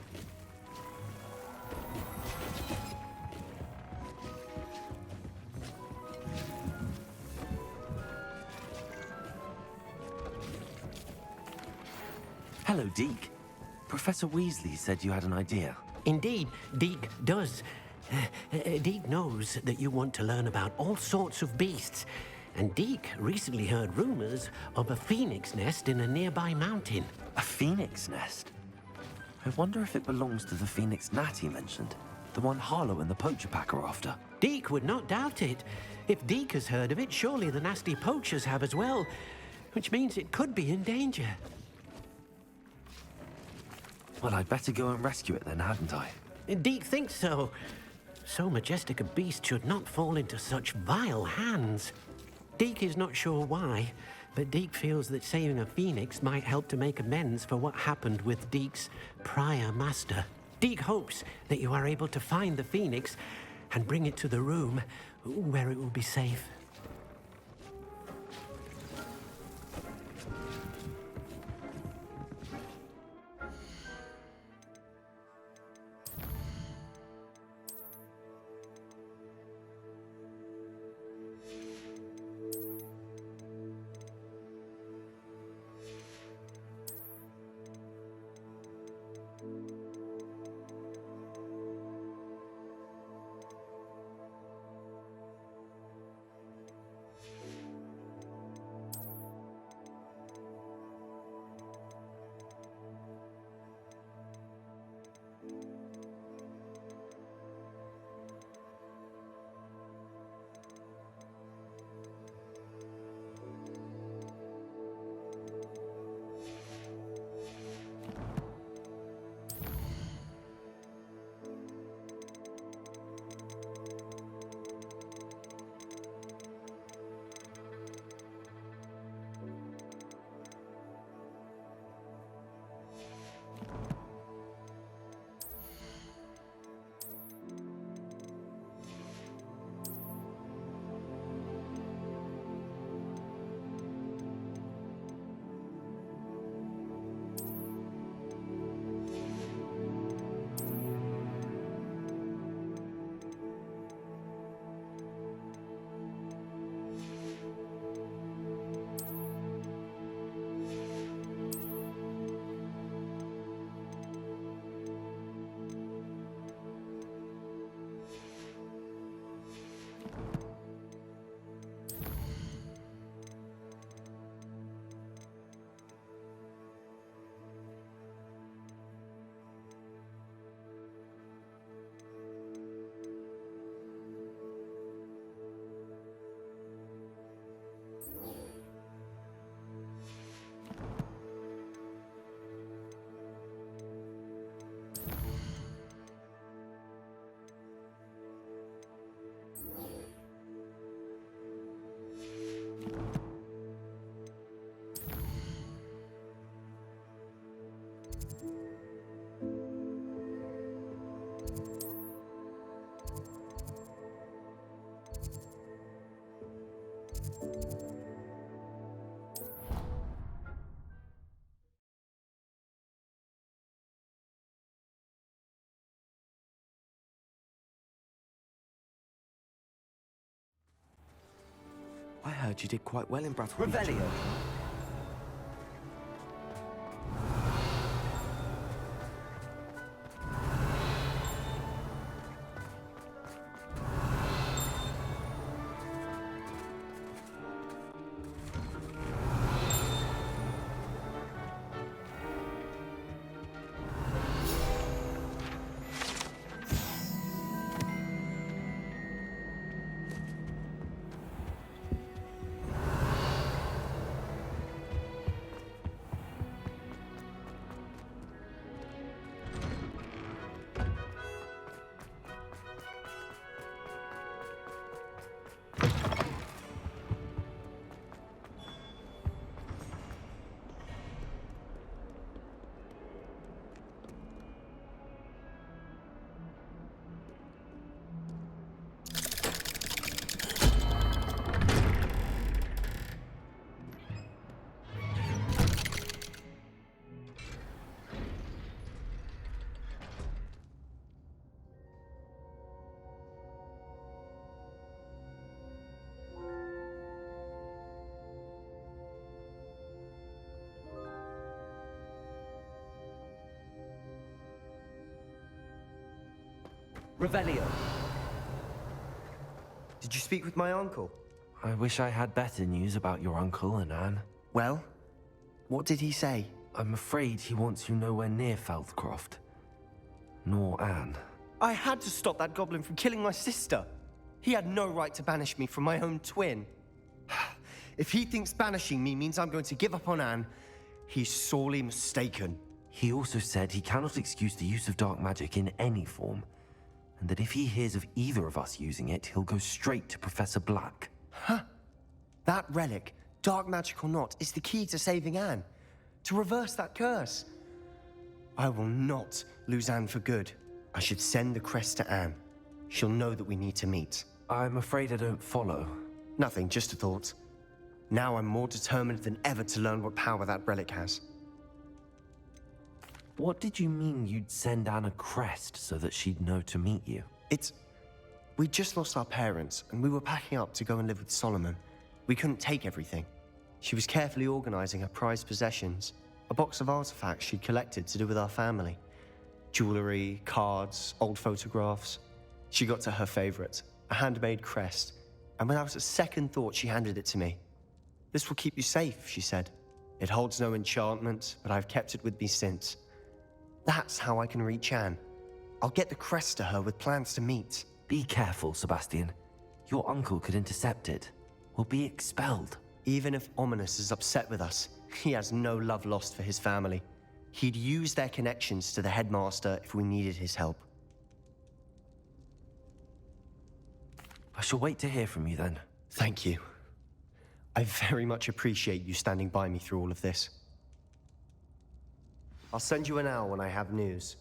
Hello, Deke. Professor Weasley said you had an idea. Indeed, Deke does. Deke knows that you want to learn about all sorts of beasts, and Deke recently heard rumors of a phoenix nest in a nearby mountain. A phoenix nest? I wonder if it belongs to the phoenix gnat he mentioned. The one Harlow and the poacher pack are after. Deke would not doubt it. If Deke has heard of it, surely the nasty poachers have as well, which means it could be in danger. Well, I'd better go and rescue it then, hadn't I? Deke thinks so. So majestic a beast should not fall into such vile hands. Deke is not sure why, but Deke feels that saving a phoenix might help to make amends for what happened with Deke's prior master. Deke hopes that you are able to find the phoenix and bring it to the room where it will be safe. heard you did quite well in Brattle. Revelio. Revelio. Did you speak with my uncle? I wish I had better news about your uncle and Anne. Well, what did he say? I'm afraid he wants you nowhere near Feldcroft. Nor Anne. I had to stop that goblin from killing my sister. He had no right to banish me from my own twin. If he thinks banishing me means I'm going to give up on Anne, he's sorely mistaken. He also said he cannot excuse the use of dark magic in any form, and that if he hears of either of us using it, he'll go straight to Professor Black. Huh? That relic, dark magic or not, is the key to saving Anne. To reverse that curse. I will not lose Anne for good. I should send the crest to Anne. She'll know that we need to meet. I'm afraid I don't follow. Nothing, just a thought. Now I'm more determined than ever to learn what power that relic has. What did you mean you'd send Anne a crest so that she'd know to meet you? We just lost our parents, and we were packing up to go and live with Solomon. We couldn't take everything. She was carefully organizing her prized possessions, a box of artifacts she'd collected to do with our family. Jewelry, cards, old photographs. She got to her favorite, a handmade crest, and without a second thought, she handed it to me. "This will keep you safe," she said. "It holds no enchantment, but I've kept it with me since. That's how I can reach Anne. I'll get the crest to her with plans to meet." Be careful, Sebastian. Your uncle could intercept it. We'll be expelled. Even if Ominous is upset with us, he has no love lost for his family. He'd use their connections to the headmaster if we needed his help. I shall wait to hear from you then. Thank you. I very much appreciate you standing by me through all of this. I'll send you an owl when I have news.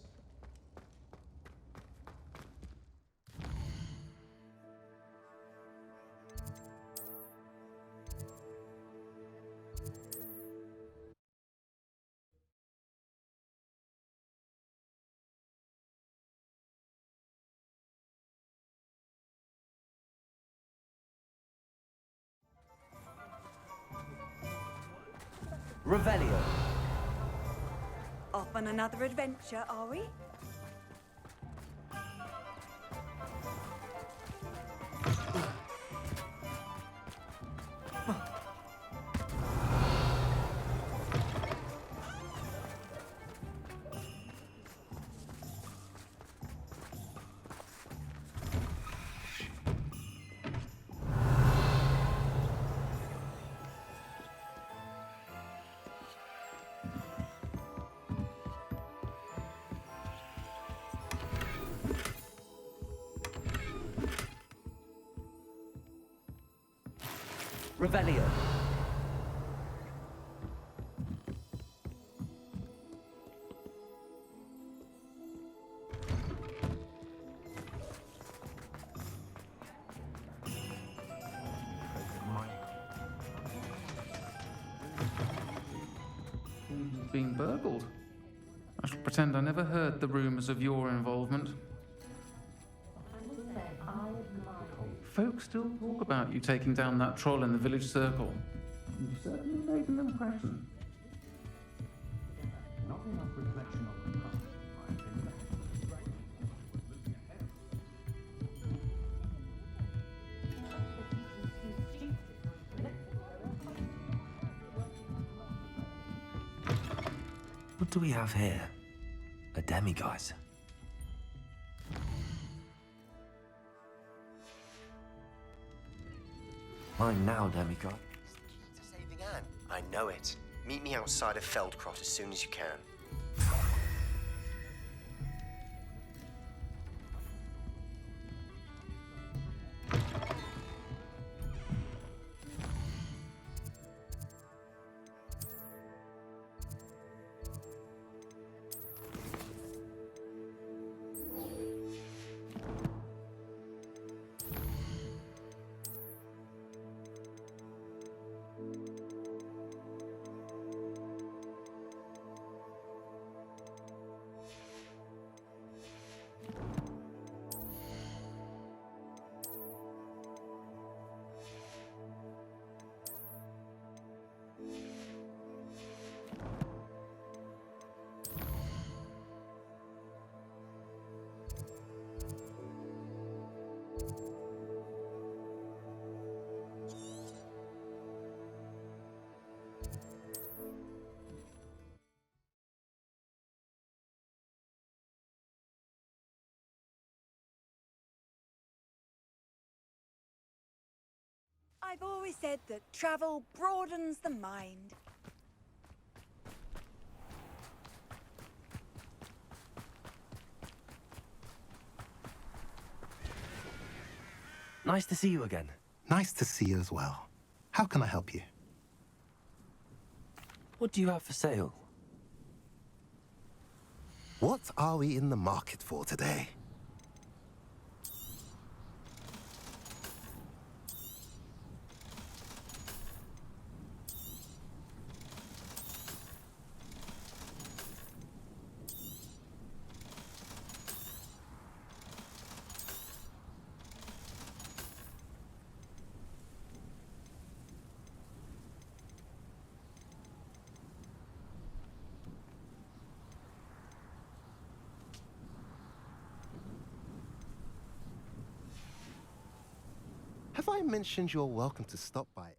Revelio. Off on another adventure, are we? Revelio. Being burgled. I shall pretend I never heard the rumors of your involvement. Folks still talk about you taking down that troll in the village circle. You certainly made an impression. Not enough reflection on the past, I think that. What do we have here? A demiguise. Mine now, demiguise. To saving Anne. I know it. Meet me outside of Feldcroft as soon as you can. I've always said that travel broadens the mind. Nice to see you again. Nice to see you as well. How can I help you? What do you have for sale? What are we in the market for today? Have I mentioned you're welcome to stop by?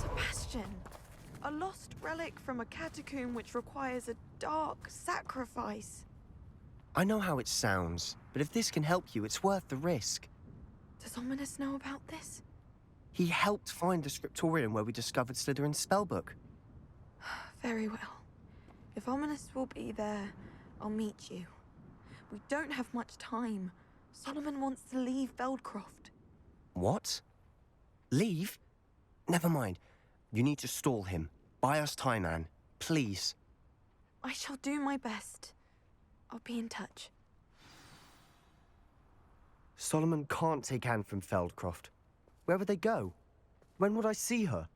Sebastian, a lost relic from a catacomb which requires a dark sacrifice. I know how it sounds, but if this can help you, it's worth the risk. Does Ominous know about this? He helped find the scriptorium where we discovered Slytherin's spellbook. Very well. If Ominous will be there, I'll meet you. We don't have much time. Solomon wants to leave Feldcroft. What? Leave? Never mind. You need to stall him. Buy us time, Anne. Please. I shall do my best. I'll be in touch. Solomon can't take Anne from Feldcroft. Where would they go? When would I see her?